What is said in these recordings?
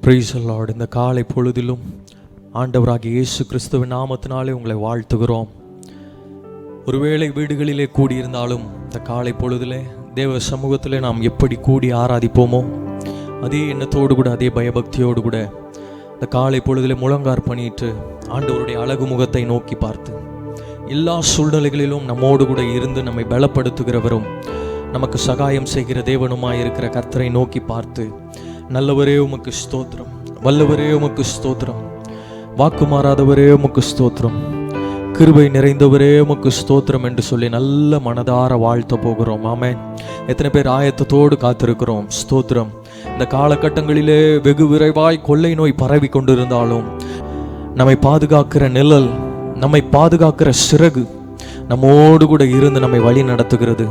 Praise the Lord. இந்த காலை பொழுதிலும் ஆண்டவராகிய இயேசு கிறிஸ்துவின் நாமத்தினாலே உங்களை வாழ்த்துகிறோம். ஒருவேளை வீடுகளிலே கூடியிருந்தாலும் இந்த காலை பொழுதிலே தேவ சமூகத்திலே நாம் எப்படி கூடி ஆராதிப்போமோ அதே எண்ணத்தோடு கூட அதே பயபக்தியோடு கூட இந்த காலை பொழுதிலே முழங்கார் பண்ணிட்டு ஆண்டவருடைய அழகு முகத்தை நோக்கி பார்த்து எல்லா சூழ்நிலைகளிலும் நம்மோடு கூட இருந்து நம்மை பலப்படுத்துகிறவரும் நமக்கு சகாயம் செய்கிற தேவனுமாய் இருக்கிற கர்த்தரை நோக்கி பார்த்து, நல்லவரே உமக்கு ஸ்தோத்திரம், வல்லவரே உமக்கு ஸ்தோத்திரம், வாக்கு மாறாதவரே உமக்கு ஸ்தோத்திரம், கிருபை நிறைந்தவரே உமக்கு ஸ்தோத்திரம் என்று சொல்லி நல்ல மனதார வாழ்த்த போகிறோம். ஆமென். எத்தனை பேர் ஆயத்தத்தோடு காத்திருக்கிறோம்? ஸ்தோத்திரம். இந்த காலகட்டங்களிலே வெகு விரைவாய் கொள்ளை நோய் பரவி கொண்டிருந்தாலும் நம்மை பாதுகாக்கிற நிழல், நம்மை பாதுகாக்கிற சிறகு நம்மோடு கூட இருந்து நம்மை வழி நடத்துகிறது.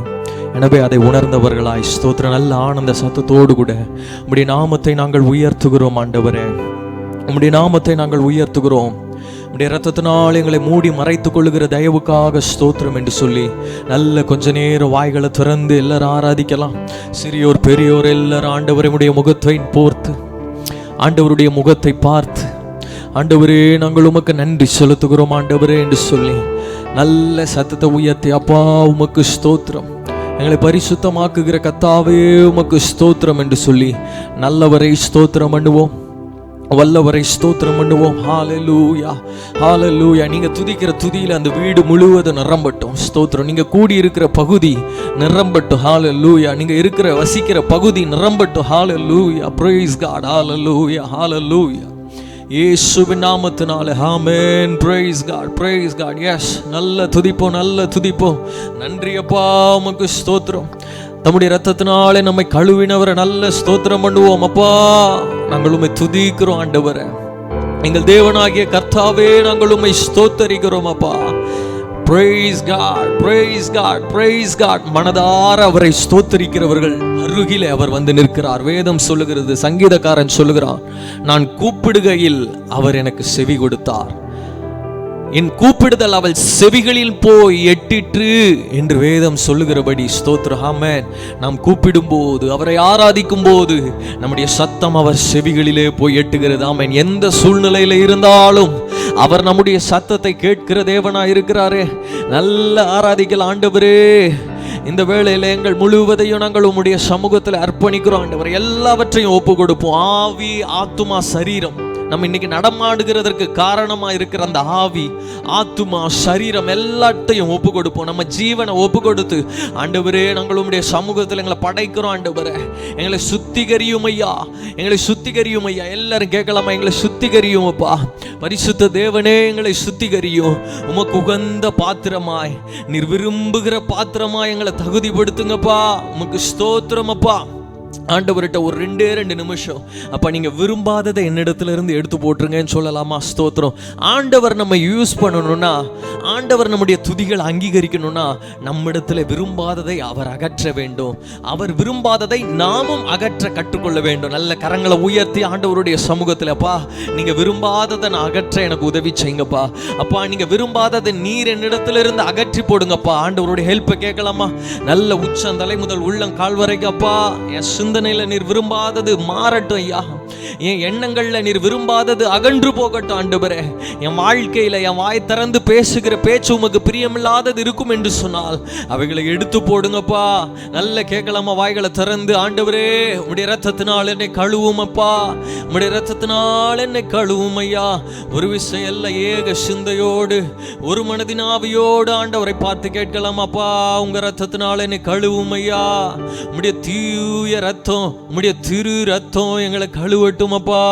எனவே அதை உணர்ந்தவர்களாய் ஸ்தோத்திர நல்ல ஆனந்த சத்தத்தோடு கூட உம்முடைய நாமத்தை நாங்கள் உயர்த்துகிறோம். ஆண்டவரே, உம்முடைய நாமத்தை நாங்கள் உயர்த்துகிறோம். உம்முடைய இரத்தத்தினால் எங்களை மூடி மறைத்துக் கொள்ளுகிற தயவுக்காக ஸ்தோத்திரம் என்று சொல்லி நல்ல கொஞ்ச நேரம் வாய்களை திறந்து எல்லாரும் ஆராதிக்கலாம். சிறியோர் பெரியோர் எல்லாரும் ஆண்டவருடைய முகத்தை போர்த்து ஆண்டவருடைய முகத்தை பார்த்து, ஆண்டவரே நாங்கள் உமக்கு நன்றி செலுத்துகிறோம் ஆண்டவரே என்று சொல்லி நல்ல சத்தத்தை உயர்த்தி, அப்பா உமக்கு ஸ்தோத்திரம், எங்களை பரிசுத்தமாக்குகிற கர்த்தாவே உமக்கு ஸ்தோத்திரம் என்று சொல்லி நல்லவரை ஸ்தோத்திரம் பண்ணுவோம், வல்லவரை ஸ்தோத்திரம் பண்ணுவோம். ஹல்லேலூயா, ஹல்லேலூயா. நீங்க துதிக்கிற துதியில அந்த வீடு முழுவதும் நிரம்பட்டும். ஸ்தோத்திரம். நீங்க கூடி இருக்கிற பகுதி நிரம்பட்டும். ஹல்லேலூயா. நீங்க இருக்கிற வசிக்கிற பகுதி நிரம்பட்டும். ஹல்லேலூயா. Price God. ஹல்லேலூயா, ஹல்லேலூயா. இயேசுவின் நாமத்தினாலே amen. Praise God, praise God. Yes, நல்ல துதிப்போம், நல்ல துதிப்போம். நன்றி அப்பா உமக்கு ஸ்தோத்திரம். தம்முடைய இரத்தத்தினாலே நம்மை கழுவினவரை நல்ல ஸ்தோத்திரம் பண்ணுவோம். அப்பா நாங்கள் உம்மை துதிக்கிறோம் ஆண்டவரே, எங்கள் தேவனாகிய கர்த்தாவே நாங்கள் உம்மை ஸ்தோத்தரிக்கிறோம் அப்பா. Praise God, praise God, praise God. மனதார அவரை ஸ்தோத்தரிக்கிறவர்கள் அருகிலே அவர் வந்து நிற்கிறார். வேதம் சொல்லுகிறது, சங்கீதக்காரன் சொல்லுகிறான், நான் கூப்பிடுகையில் அவர் எனக்கு செவி கொடுத்தார், என் கூப்பிடுதல் அவள் செவிகளில் போய் எட்டிற்று என்று வேதம் சொல்லுகிறபடி ஸ்தோத்திரம். ஆமென். நாம் கூப்பிடும் போது, அவரை ஆராதிக்கும் போது நம்முடைய சத்தம் அவர் செவிகளிலே போய் எட்டுகிறது. ஆமென். எந்த சூழ்நிலையில இருந்தாலும் அவர் நம்முடைய சத்தத்தை கேட்கிற தேவனா இருக்கிறாரே. நல்ல ஆராதிக்கலாம் ஆண்டவரே. இந்த வேளையில எங்கள் முழுவதையும் நாங்கள் உம்முடைய சமூகத்தில் அர்ப்பணிக்கிறோம் ஆண்டவரே. எல்லாவற்றையும் ஒப்பு கொடுப்போம். ஆவி, ஆத்துமா, சரீரம், நம்ம இன்னைக்கு நடமாடுகிறதற்கு காரணமா இருக்கிற அந்த ஆவி, ஆத்துமா, சரீரம் எல்லாத்தையும் ஒப்பு கொடுப்போம். நம்ம ஜீவனை ஒப்பு கொடுத்து, ஆண்டவரே நாங்கள் உம்முடைய சமூகத்தில் எங்களை படைக்கிறோம் ஆண்டவரே. எங்களை சுத்திகரியும் ஐயா, எங்களை சுத்திகரியும் ஐயா. எல்லாரும் கேட்கலாமா? எங்களை சுத்திகரியும் அப்பா. பரிசுத்த தேவனே எங்களை சுத்திகரியும். உமக்கு உகந்த பாத்திரமாய், நீர் விரும்புகிற பாத்திரமாய் எங்களை தகுதிப்படுத்துங்கப்பா. உமக்கு ஸ்தோத்திரம் அப்பா. ஆண்டவர்கிட்ட ஒரு 2 நிமிஷம், அப்பா நீங்க விரும்பாததை என்னிடத்துல இருந்து எடுத்து போட்டுருங்கன்னு சொல்லலாமா? ஸ்தோத்திரம். ஆண்டவர் நம்ம யூஸ் பண்ணணும்னா, ஆண்டவர் நம்முடைய துதிகளை அங்கீகரிக்கணும்னா, நம்மிடத்துல விரும்பாததை அவர் அகற்ற வேண்டும். அவர் விரும்பாததை நாமும் அகற்ற கற்றுக்கொள்ள வேண்டும். நல்ல கரங்களை உயர்த்தி ஆண்டவருடைய சமூகத்துல, அப்பா நீங்க விரும்பாததை நான் அகற்ற எனக்கு உதவி செய்யுங்கப்பா. அப்பா நீங்க விரும்பாததை நீர் என்னிடத்துல இருந்து அகற்றி போடுங்கப்பா. ஆண்டவருடைய ஹெல்ப்பை கேட்கலாமா? நல்ல உச்சந்தலை முதல் உள்ளம் கால் வரைக்கும் அப்பா என் சிந்தனையில நீர் விரும்பாதது மாறட்டும் ஐயா. என் எண்ணங்கள்ல நீர் விரும்பாதது அகன்று போகட்டும் ஆண்டவரே. என் வாழ்க்கையில என் வாய் திறந்து பேசுகிற பேச்சு உமக்கு பிரியமில்லாதது இருக்கும் என்று சொன்னால் அவைகளை எடுத்து போடுங்கப்பா. நல்ல கேட்கலாமா? வாய்களை திறந்து, ஆண்டவரே உம்முடைய இரத்தத்தினால் என்னை கழுவும் அப்பா, உம்முடைய இரத்தத்தினால் என்னை கழுவும் ஐயா. ஒரு விஷயம் அல்ல, ஏக சிந்தையோடு ஒரு மனதினாவியோடு ஆண்டவரை பார்த்து கேட்கலாமாப்பா. உங்க இரத்தத்தினால் என்னை கழுவும் ஐயா. உம்முடைய தூய ரத்தம், உம்முடைய திரு ரத்தம் எங்களை கழுவட்டும் அப்பா.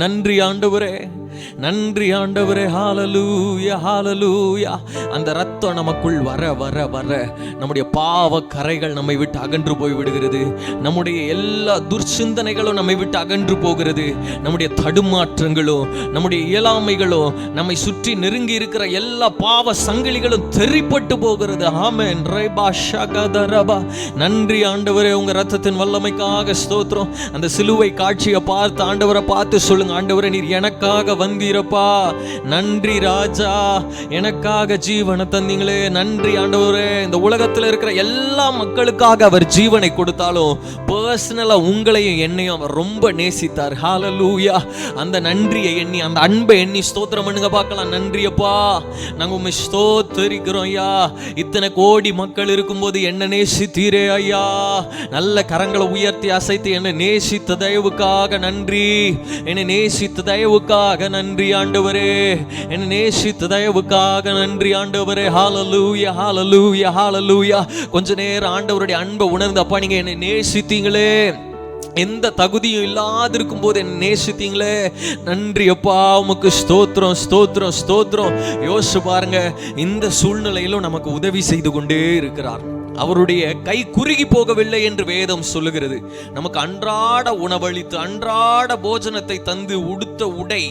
நன்றி ஆண்டவரே, நன்றி ஆண்டவரே. ஹல்லேலூயா, ஹல்லேலூயா. அந்த ரத்தம் நமக்குள் வர வர வர நம்முடைய பாவ கரைகள் நம்மை விட்டு அகன்று போய் விடுகிறது. நம்முடைய எல்லா துர்சிந்தனைகளும் நம்மை விட்டு அகன்று போகிறது. நம்முடைய தடுமாற்றங்களும் நம்முடைய இயலாமைகளும் நம்மை சுற்றி நெருங்கி இருக்கிற எல்லா பாவ சங்கிலிகளும் தெரிப்பட்டு போகிறது. ஆமென். ரேபா ஷகதரபா. நன்றி ஆண்டவரே, உங்க ரத்தத்தின் வல்லமைக்காக ஸ்தோத்திரம். அந்த சிலுவை காட்சியை பார்த்து ஆண்டவரை பார்த்து சொல்லுங்க, ஆண்டவரே நீர் எனக்காக வந்து தந்தீரப்பா. நன்றி ராஜா, எனக்காக ஜீவனை தந்தீங்களே. நன்றி ஆண்டவரே. இந்த உலகத்தில் இருக்கிற எல்லா மக்களுக்காக அவர் ஜீவனை கொடுத்தாலும் பர்சனலா உங்களையும் என்னையும் அவர் ரொம்ப நேசித்தார். ஹல்லேலூயா. அந்த நன்றியை எண்ணி, அந்த அன்பை எண்ணி ஸ்தோத்திரம் பண்ணுங்க பார்க்கலாம். நன்றியப்பா, நாங்க உண்மை ஸ்தோத்தரிக்கிறோம் ஐயா. இத்தனை கோடி மக்கள் இருக்கும்போது என்ன நேசித்தீரே ஐயா. நல்ல கரங்களை உயர்த்தி அசைத்து என்னை நேசித்த தயவுக்காக நன்றி. என்னை நேசித்த தயவுக்காக நன்றி ஆண்டவரே. என்னை நேசித்த தயவுக்காக நன்றி ஆண்டவரே. ஹல்லேலூயா, ஹல்லேலூயா, ஹல்லேலூயா. கொஞ்ச நேரம் ஆண்டவருடைய அன்பை உணர்ந்து, அப்பா நீங்க என்னை நேசித்தீங்களே, எந்த தகுதியும் இல்லாதிருக்கும் போது என்னை நேசித்தீங்களே, நன்றி அப்பா. உமக்கு ஸ்தோத்திரம், ஸ்தோத்திரம், ஸ்தோத்திரம். யோசிச்சு பாருங்க, இந்த சூழ்நிலையிலும் நமக்கு உதவி செய்து கொண்டே இருக்கிறார். அவருடைய கை குறுகி போகவில்லை என்று வேதம் சொல்லுகிறது. நமக்கு அன்றாட உணவளித்து, அன்றாட போஜனத்தை தந்து, உடுத்த உடை,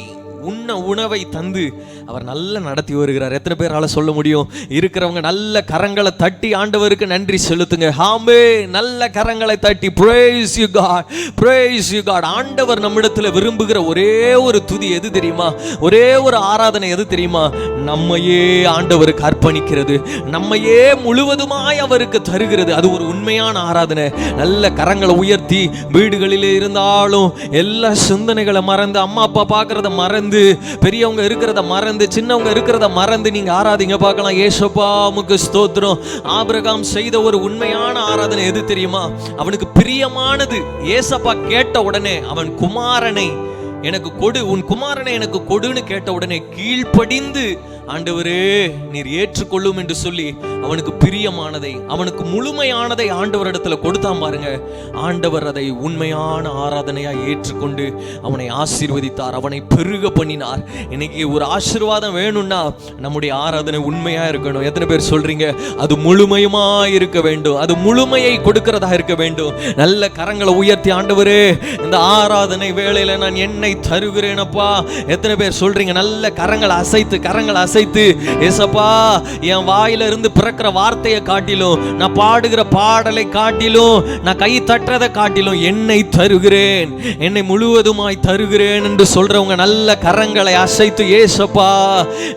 உண்ண உணவை தந்து அவர் நல்ல நடத்தி வருகிறார். எத்தனை பேரால சொல்ல முடியும்? இருக்கிறவங்க நல்ல கரங்களை தட்டி ஆண்டவருக்கு நன்றி செலுத்துங்க. ஆமே, நல்ல கரங்களை தட்டி praise you God, praise you God. ஆண்டவர் நம்மிடத்துல விரும்புகிற ஒரே ஒரு துதி எது தெரியுமா? ஒரே ஒரு ஆராதனை எது தெரியுமா? நம்மையே ஆண்டவருக்கு அர்ப்பணிக்கிறது, நம்மையே முழுவதுமாய் அவருக்கு தருகிறது. அது ஒரு உண்மையான ஆராதனை. நல்ல கரங்களை உயர்த்தி, வீடுகளிலே இருந்தாலும் எல்லா சிந்தனைகளை மறந்து, அம்மா அப்பா பார்க்கறத மறந்து, பெரியவங்க இருக்கிறத மறந்து, சின்னவங்க இருக்கிறத மறந்து நீங்க ஆராதிங்க பார்க்கலாம். ஏசப்பா உமக்கு ஸ்தோத்திரம். ஆபிரகாம் செய்த ஒரு உண்மையான ஆராதனை எது தெரியுமா? அவனுக்கு பிரியமானது. ஏசப்பா கேட்ட உடனே அவன் குமாரனை எனக்கு கொடு, உன் குமாரனை எனக்கு கொடுன்னு கேட்ட உடனே கீழ்ப்படிந்து, ஆண்டவரே நீர் ஏற்றுக்கொள்ளும் என்று சொல்லி அவனுக்கு பிரியமானதை, அவனுக்கு முழுமையானதை ஆண்டவரிடத்துல கொடுத்தான் பாருங்க. ஆண்டவர் அதை உண்மையான ஆராதனையா ஏற்றுக்கொண்டு அவனை ஆசீர்வதித்தார், அவனை பெருக பண்ணினார். இன்னைக்கு ஒரு ஆசீர்வாதம் வேணும்னா நம்முடைய ஆராதனை உண்மையா இருக்கணும். எத்தனை பேர் சொல்றீங்க? அது முழுமையுமா இருக்க வேண்டும், அது முழுமையை கொடுக்கிறதா இருக்க வேண்டும். நல்ல கரங்களை உயர்த்தி, ஆண்டவரே இந்த ஆராதனை வேளையில நான் என்னை தருகிறேனப்பா. எத்தனை பேர் சொல்றீங்க? நல்ல கரங்களை அசைத்து, கரங்களை அசைத்து, ஏசப்பா என் வாயில இருந்து பிறக்கிற வார்த்தையை காட்டிலும், நான் பாடுகிற பாடலை காட்டிலும், நான் கை தட்டுறதை காட்டிலும் என்னை தருகிறேன், என்னை முழுவதுமாய் தருகிறேன் என்று சொல்றவங்க நல்ல கரங்களை அசைத்து, ஏசப்பா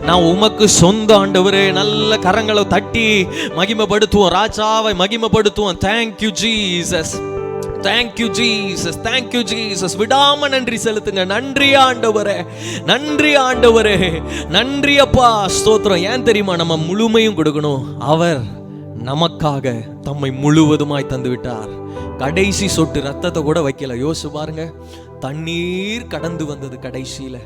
நான் உமக்கு சொந்த ஆண்டவரே. நல்ல கரங்களை தட்டி மகிமைப்படுத்துவோம், ராஜாவை மகிமைப்படுத்துவோம். Thank you Jesus, thank you Jesus, thank you Jesus. விடாம நன்றி செலுத்துங்க. நன்றி ஆண்டவரே, நன்றி ஆண்டவரே, நன்றி அப்பா, ஸ்தோத்திரம். ஏன் தெரியுமா? நம்ம முழுமையும் கொடுக்கணும். அவர் நமக்காக தம்மை முழுவதுமாய் தந்து விட்டார். கடைசி சொட்டு ரத்தத்தை கூட வைக்கல. யோசிச்சு பாருங்க, தண்ணீர் கடந்து வந்தது, கடைசியில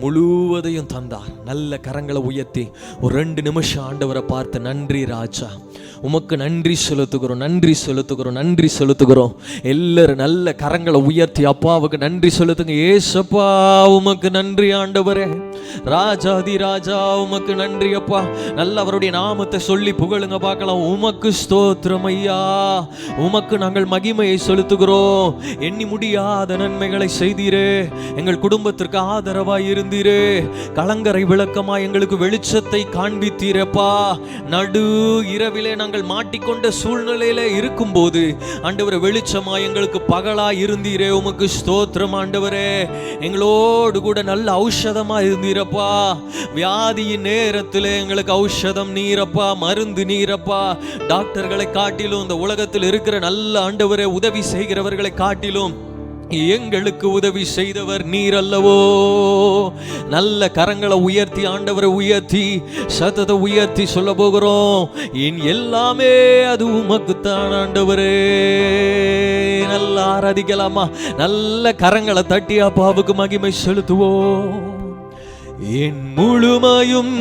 முழுவதையும் தந்தார். நல்ல கரங்களை உயர்த்தி ஒரு 2 நிமிஷம் ஆண்டவரை பார்த்து, நன்றி ராஜா, உமக்கு நன்றி செலுத்துகிறோம், நன்றி செலுத்துகிறோம், நன்றி செலுத்துகிறோம். எல்லாரும் நல்ல கரங்களை உயர்த்தி அப்பாவுக்கு நன்றி செலுத்துங்க. ஏசப்பா உமக்கு நன்றி ஆண்டவரே, ராஜாதி ராஜா உமக்கு நன்றி அப்பா. நல்ல அவருடைய நாமத்தை சொல்லி புகழுங்க பார்க்கலாம். உமக்கு ஸ்தோத்திரம் ஐயா, உமக்கு நாங்கள் மகிமையை செலுத்துகிறோம். எண்ணி முடியாத நன்மைகளை செய்தீரே, எங்கள் குடும்பத்திற்கு ஆதரவாய் இருந்தீரே, கலங்கரை விளக்கமாய் எங்களுக்கு வெளிச்சத்தை காண்பித்தீரப்பா. நடு இரவிலே நாங்கள் மாட்டிக்கொண்ட சூழ்நிலையில இருக்கும் போது ஆண்டவரே வெளிச்சமாய் எங்களுக்கு பகலாய் இருந்தீரே, உமக்கு ஸ்தோத்திரம் ஆண்டவரே. எங்களோடு கூட நல்ல ஔஷதமா இருந்தீரப்பா. வியாதியின் நேரத்தில் எங்களுக்கு ஔஷதம் நீரப்பா, மருந்து நீரப்பா. டாக்டர்களை காட்டிலும், இந்த உலகத்தில் இருக்கிற நல்ல ஆண்டவரே உதவி செய்கிறவர்களை காட்டிலும் எங்களுக்கு உதவி செய்தவர் நீர் அல்லவோ. நல்ல கரங்களை உயர்த்தி ஆண்டவரை உயர்த்தி, சத்தத்தை உயர்த்தி சொல்ல போகிறோம், என் எல்லாமே அது உமக்குத்தான் ஆண்டவரே. நல்லா ஆராதிக்கலாமா? நல்ல கரங்களை தட்டி அப்பாவுக்கு மகிமை செலுத்துவோம். என் முழுமையும்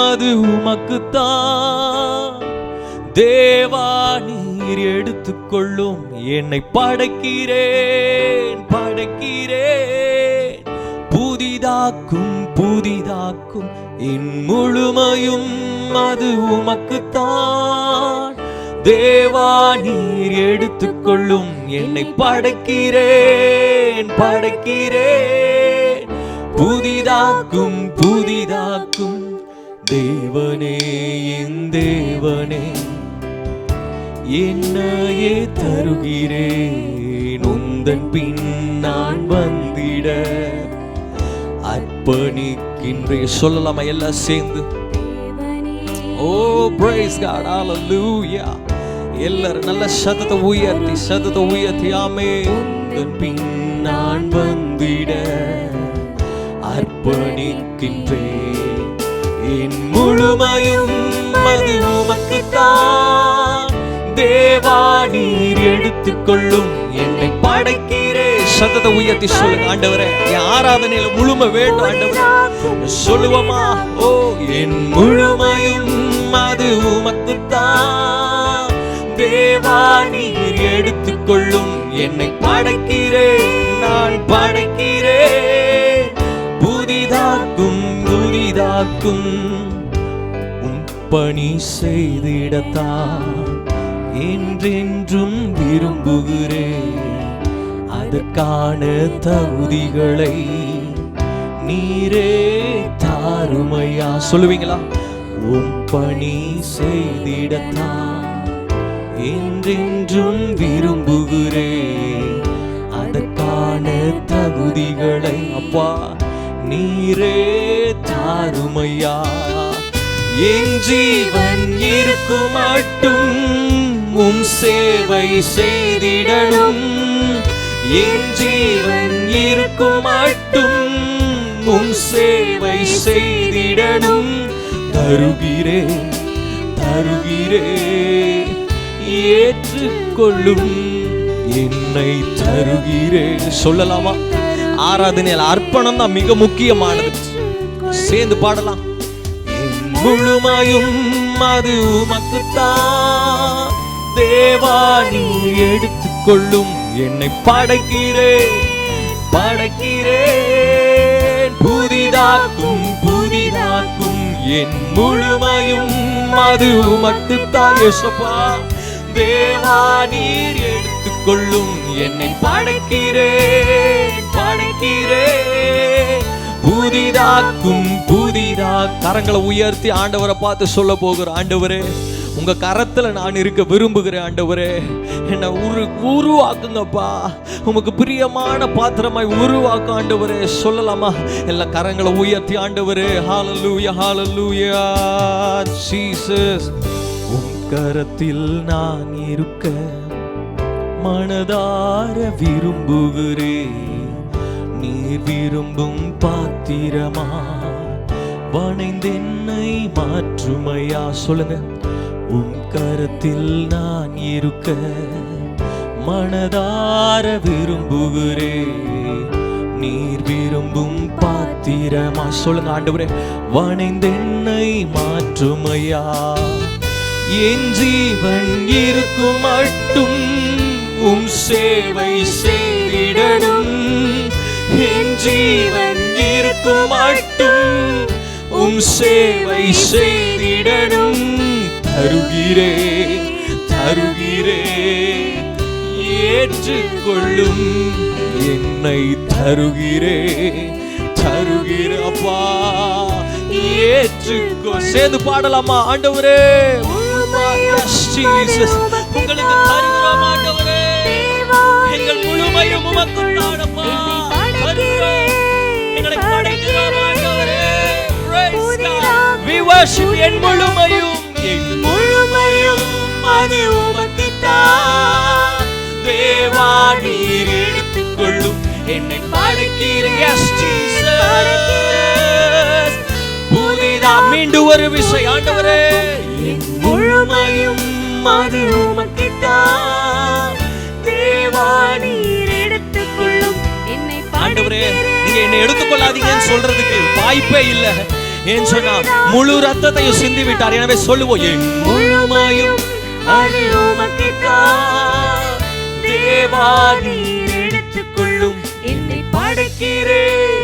அது உமக்குத்தான் தேவா, நீர் எடுத்துக்கொள்ளும். என்னை படைக்கிறேன், படைக்கிறேன், புதிதாக்கும், புதிதாக்கும். என் முழுமையும் அது உமக்குத்தான் தேவா, நீர் எடுத்துக்கொள்ளும். என்னை படைக்கிறேன், படைக்கிறேன், புதிதாக்கும், புதிதாக்கும். தேவனே என் தேவனே, என்னையே தருகிறேன், உந்தன் பின் நான் வந்திட. அர்ப்பணிக்கின்றேன். சொல்லலாமா எல்லாம் சேர்ந்து? ஓ praise God, hallelujah. எல்லாரும் நல்ல சத்தத்தை உயர்த்தி ஆமென். பின் நான் வந்திட அர்ப்பணிக்கின்றேன். என் முழுமையும் அது உமக்குத்தான். தேவா நீர் எடுத்துக்கொள்ளும், என்னை படைக்கிறேன். சத்தத்தை உயர்த்தி சொல்லுங்க, ஆண்டவரே என் ஆராதனையில முழுமை வேண்டும் ஆண்டவரே. சொல்லுவோமா? ஓ என் முழுமையும் அது உமக்குத்தான். தேவா நீர் எடுத்துக்கொள்ளும், என்னை படைக்கிறேன், நான் படைக்கிறேன். புதிதாக்கும் உம் பணி செய்திடத்தான் என்றென்றும் விரும்புகிறேன். அதற்கான தகுதிகளை நீரே தாருமையா. சொல்லுவீங்களா? உம் பணி செய்திடத்தான் என்றென்றும் விரும்புகிறேன். அதற்கான தகுதிகளை அப்பா நீரே தாருமையா. என் ஜீவன் இருக்கும் மட்டும் உம் சேவை செய்திடணும். என் ஜீவன் இருக்கும் மட்டும் உம் சேவை செய்திடணும். தருகிறேன் ஏற்றுக்கொள்ளும், என்னை தருகிறேன். சொல்லலாமா? ஆராதனையில் அர்ப்பணம் தான் மிக முக்கியமானது. சேர்ந்து பாடலாம். என் முழுமையும் அது உமக்குத்தான். தேவா நீர் எடுத்துக்கொள்ளும், என்னை படைக்கிறேன். புதிதாக்கும் என் முழுமையும் அது உமக்குத்தான். யேசுப்பா தேவா நீர் எடுத்துக்கொள்ளும், என்னை படைக்கிறேன். புதிதாக்கும் கரங்களை உயர்த்தி ஆண்டவரை பார்த்து சொல்ல போகிற, ஆண்டவரே உங்க கரத்துல நான் இருக்க விரும்புகிறேன். ஆண்டவரே என்னை உருவாக்குங்கப்பா. உமக்கு பிரியமான பாத்திரமாய் உருவாக்க ஆண்டவரே. சொல்லலாமா? எல்லா கரங்களை உயர்த்தி ஆண்டவரே. ஹalleluya ஹalleluya ஜீசஸ். உம் கரத்தில் நான் இருக்க மனதார விரும்புகிறேன். நீர் விரும்பும் பாத்திரமா வணைந்தென்னை மாற்றுமையா. சொல்லுங்க. உம் கரத்தில் நான் இருக்க மனதார விரும்புகிறேன். நீர் விரும்பும் பாத்திரமா. சொல்லுங்க ஆண்டவரே. வணைந்தென்னை மாற்றுமையா. என் ஜீவன் இருக்கும் மட்டும் உம் சேவை செய்திடணும். என் ஜீவன் இருக்கும் மட்டும் உம் சேவை செய்திடணும். தருகிறேன் ஏற்றுக்கொள்ளும், என்னை தருகிறேன் அப்பா ஏற்றுக்கொ. சேர்ந்து பாடலாமா? ஆண்டவரே உங்களுக்கு தருகிறோம் ஆண்டவரே. எங்கள் முழுமையும் உமக்குத்தானப்பா. எங்களை படைக்கிறோம் ஆண்டவரே. We worship என் முழுமையும் அது உமக்குத்தான். தேவா நீர் எடுத்துக்கொள்ளும், என்னை படைக்கிறேன். புதிதா மீண்டும் ஒரு விஷயம் ஆண்டவரே. என் முழுமையும் அது உமக்குத்தான். தேவா நீர் எடுத்துக்கொள்ளும், என்னை ஆண்டவரே நீங்க என்னை எடுத்துக்கொள்ளாதீங்கன்னு சொல்றதுக்கு வாய்ப்பே இல்லை. ஏன் சொன்னா முழு ரத்தத்தையும் சிந்தி விட்டார். எனவே சொல்லுவோம், என் முழுமையும் அது உமக்குத்தான். தேவா நீர் எடுத்துக்கொள்ளும், என்னை படைக்கிறேன்.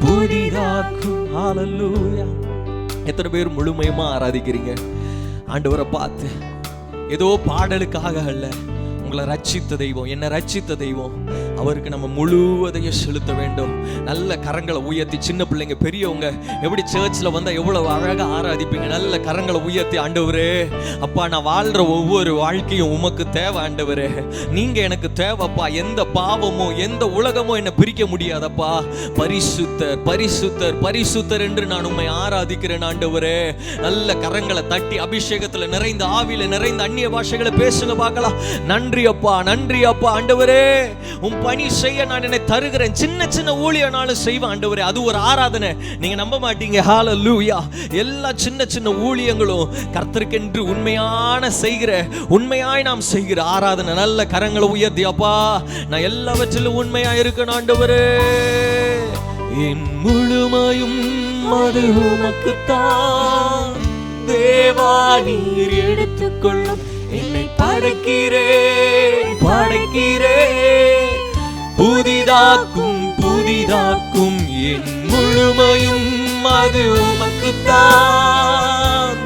புதிதாக்கும் ஹalleluya. எத்தனை பேர் முழுமையுமா ஆராதிக்கிறீங்க ஆண்டவரை பார்த்து? ஏதோ பாடலுக்காக அல்ல, உங்களை ரட்சித்த தெய்வம், என்னை ரட்சித்த தெய்வம், அவருக்கு நம்ம முழுவதையும் செலுத்த வேண்டும். நல்ல கரங்களை உயர்த்தி, சின்ன பிள்ளைங்க பெரியவங்க எப்படி சர்ச்சில் வந்தால் எவ்வளவு அழகாக ஆராதிப்பீங்க, நல்ல கரங்களை உயர்த்தி, ஆண்டவரே அப்பா நான் வாழ்கிற ஒவ்வொரு வாழ்க்கையும் உமக்கு தேவை ஆண்டவரே, நீங்கள் எனக்கு தேவைப்பா, எந்த பாவமோ எந்த உலகமோ என்னை பிரிக்க முடியாதப்பா, பரிசுத்தர் பரிசுத்தர் பரிசுத்தர் என்று நான் உம்மை ஆராதிக்கிறேன் ஆண்டவரே. நல்ல கரங்களை தட்டி அபிஷேகத்தில் நிறைந்த ஆவியில நிறைந்த அந்நிய பாஷைகளை பேசுங்க பார்க்கலாம். நன்றி அப்பா, நன்றி அப்பா ஆண்டவரே, உன் பணி செய்ய நான் என்னை தருகிறேன். சின்ன சின்ன ஊழியனாலும் செய்வேன் ஆண்டவரே, அது ஒரு ஆராதனை. நீங்க நம்ப மாட்டீங்க, ஹalleluya. எல்லா சின்ன சின்ன ஊழியங்களும் கர்த்தருக்கென்று உண்மையான செய்கிற, உண்மையாய் நாம் செய்கிற ஆராதனை. நல்ல கரங்களை உயர்த்தி, அப்பா நான் எல்லாவற்றிலும் உண்மையா இருக்கணும் ஆண்டவரே. என் முழுமையும் அது உமக்குத்தான் தேவா, நீர் எடுத்துக்கொள்ளும். என்னை படைக்கிறேன் படைக்கிறேன், புதிதாக்கும் புதிதாக்கும். என் முழுமையும் அது உமக்குத்தான்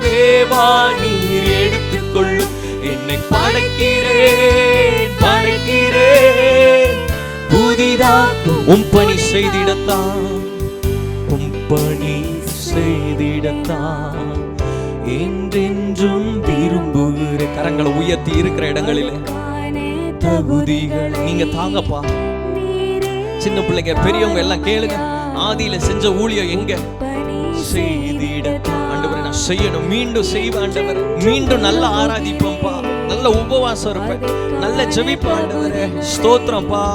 தேவா, நீர் எடுத்துக்கொள்ளும். என்னை படைக்கிறேன் படைக்கிறேன், புதிதாக்கும். உம் பணி செய்திடத்தான், உம் பணி செய்திடத்தான் என்றென்றும் விரும்புகிற. கரங்களை உயர்த்தி இருக்கிற இடங்களிலே தகுதிகள் நீங்க தாங்கப்பா. சின்ன பிள்ளைங்க பெரியவங்க எல்லாம் கேளுங்க, ஆதியில செஞ்ச ஊழியம் எங்க செய்திட ஆண்டவரே நான் செய்யணும், மீண்டும் செய்வேன் ஆண்டவரே, மீண்டும் நல்லா ஆராதிப்போம்ப்பா, நல்ல உபவாசம் இருப்பேன், நல்ல ஜெபிப்பேன் ஆண்டவரே. ஸ்தோத்திரம்ப்பா.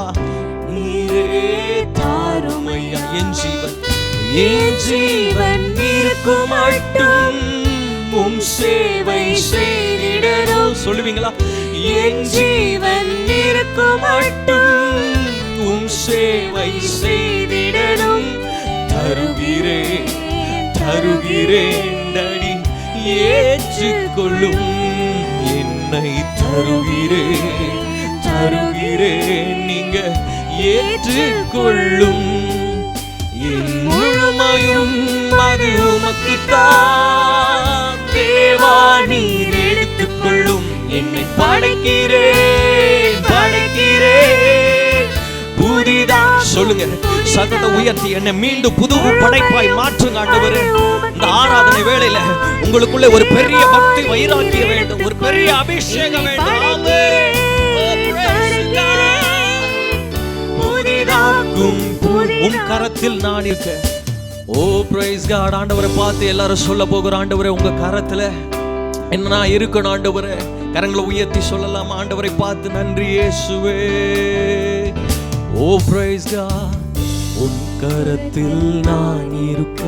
நீரே தாருமையா என் ஜீவன், என் ஜீவன் இருக்கும் மட்டும் உம் சேவை செய்திடணும். சொல்லுவீங்களா? என் ஜீவன் இருக்கும் மட்டும் உம் சேவை செய்திடணும். தருகிறேன் தருகிறேன் டடி, ஏற்றுக்கொள்ளும் என்னை. தருகிறேன் தருகிறேன், நீங்க ஏற்றுக்கொள்ளும். என் முழுமையும் அது உமக்குத்தான் தேவா, நீர் எடுத்துக்கொள்ளும். என்னை படைக்கிறேன் படைக்கிறேன், புதிதா. சொல்லுங்க, சத்தத்தை உயர்த்தி என்னை மீண்டும் புது படைப்பாய் மாற்றுங்க ஆண்டவரே. இந்த ஆராதனை வேளையில உங்களுக்குள்ள ஒரு பெரிய பக்தி வைராக்கிய வேண்டும், ஒரு பெரிய அபிஷேகம் வேண்டும். புதிதாக்கும் உம் கரத்தில் நான் இருக்க. ஓ பிரைஸ் காட். ஆண்டவரை பார்த்து எல்லாரும் சொல்ல போகிற, ஆண்டவரே உங்க கரத்துல என்ன நான் இருக்கணும் ஆண்டவரே. கரங்களை உயர்த்தி சொல்லலாமா ஆண்டவரை பார்த்து? நன்றி இயேசுவே. ஓ பிரைஸ் காட். உன் கரத்தில் நான் இருக்க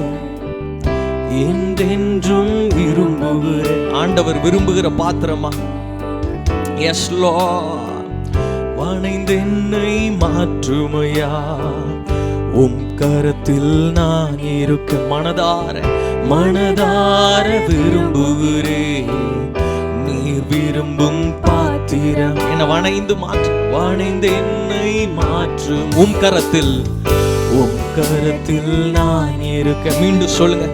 என்றென்றும் விரும்புகிறேன். ஆண்டவர் விரும்புகிற பாத்திரமா? S Lord. வணைந்தென்னை மாற்றுமையா, உம் கரத்தில் நான் இருக்க மனதார மனதார விரும்புகிறேன். நீர் விரும்பும் பாத்திரம் என்ன வணைந்து மாற்று, வணைந்து என்னை மாற்றும். உம் கரத்தில் நான் இருக்க. மீண்டும் சொல்லுங்க,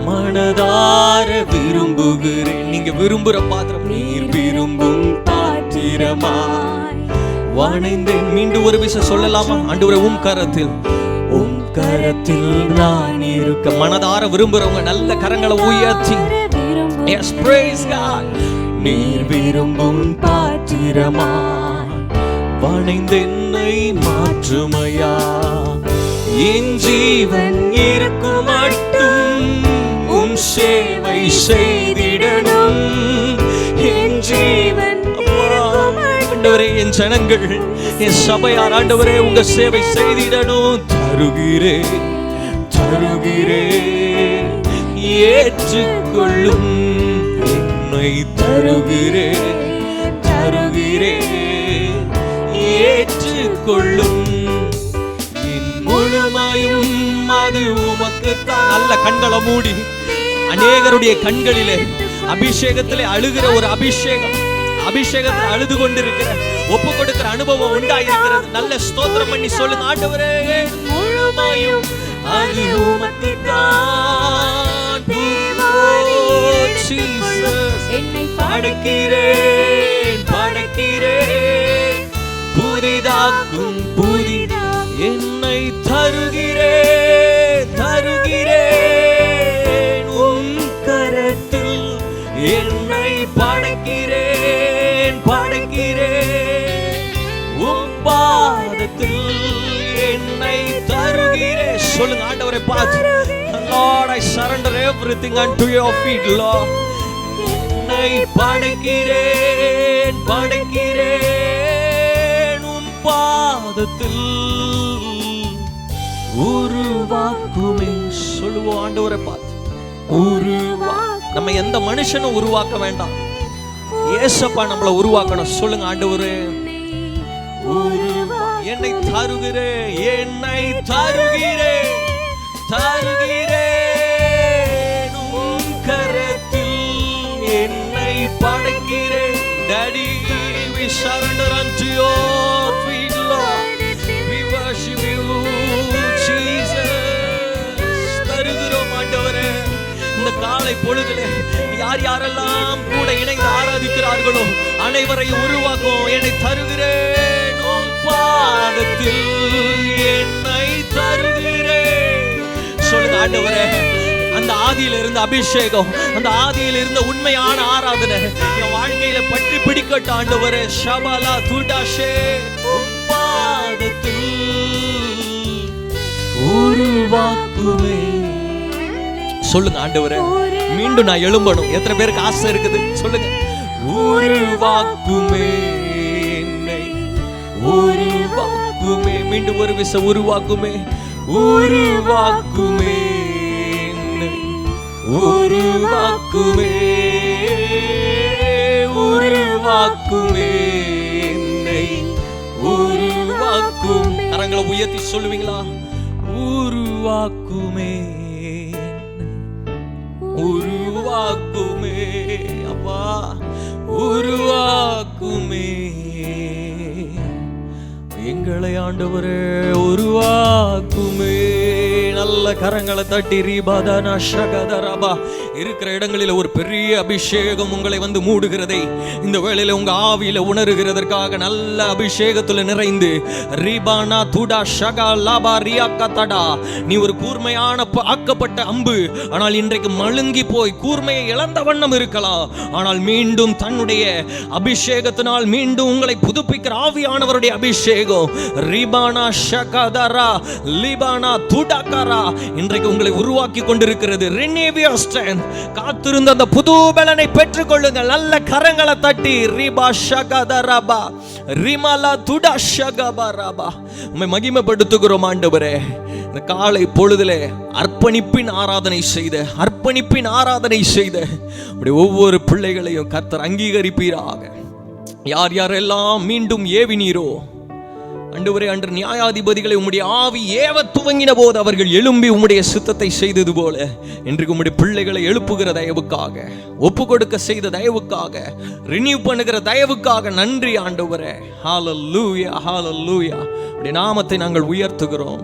மனதார விரும்புகிறேன். நீங்க விரும்புற பாத்திரம், நீர் விரும்பும் பாத்திரமா வணைந்தேன். மீண்டும் ஒரு விஷயம் சொல்லலாமா ஆண்டவரே? உம் கரத்தில் நான் இருக்க. மனதார விரும்புறவங்க நல்ல கரங்களை உயர்த்தி, எஸ் பிரைஸ் காட். நீர் விரும்பும் பாத்திரமா வணைந்து என்னை மாற்றுமையா. என் ஜீவன் இருக்கும் மட்டும் உம் சேவை செய்திடணும். என் ஜீவன் ஆண்டவரே, என் ஜனங்கள், என் சபையார் ஆண்டவரே உங்க சேவை செய்திடணும். தருகிறேன் தருகிறேன், ஏற்றுக்கொள்ளும் என்னை. தருகிறேன் தருகிறேன், ஏற்றுக்கொள்ளும் என் முழுமையும் அது உமக்குத்தான். நல்ல கண்களை மூடி, அநேகருடைய கண்களிலே அபிஷேகத்திலே அழுகிற ஒரு அபிஷேகம், அபிஷேகத்தில் அழுது கொண்டிருக்கிற, ஒப்பு கொடுக்கிற அனுபவம் உண்டாயிருக்கிறது. நல்ல ஸ்தோத்திரம் பண்ணி சொல்லுங்க, ஆண்டவரே முழுமையும் அது உமக்குத்தான். என்னை படைக்கிறேன் படைக்கிறேன், உருவாக்கும் புதிதா என்னை தருகிறேன் தருகிறேன் உன் கரத்தில் என்னை படைக்கிறேன் படைக்கிறேன் உன் பாதத்தில் என்னை தருகிறேன். சொல்லுங்க ஆண்டவரை பார்த்து, Lord, I surrender everything unto your feet, Lord. என்னை படைக்கிறேன் படைக்கிறேன் உன் பாதத்தில் உருவாக்குமே. சொல்லுவோம் ஆண்டவரை பார்த்து, நம்ம எந்த மனுஷனும் உருவாக்க வேண்டாம், ஏசப்பா நம்மளை உருவாக்கணும். சொல்லுங்க ஆண்டவரே, என்னை தருகிறேன் என்னை தருகிறேன் தருகிறேன் உன் கரத்தில் என்னை படைக்கிறேன். Daddy, we surrender unto your feet, Lord. We worship you, Jesus. தருகிறோம் ஆண்டவரே. இந்த காலை பொழுதிலே யார் யாரெல்லாம் கூட இணைந்து ஆராதிக்கிறார்களோ அனைவரையும் உருவாக்கும். என்னை தருகிறேன் உன் பாதத்தில் என்னை தருகிறேன். சொல்லுங்க ஆண்டவரே, அந்த ஆதியில இருந்த அபிஷேகம், அந்த ஆதியில இருந்த உண்மையான ஆராதனை என் வாழ்க்கையில பற்றி பிடிக்கட்டும் ஆண்டவரே. ஷபாலா துடாஷே உன் பாதத்தில் உருவாக்குமே. சொல்லுங்க ஆண்டவரே, மீண்டும் நான் எழும்பணும். எத்தனை பேருக்கு ஆசை இருக்குது? சொல்லுங்க. உருவாக்குமே என்னை உருவாக்குமே. மீண்டும் ஒரு விசை உருவாக்குமே உருவாக்குமே என்னை உருவாக்குமே உருவாக்குமே என்னை உருவாக்கும். கரங்களை உயர்த்தி சொல்லுவீங்களா? உருவாக்குமே உருவாக்குமே அப்பா உருவாக்குமே எங்களை ஆண்டவரே உருவாக்குமே. நல்ல கரங்களை தட்டி ரீபாதானா ஷகதரபா. இருக்கிற இடங்களில் ஒரு பெரிய அபிஷேகம் உங்களை வந்து மூடுகிறதை இந்த வேளையில உங்க ஆவியில உணர்கிறதற்காக நல்ல அபிஷேகத்துல நிறைந்து ரீபானா துடா ஷகா லாபா ரியாக்கா தடா. நீ ஒரு கூர்மையான ஆக்கப்பட்ட அம்பு, ஆனால் இன்றைக்கு மழுங்கி போய் கூர்மையை இழந்த வண்ணம் இருக்கலாம். ஆனால் மீண்டும் தன்னுடைய அபிஷேகத்தினால் மீண்டும் உங்களை புதுப்பிக்கிற ஆவியானவருடைய அபிஷேகம் ரீபானா ஷகதரா லிபானா துடாகரா இன்றைக்கு உங்களை உருவாக்கி கொண்டிருக்கிறது. Renew your strength. காத்திருந்த அந்த புது பலனை பெற்றுக் கொள்ளுங்கள். நல்ல கரங்களை தட்டி ரிபா ஷகதரபா ரிமலா துடா ஷகபரபா. உம்மை மகிமைப்படுத்துகிறோம் ஆண்டவரே. இந்த காலை பொழுதிலே அர்ப்பணிப்பின் ஆராதனை செய்த உம்முடைய ஒவ்வொரு பிள்ளைகளையும் கர்த்தர் அங்கீகரிப்பீராக. யார் யாரெல்லாம் மீண்டும் ஏவினீரோ ஆண்டவரே, அன்று நியாயாதிபதிகளை உம்முடைய ஆவி ஏவ துவங்கின போது அவர்கள் எழும்பி உம்முடைய சித்தத்தை செய்தது போல இன்றைக்கு உம்முடைய பிள்ளைகளை எழுப்புகிற தயவுக்காக, ஒப்பு கொடுக்க செய்த தயவுக்காக, ரினியூ பண்ணுகிற தயவுக்காக நன்றி ஆண்டவரே. ஹல்லேலூயா ஹல்லேலூயா. உம்முடைய நாமத்தை நாங்கள் உயர்த்துகிறோம்.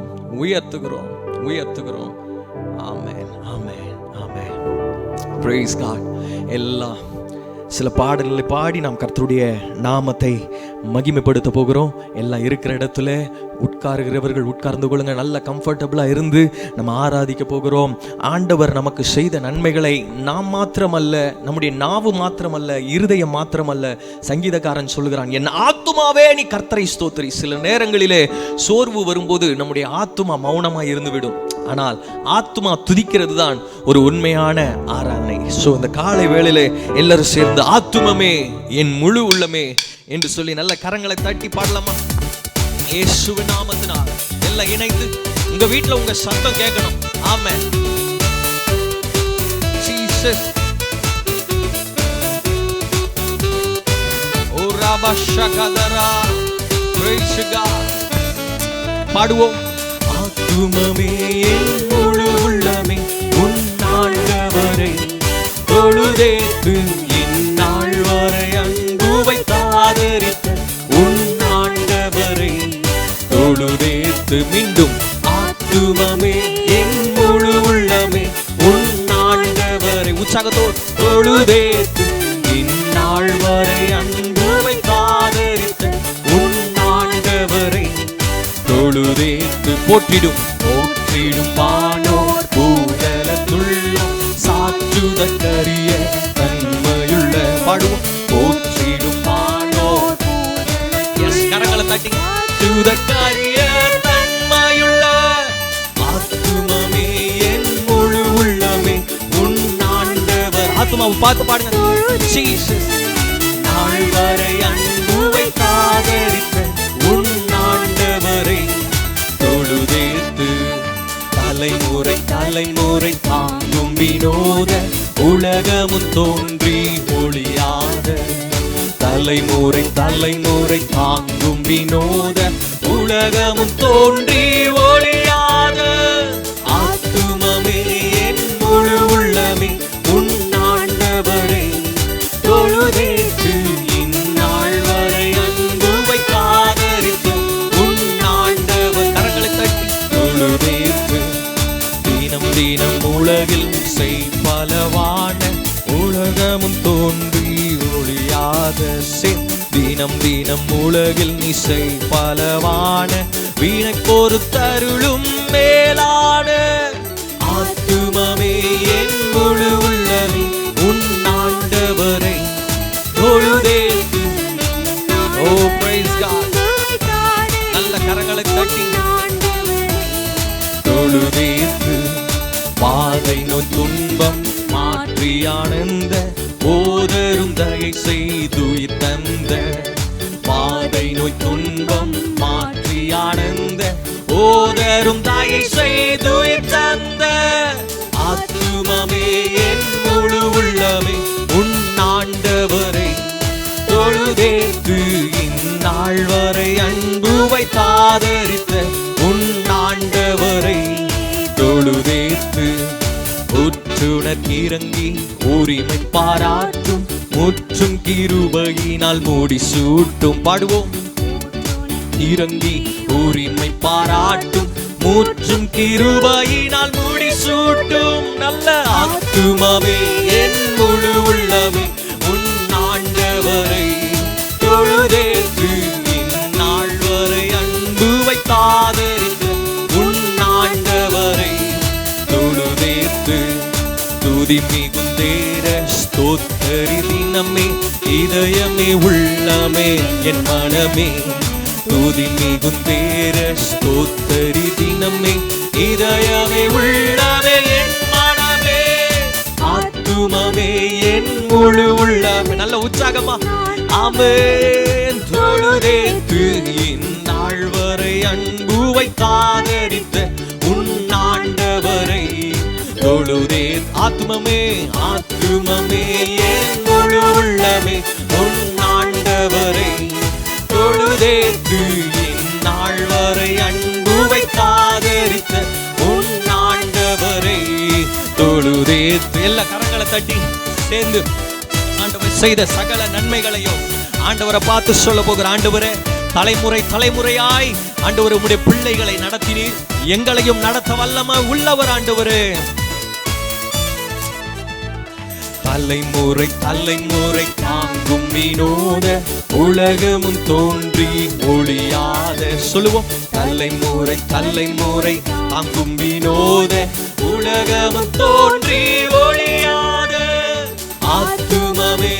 ஆமென் ஆமென் ஆமென். Praise God. எல்லாம் சில பாடல்களை பாடி நாம் கர்த்தருடைய நாமத்தை மகிமைப்படுத்த போகிறோம். எல்லாம் இருக்கிற இடத்துல உட்காருகிறவர்கள் உட்கார்ந்து கொள்ளுங்க. நல்ல கம்ஃபர்டபுளாக இருந்து நம்ம ஆராதிக்க போகிறோம். ஆண்டவர் நமக்கு செய்த நன்மைகளை நாம் மாத்திரமல்ல, நம்முடைய நாவு மாத்திரமல்ல, இருதயம் மாத்திரமல்ல. சங்கீதக்காரன் சொல்லுகிறான், என் ஆத்துமாவே நீ கர்த்தரை ஸ்தோத்திரி. சில நேரங்களிலே சோர்வு வரும்போது நம்முடைய ஆத்துமா மௌனமாக இருந்துவிடும். ஆனால் ஆத்துமா துதிக்கிறது தான் ஒரு உண்மையான ஆராதனை. ஸோ இந்த காலை வேளையிலே எல்லாரும் சேர்ந்து ஆத்துமமே என் முழு உள்ளமே என்று சொல்லி நல்ல கரங்களை தட்டி பாடலாமா? இயேசுவின் நாமத்தினால் எல்லாம் இணைந்து உங்க வீட்டில் உங்க சத்தம் கேட்கணும். ஆமென். ஜீசஸ். ஓ ராபா ஷகதரா. Praise God. பாடுவோம். ஆத்துமமே என் முழு உள்ளமே உன் ஆண்டவரை தொழுதேத்து இந்நாள் வரை அன்பு வைத்தாதரித்த உன் ஆண்டவரை தொழுதேத்து. மீண்டும் ஆத்துமமே என் முழு உள்ளமே உன் ஆண்டவரை உற்சாகத்தோடு தொழுதேத்து இந்நாள் வரை அன்பு வைத்தாதரித்த உன் ஆண்டவரை தொழுதேத்து போற்றிடும் போற்றிடும் வானோர் பூதலத்துள்ளும் சாற்றுதற்கரிய தன்மையுள்ள பாடுவோம். போற்றிடும் வானோர் கரங்களை தட்டி சாற்றுதற்கரிய தன்மையுள்ள ஆத்துமமே என் முழு உள்ளமே உன் ஆண்டவர். ஆத்துமாவை பார்த்து பாடுங்க. ஜீசஸ் நாள் வரை அன்புவை காதரித்த உன் ஆண்டவரை தொழுதேத்து தலைமுறை தலைமுறை தாங்கும் வினோத உலகமும் தோன்றி ஒளியாத தலைமுறை தலைமுறை தாங்கும் வினோத உலகமும் தோன்றி ஒளியாத ஆத்துமமே என் முழு உள்ளமே உன் ஆண்டவரை தொழுதேத்து இந்நாள் வரை அன்புவை காதரித்த உன் ஆண்டவர். கரங்களை தட்டி தொழுதேத்து தினம் தினம் உலகில் செய்பலவான உலகமும் தோன்றி ஒளியாத தினம் தினம் உலகில் நிசை பலவான வீணை பொறுத்தருளும் மேலான ஆத்துமமே என் முழு உள்ளமே உன் ஆண்டவரை தொழுதேத்து. ஓ பிரைஸ் காட். நல்ல கரங்களை தட்டி தொழுதேத்து பாதை நோய் துன்பம் மாற்றி ஆனந்த போதரும் தகை செய்து தந்த பாதை நோய் துன்பம் மாற்றி ஆனந்த போதரும் தகை செய்து தந்த ஆத்துமமே என் முழு உள்ளமே உன் ஆண்டவரை தொழுதேத்து இந்நாள் வரை அன்புவை காதரித்த உன் ஆண்டவரை தொழுதேத்து. உற்றுணர் இறங்கி உரிமை பாராட்டும் முற்றும் கிருபையினால் மூடி சூட்டும். பாடுவோம். இறங்கி உரிமை பாராட்டும் முற்றும் கிருபையினால் மூடி சூட்டும் நல்ல ஆத்துமமே என் முழு உள்ளமே உன் ஆண்டவரை தொழுதேத்து இந்நாள் வரை அன்புவை காதரித்த உன் ஆண்டவரை தொழுதேத்து. துதி மிகுந்தேர ஸ்தோத்தரி தினமே இதயமே உள்ளமே என் மனமே துதி மிகுந்தேர ஸ்தோத்தரி தினமே இதயமே உள்ளமே என் மனமே ஆத்துமமே என் முழு உள்ளமே. நல்ல உற்சாகமா ஆமென். தொழுதேத்து இந்நாள் வரை அன்புவை காதரித்த உன் ஆண்டவரை தொழுதே. ஆத்துமமே ஆத்துமமே என் முழு உள்ளமே உன் ஆண்டவரை தொழுதேத்து இந்நாள் வரை அன்புவை காதரித்த உன் ஆண்டவரை தொழுதேத்து. எல்லா கரங்களை தட்டி சேர்ந்து ஆண்டவர் செய்த சகல நன்மைகளையும் ஆண்டவரை பார்த்து சொல்ல போகிற ஆண்டவரே, தலைமுறை தலைமுறையாய் ஆண்டவர் உம்முடைய பிள்ளைகளை நடத்தினீர், எங்களையும் நடத்த வல்லமை உள்ளவர் ஆண்டவரே. தலைமுறை தலைமுறை தாங்கும் வினோத உலகமும் தோன்றி ஒளியாத. சொல்லுவோம். தலைமுறை தலைமுறை தாங்கும் வினோத உலகமும் தோன்றி ஒளியாத ஆத்துமமே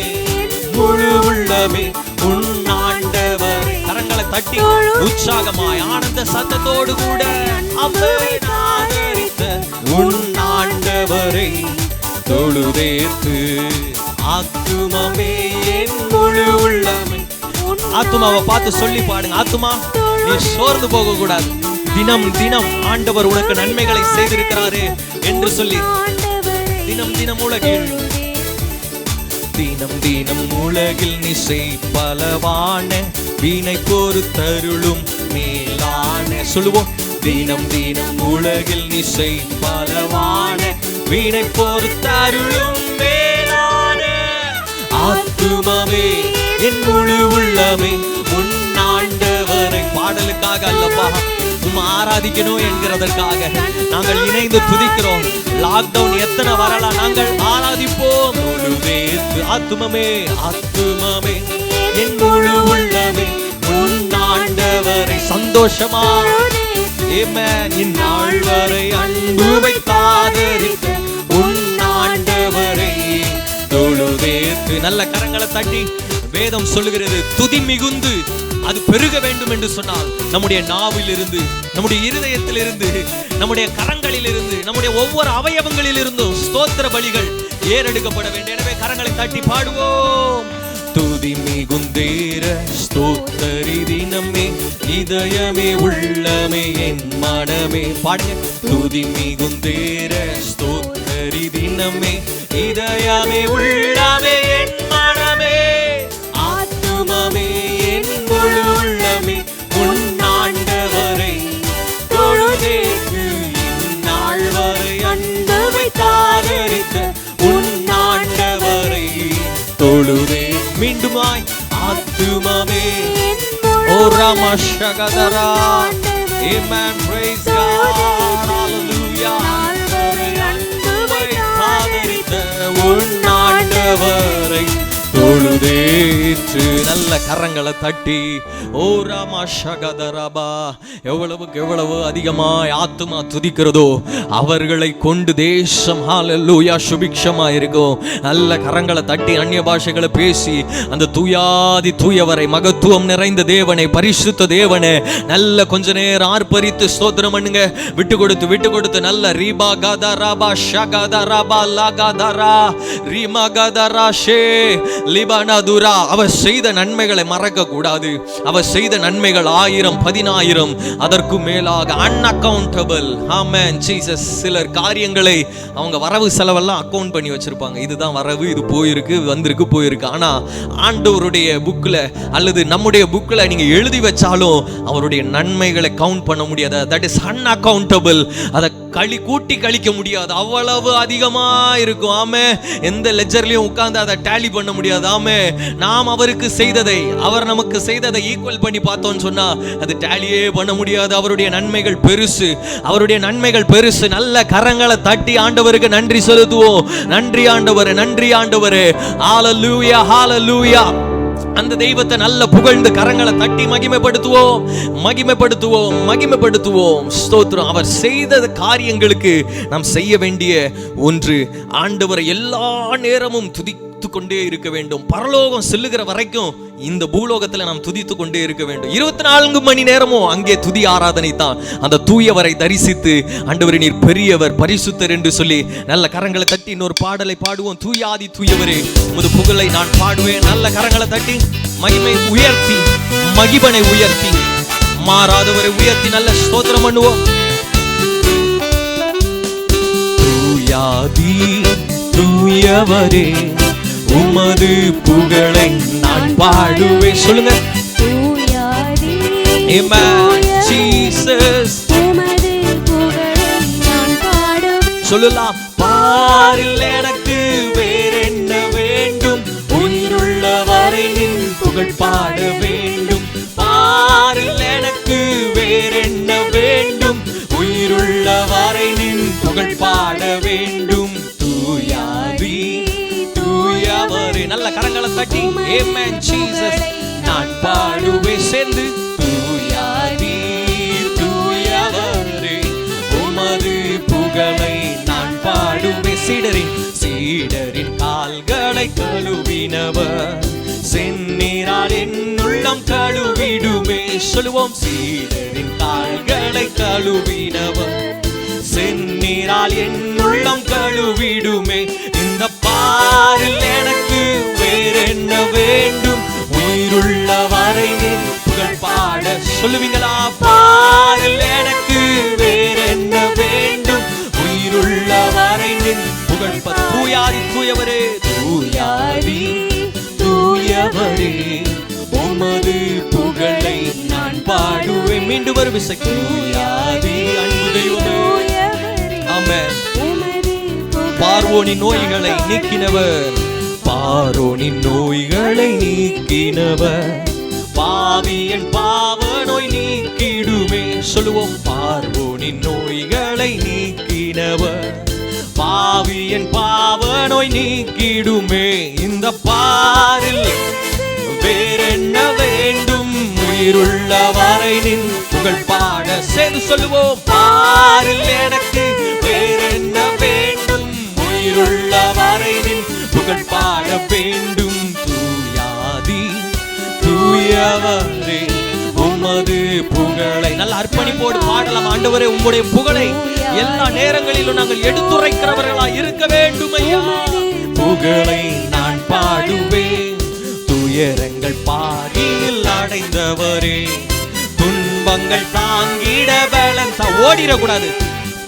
முழு உள்ளமே உன் ஆண்டவரை. கரங்களை தட்டி உற்சாகமாய் ஆனந்த சத்தத்தோடு கூட ஆதரித்த உன் ஆண்டவரை தொழுதேத்து. ஆத்துமமே என் முழு உள்ளமே. ஆத்துமாவை பார்த்து சொல்லி பாடுங்க. ஆத்துமா, நீ சோர்ந்து போக கூடாது. தினம் தினம் ஆண்டவர் உனக்கு நன்மைகளை செய்திருக்கிறாரே என்று சொல்லி தினம் தினம் உலகில் தினம் தினம் உலகில் நிசை பலவான வீணை பொறுத்தருளும் மேலான. சொல்லுவோம். தினம் தினம் உலகில் நிசை பலவான வீணை பொறுத்தருளும் மேலான ஆத்துமமே என் முழு உள்ளமே உன் ஆண்டவரை. பாடலுக்காக அல்லப்பா, ஆராதிக்கணும் என்கிறதற்காக நாங்கள் இணைந்து துதிக்கிறோம். லாக்டவுன் எத்தனை வரலாம், நாங்கள் ஆராதிப்போம். ஆத்துமமே ஆத்துமமே என் முழு உள்ளமே உன் ஆண்டவரை சந்தோஷமா இந்நாள் வரை அன்பு வைத்தாதரித்த உன் ஆண்டவரை தொழுதேத்து. நல்ல கரங்களை தட்டி வேதம் சொல்லுகிறது, துதி மிகுந்து அது பெருக வேண்டும் என்று சொன்னால் நம்முடைய நாவில் இருந்து, நம்முடைய இருதயத்தில் இருந்து, நம்முடைய கரங்களில் இருந்து, நம்முடைய ஒவ்வொரு அவயவங்களில் இருந்தும் ஸ்தோத்திர பலிகள் ஏறெடுக்கப்பட வேண்டும். எனவே கரங்களை தட்டி பாடுவோம். துதி மிகுந்தேர ஸ்தோத்தரி தினமே இதயமே உள்ளமே என் மனமே. பாடுங்க. துதி மிகுந்தேர ஸ்தோத்தரி தினமே இதயமே உள்ளமே என் மனமே. ஆத்துமமே என் முழு உள்ளமே உன் ஆண்டவரை தொழுதேத்து. இந்நாள் வரை அன்பு வைத்தாதரித்த உன் ஆண்டவரை தொழுதே. மீண்டுமாய் ஆத்துமமே ஓ ராமஷகதரா. Amen. Praise God. Hallelujah. உன் ஆண்டவரை தொழுதேற்று. நல்ல கரங்களை தட்டி ஓ ராமஷகதரபா. எவ்வளவுக்கு எவ்வளவு அதிகமாய் ஆத்துமா துதிக்கிறதோ அவர்களை கொண்டு தேசம் ஹல்லேலூயா சுபிக்ஷமா இருக்கும். நல்ல கரங்களை தட்டி அந்நிய பாஷைகளை பேசி அந்த தூயாதி தூயவரை, மகத்துவம் நிறைந்த தேவனை, பரிசுத்த தேவனை நல்ல கொஞ்ச நேரம் ஆர்ப்பரித்து ஸ்தோத்திரம் பண்ணுங்க. விட்டு கொடுத்து நல்ல ரீபா கதரபா ஷகதரபா லகதரா ரீமா கதரா ஷே லிபனதுரா. அவர் செய்த நன்மைகளை மறக்க கூடாது. அவர் செய்த நன்மைகள் 1000 10,000 அதற்கு மேலாக அன்அக்கவுண்டபிள். ஆமென் ஜீசஸ். சிலர் காரியங்களை அவங்க வரவு செலவெல்லாம் அக்கவுண்ட் பண்ணி வச்சிருப்பாங்க. இதுதான் வரவு, இது போயிருக்கு, வந்திருக்கு, போயிருக்கு. ஆனா ஆண்டவருடைய புக்ல அல்லது நம்முடைய புக்ல நீங்க எழுதி வச்சாலும் அவருடைய நன்மைகளை கவுண்ட் பண்ண முடியாது. That is unaccountable. அதை கூட்டி கழிக்க முடியாது. அவ்வளவு அதிகமா இருக்கும். ஆமே. எந்த லெஜர்லயும் உட்கார்ந்து அதை டேலி பண்ண முடியாது. ஆமே. நாம் அவருக்கு செய்ததை, அவர் நமக்கு செய்ததை ஈக்குவல் பண்ணி பார்த்தோம்னு சொன்னா அது டேலியே பண்ண முடியாது. அவருடைய நன்மைகள் பெருசு, அவருடைய நன்மைகள் பெருசு. நல்ல கரங்களை தட்டி ஆண்டவருக்கு நன்றி செலுத்துவோம். நன்றி ஆண்டவரே, நன்றி ஆண்டவரே. ஹல்லேலூயா, ஹல்லேலூயா. அந்த தெய்வத்தை நல்ல புகழ்ந்து கரங்களை தட்டி மகிமைப்படுத்துவோம். ஸ்தோத்திரம். அவர் செய்த காரியங்களுக்கு நாம் செய்ய வேண்டிய ஒன்று, ஆண்டவரை எல்லா நேரமும் துதித்து கொண்டே இருக்க வேண்டும். பரலோகம் செல்லுகிற வரைக்கும் இந்த பூலோகத்துல நாம் துதித்து கொண்டே இருக்க வேண்டும். 24 மணி நேரமும் அங்கே துதி ஆராதனை தான். அந்த தூயவரை தரிசித்து ஆண்டவரே நீர் பெரியவர், பரிசுத்தர் என்று சொல்லி நல்ல கரங்களை தட்டி இன்னொரு பாடலை பாடுவோம். தூயாதி தூயவரே உமது புகழை நான் பாடுவேன். நல்ல கரங்களை தட்டி மகிமை உயர்த்தி, மகிபனை உயர்த்தி, மாறாதவரை உயர்த்தி நல்ல ஸ்தோத்திரம் பண்ணுவோம். தூயாதி தூயவரே உமது புகழை நான் பாடுவேன். சொல்லுங்க. தூயாதி ஜீசஸ் உமது புகழை நான் பாடுவேன். சொல்லலாம். பாரில் எனக்கு வேறென்ன வேண்டும், உயிருள்ளவரை நின் புகழ் பாட வேண்டும். பாரில் எனக்கு வேறென்ன வேண்டும், உயிருள்ளவரை நின் புகழ் பாட வேண்டும். தூயாதி தூயவரே. நல்ல கரங்களை தட்டி ஆமென் ஜீசஸ் நான் பாடுவேன் சேர்ந்து. தூயாதி தூயவரே உமது புகழை நான் பாடுவேன். சீடரின் கால்களை கழுவினவர், செந்நீரால் என் உள்ளம் கழுவிடுமே. சொல்லுவோம். சீடரின் கால்களை கழுவினவர், செந்நீரால் என் உள்ளம் கழுவிடுமே. இந்த பாரில் எனக்கு வேறென்ன வேண்டும், உயிருள்ள வரை புகழ் பாட. சொல்லுவீங்களா? பாரில் எனக்கு வேறென்ன வேண்டும், உயிருள்ள வரை புகழ் பாட. தூயாதி தூயவரே, தூயாதி தூயவரே உமது புகழை நான் பாடுவேன். மீண்டும் ஒரு விசை. தூயாதி அன்பு தெய்வமே. ஆமென். பார்வோனின் நோய்களை நீக்கினவர், பார்வோனின் நோய்களை நீக்கினவர், பாவியன் பாவ நோய் நீக்கிடுமே. சொல்லுவோம். பார்வோனின் நோய்களை நீக்கினவர், பாவியன் பாவ நோய் நீக்கிடுமே. இந்த பாரில் வேறென்ன வேண்டும், உயிருள்ள வரை நின் புகழ் பாட. சேர்ந்து சொல்லுவோம், பாரில் எனக்கு வேறென்ன வேண்டும், உயிருள்ள வரை நின் புகழ் பாட வேண்டும். தூயாதி தூயவரே உமது புகழை நல்ல அர்ப்பணிப்போடு பாடலாம். ஆண்டவரே, உம்முடைய புகழை எல்லா நேரங்களிலும் நாங்கள் எடுத்துரைக்கிறவர்களா இருக்க வேண்டும் ஐயா. புகழை நான் பாடுவேன், துயரங்கள் பாதியில் அடைந்தவரே, துன்பங்கள் தாங்கிட பலன் ஓடிடக்கூடாது.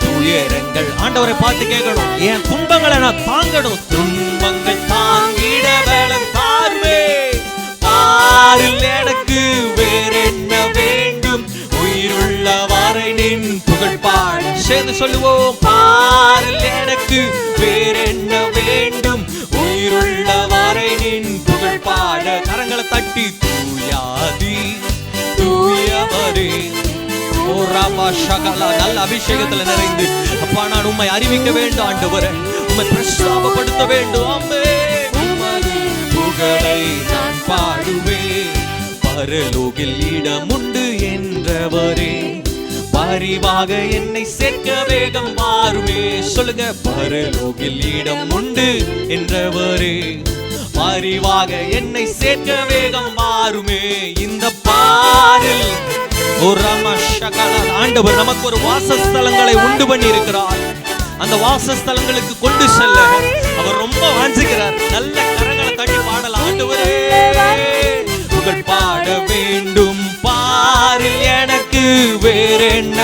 துயரங்கள் ஆண்டவரை பார்த்து கேட்கணும், என் துன்பங்களை நான் தாங்கணும், துன்பங்கள் தாங்கிட பலன் தாருவே. பாரில் எனக்கு வேறென்ன வேண்டும், உயிருள்ள வரை நின் புகழ் பாட. சேர்ந்து சொல்லுவோம், பாரில் எனக்கு வேறென்ன வேண்டும், உயிருள்ள வரை நின் புகழ் பாட. கரங்களை தட்டி தூயாதி தூயவரே ஓ ராமா ஷகலா. நல்ல அபிஷேகத்துல நிறைந்து அப்பா, நான் உம்மை அறிவிக்க வேண்டும் ஆண்டவரே, உம்மை பிரஸ்தாபப்படுத்த வேண்டும். ஆமென். உமது புகழை நான் பாடுவேன், பரலோகில் இடம் உண்டு என்றவரே, பரிவாக என்னை சேர்க்க வேகம் வாருமே. சொல்லுங்க, பரலோகில் இடம் உண்டு என்றவரே, பரிவாக என்னை சேர்க்க வேகம் வாருமே. இந்த பாரில் ஒரு ஆண்டவர் நமக்கு ஒரு வாசஸ்தலங்களை உண்டு பண்ணி இருக்கிறார். அந்த வாசஸ்தலங்களுக்கு கொண்டு செல்ல அவர் ரொம்ப வாஞ்சிக்கிறார். நல்ல கரங்களை தட்டி பாடலாம். ஆண்டவரே, புகழ் பாட வேண்டும், பாரில் எனக்கு வேறென்ன,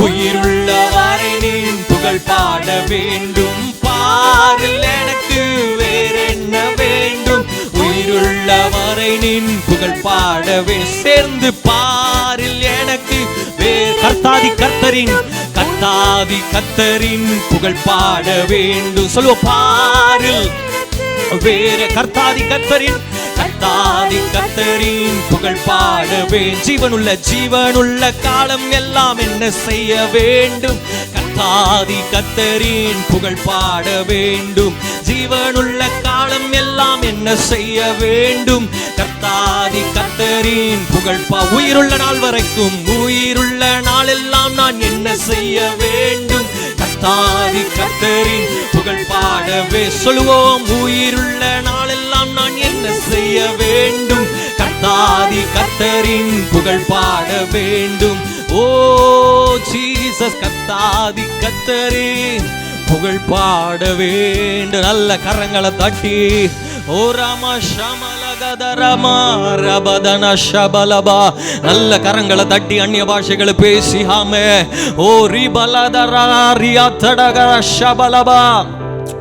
உயிருள்ள வரை நின் புகழ் பாட வேண்டும், பாரில் எனக்கு வேறென்ன வேண்டும், உயிருள்ள வரை நின் புகழ் பாடவே. சேர்ந்து பாரில் எனக்கு கர்த்தாதி கர்த்தரின் கர்த்தாதி கர்த்தரின் புகழ் பாட வேண்டும். சொல்லுவோம், பாரில் வேற கர்த்தாதி கர்த்தரின் கர்த்தாதி கர்த்தரின் புகழ் பாடவே. ஜீவனுள்ள காலம் எல்லாம் என்ன செய்ய வேண்டும், கர்த்தாதி கர்த்தரின் புகழ் பாட வேண்டும். ஜீவனுள்ள காலம் எல்லாம் என்ன செய்ய வேண்டும், கர்த்தாதி கர்த்தரின் புகழ் உயிருள்ள நாள் வரைக்கும், உயிருள்ள நாள் எல்லாம் நான் என்ன செய்ய வேண்டும், கர்த்தாதி கர்த்தரின் புகழ் பாடவே. சொல்லுவோம், உயிருள்ள நாளெல்லாம் நான் என்ன செய்ய வேண்டும், கர்த்தாதி கர்த்தரின் புகழ் பாட வேண்டும். ஓ ஜீசஸ், கர்த்தாதி கர்த்தரின் புகழ் பாட வேண்டும். நல்ல கரங்களை தட்டி ஓ ராமா ஷமலகதரமா ரபதன ஷபலபா. நல்ல கரங்களை தட்டி அந்நிய பாஷைகளை பேசி ஆமே ஓ ரிபலதரா ரியாத்தடகர ஷபலபா.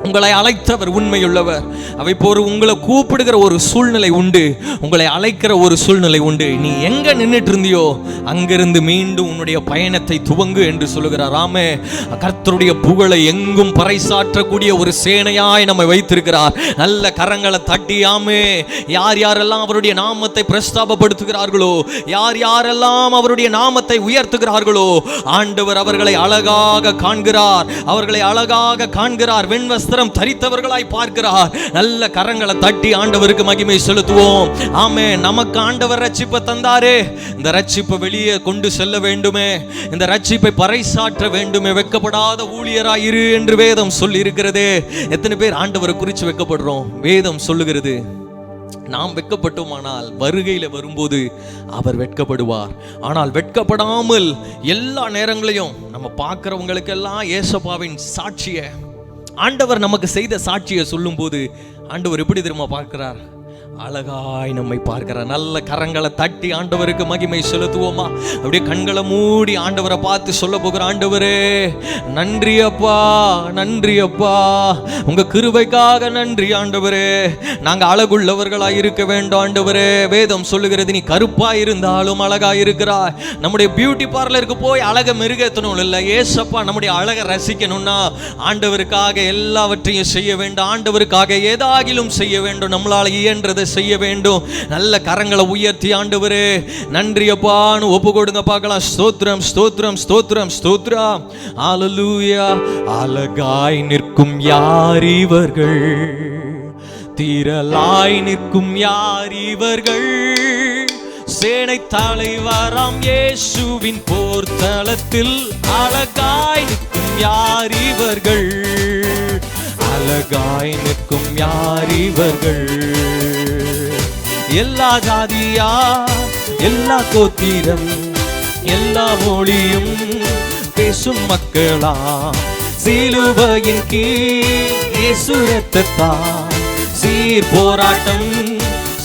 உங்களை அழைத்தவர் உண்மையுள்ளவர். அவை போர் உங்களை கூப்பிடுகிற ஒரு சூழ்நிலை உண்டு, உங்களை அழைக்கிற ஒரு சூழ்நிலை உண்டு. நீ எங்க நின்றுட்டு இருந்தியோ அங்கிருந்து மீண்டும் உன்னுடைய பயணத்தை துவங்கு என்று சொல்லுகிறார். ஆமே, கர்த்தருடைய புகழை எங்கும் பறைசாற்றக்கூடிய ஒரு சேனையாய் நம்மை வைத்திருக்கிறார். நல்ல கரங்களை தட்டி ஆமே. யார் யாரெல்லாம் அவருடைய நாமத்தை பிரஸ்தாபப்படுத்துகிறார்களோ, யார் யாரெல்லாம் அவருடைய நாமத்தை உயர்த்துகிறார்களோ, ஆண்டவர் அவர்களை அழகாக காண்கிறார், அவர்களை அழகாக காண்கிறார். வெண்வஸ்திரம் தரித்தவர்களாய் பார்க்கிறார். நல்ல கரங்களை தட்டி ஆண்டவருக்கு மகிமை செலுத்துவோம். ஆமே, நமக்கு ஆண்டவர் ரட்சிப்பை தந்தாரே, இந்த ரட்சிப்பை வெளியே கொண்டு செல்ல வேண்டுமே, இந்த ரட்சிப்பை பறைசாற்ற வேண்டுமே. வெட்கப்படாத ஊழியராய் இரு என்று வேதம் சொல்லி இருக்கிறதே. எத்தனை பேர் ஆண்டவரை குறித்து வெட்கப்படுறோம்? வேதம் சொல்லுகிறது, நாம் வெட்கப்பட்டோமானால் வருகையில் வரும்போது அவர் வெட்கப்படுவார். ஆனால் வெட்கப்படாமல் எல்லா நேரங்களையும் நம்ம பார்க்கிறவங்களுக்கெல்லாம் ஏசப்பாவின் சாட்சியை, ஆண்டவர் நமக்கு செய்த சாட்சியை சொல்லும் போது ஆண்டவர் எப்படி தெரியுமா பார்க்கிறார்? அழகாய் நம்மை பார்க்கிறார். நல்ல கரங்களை தட்டி ஆண்டவருக்கு மகிமை செலுத்துவோமா? அப்படியே கண்களை மூடி ஆண்டவரை பார்த்து சொல்ல போகிற, ஆண்டவரே நன்றி அப்பா, நன்றி அப்பா, உங்க கிருபைக்காக நன்றி ஆண்டவரே. நாங்க அழகுள்ளவர்களா இருக்க வேண்டும் ஆண்டவரே. வேதம் சொல்லுகிறது, நீ கருப்பா இருந்தாலும் அழகா இருக்கிறாய். நம்முடைய பியூட்டி பார்லருக்கு போய் அழகை மெருகேற்றணும் இல்லை, ஏசப்பா நம்முடைய அழகை ரசிக்கணும்னா ஆண்டவருக்காக எல்லாவற்றையும் செய்ய வேண்டும், ஆண்டவருக்காக ஏதாகிலும் செய்ய வேண்டும், நம்மளால இயன்றதை செய்ய வேண்டும். நல்ல கரங்களை உயர்த்தி ஆண்டவரே நன்றி அப்பான்னு ஒப்பு கொடுங்க பார்க்கலாம். ஸ்தோத்திரம் ஸ்தோத்திரம் ஸ்தோத்திரம் ஸ்தோத்திரம். ஹல்லேலூயா. அழகாய் நிற்கும் யார் இவர்கள், திரளாய் நிற்கும் யார் இவர்கள், சேனை தலைவராம் இயேசுவின் போர்த்தளத்தில் அழகாய் நிற்கும் யார் இவர்கள், அழகாய் நிற்கும் யார் இவர்கள். எல்லா ஜாதியா, எல்லா கோத்திரம், எல்லா மொழியும் பேசும் மக்களா, சிலுவையின் கீழ் இயேசு இரத்தத்தால் சீர் போராட்டம்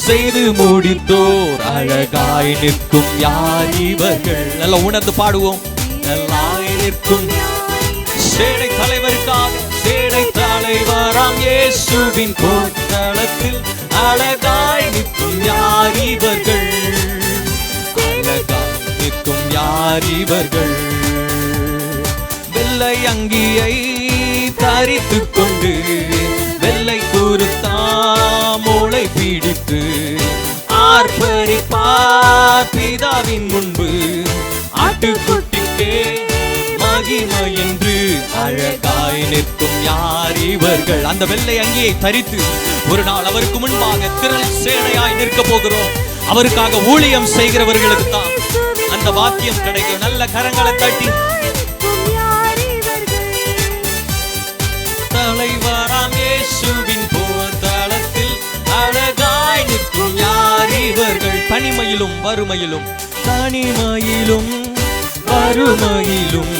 செய்து முடித்தோர் அழகாய் நிற்கும் யார் இவர்கள். நல்ல உணர்ந்து பாடுவோம். நல்லாய் நிற்கும் சேனை தலைவருக்காக, சேனை தலைவராம் இயேசுவின் போர்த்தளத்தில் அழகாய் நிற்கும் யார் இவர்கள், அழகாய் நிற்கும் யார் இவர்கள். வெள்ளை அங்கியை தரித்துக் கொண்டு வெள்ளை குருத்தாமோளை பிடித்து ஆர்ப்பரிப்பார் பிதாவின் முன்பு, ஆட்டுக்குட்டிக்கே மகிமை என்று அழகாய் நிற்கும் யார் இவர்கள். அந்த வெள்ளை அங்கியை தரித்து ஒரு நாள் அவருக்கு முன்பாக திரள் சேனையாய் நிற்க போகிறோம். அவருக்காக ஊழியம் செய்கிறவர்களுக்கு தான் அந்த வாக்கியம் கிடைக்கும். நல்ல கரங்களை தட்டி தலைவராம் இயேசுவின் போர்த்தளத்தில் அழகாய் நிற்கும் யார் இவர்கள். தனிமையிலும் வறுமையிலும், தனிமையிலும் வறுமையிலும்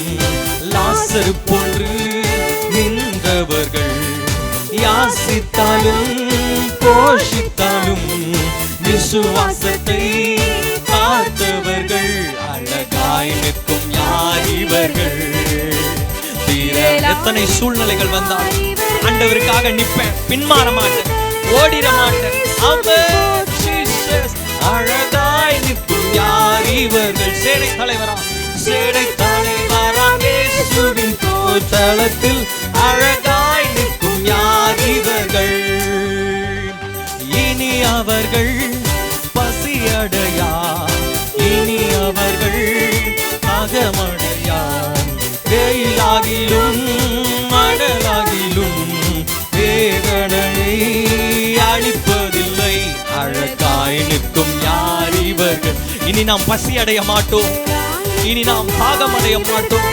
லாசரு போன்று நின்றவர்கள், யாசித்தாலும் போஷித்தாலும் விசுவாசத்தை காத்தவர்கள், அழகாய் நிற்கும் யார் இவர்கள். எத்தனை சூழ்நிலைகள் வந்தால் ஆண்டவருக்காக நிற்பேன், பின்மாற மாட்டேன், ஓடிட மாட்டேன். அழகாய் நிற்கும் யார் இவர்கள். சேனை தலைவராம், சேனை தலைவராம் இயேசுவின் போர்த்தளத்தில் அழகாய் நிற்கும் யார் இவர்கள். இனி அவர்கள் பசியடையா, இனி அவர்கள் தாகமடையா, வெயிலாகிலும் மணலாகிலும் வேதனையை அழிப்பதில்லை, அழகாய் நிற்கும் யார் இவர்கள். இனி நாம் பசி அடைய மாட்டோம், இனி நாம் தாகமடைய மாட்டோம்.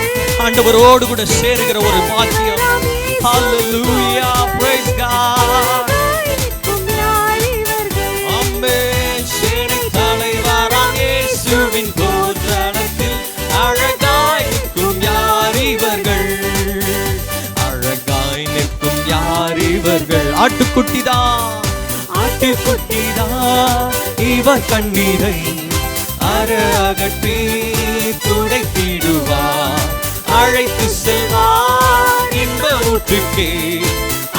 ஆண்டவரோடு கூட சேருகிற ஒரு பாக்கியம். ஹல்லேலூயா, பிரைஸ் காட். ஆமென். சேனை தலைவராம் இயேசுவின் போர்த்தளத்தில் அழகாய் நிற்கும் யார் இவர்கள், அழகாய் நிற்கும் யார் இவர்கள். ஆட்டுக்குட்டிதா, ஆட்டுக்குட்டிதா இவர் கண்ணீரை அகற்றி துடைத்திடுவார், அழைத்து செல்வார் இன்ப ஊற்றுக்கே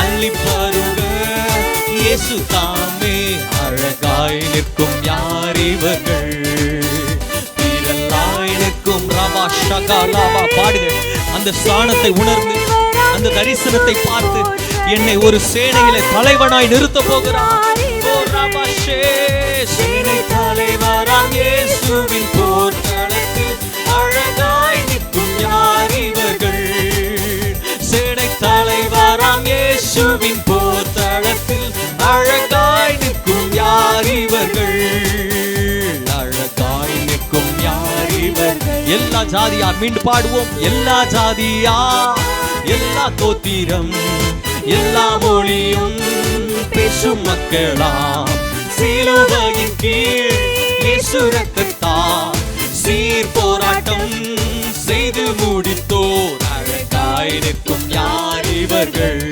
அள்ளி பருக இயேசு தாமே. அழகாய் நிற்கும் யார் இவர்கள், திரளாய் நிற்கும் ரபா ஷகா லாபா. பாடுங்க. அந்த ஸ்தானத்தை உணர்ந்து, அந்த தரிசனத்தை பார்த்து என்னை ஒரு சேனையிலே தலைவனாய் நிறுத்த போகிறார். ஓ ரபா ஷே. சேனை தலைவராம் இயேசுவின் போர்த்தளத்தில் அழகாய் நிற்கும் யார் இவர்கள், சேனை தலைவராம் இயேசுவின் போர்த்தளத்தில் அழகாய் நிற்கும் யார் இவர்கள், அழகாய் நிற்கும் யார் இவர்கள். எல்லா ஜாதியார் மீண்டும் பாடுவோம். எல்லா ஜாதியார், எல்லா கோத்திரம், எல்லா மொழியும் பேசும் மக்களாம், சிலுவையின் கீழ் இயேசு இரத்தத்தால் சீர் போராட்டம் செய்து முடித்தோர், அழகாய் நிற்கும் யார் இவர்கள்,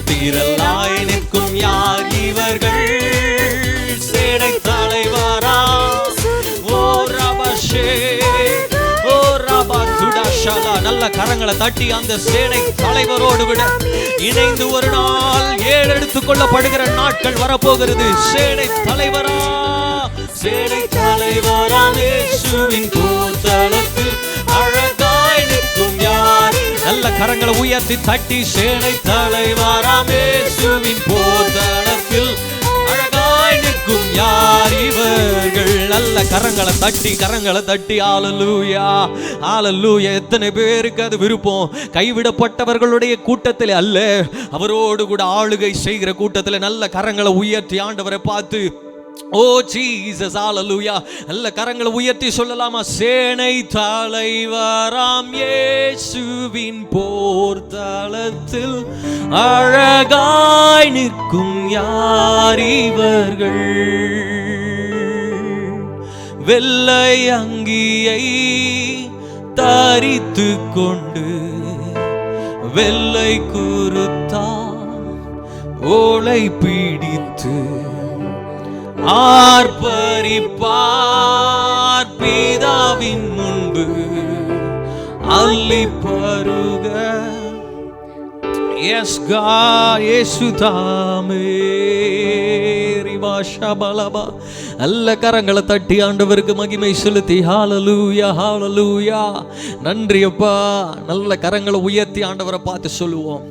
திரளாய் நிற்கும் யார் இவர்கள். சேனை தலைவரா ஓ ரபஷே, ஓ ரபா துடாஷாலா. நல்ல கரங்களை தட்டி அந்த சேனை தலைவரோடு விட இணைந்து ஒரு நாள் ஏறெடுத்துக் கொள்ளப்படுகிற நாட்கள் வரப்போகிறது. சேனை தலைவரா, சேனை தலைவரா இயேசுவின் போர்த்தளத்தில் அழகாய் நிற்கும் யார். நல்ல கரங்களை உயர்த்தி தட்டி சேனை தலைவராம் இயேசுவின் போர்த்தளத்தில் அழகாய் நிற்கும் யார் இவர்கள். நல்ல கரங்களை தட்டி ஹல்லேலூயா, ஹல்லேலூயா. எத்தனை பேருக்கு அது விருப்பம்? கைவிடப்பட்டவர்களுடைய கூட்டத்தில் அல்ல, அவரோடு கூட ஆளுகை செய்கிற கூட்டத்தில் நல்ல கரங்களை உயர்த்தி ஆண்டவரை பார்த்து ஓ ஜீசஸ், ஹalleluya. நல்ல கரங்களை உயர்த்தி சொல்லலாமா? சேனை தலைவராம் இயேசுவின் போர்த்தளத்தில் அழகாய் நிற்கும் யார் இவர்கள்? வெள்ளை அங்கியை தரித்து கொண்டு வெள்ளை குருத்தா ஓலை பிடித்து ஆர்ப்பரிப்பார் பிதாவின் முன்பு அள்ளி பருக. எஸ் God, இயேசு தாமே. ரிவாஷபலபா. நல்ல கரங்களை தட்டி ஆண்டவருக்கு மகிமை செலுத்தி ஹalleluya, ஹalleluya. நன்றி அப்பா. நல்ல கரங்களை உயர்த்தி ஆண்டவரை பார்த்து சொல்லுவோம்.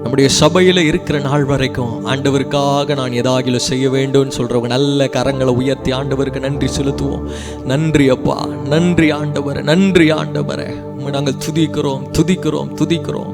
நம்முடைய சபையில் இருக்கிற நாள் வரைக்கும் ஆண்டவருக்காக நான் ஏதாகிலும் செய்ய வேண்டும் சொல்றவங்க நல்ல கரங்களை உயர்த்தி ஆண்டவருக்கு நன்றி செலுத்துவோம். நன்றி அப்பா, நன்றி ஆண்டவரே, நன்றி ஆண்டவரே. நாங்கள் துதிக்கிறோம், துதிக்கிறோம், துதிக்கிறோம்.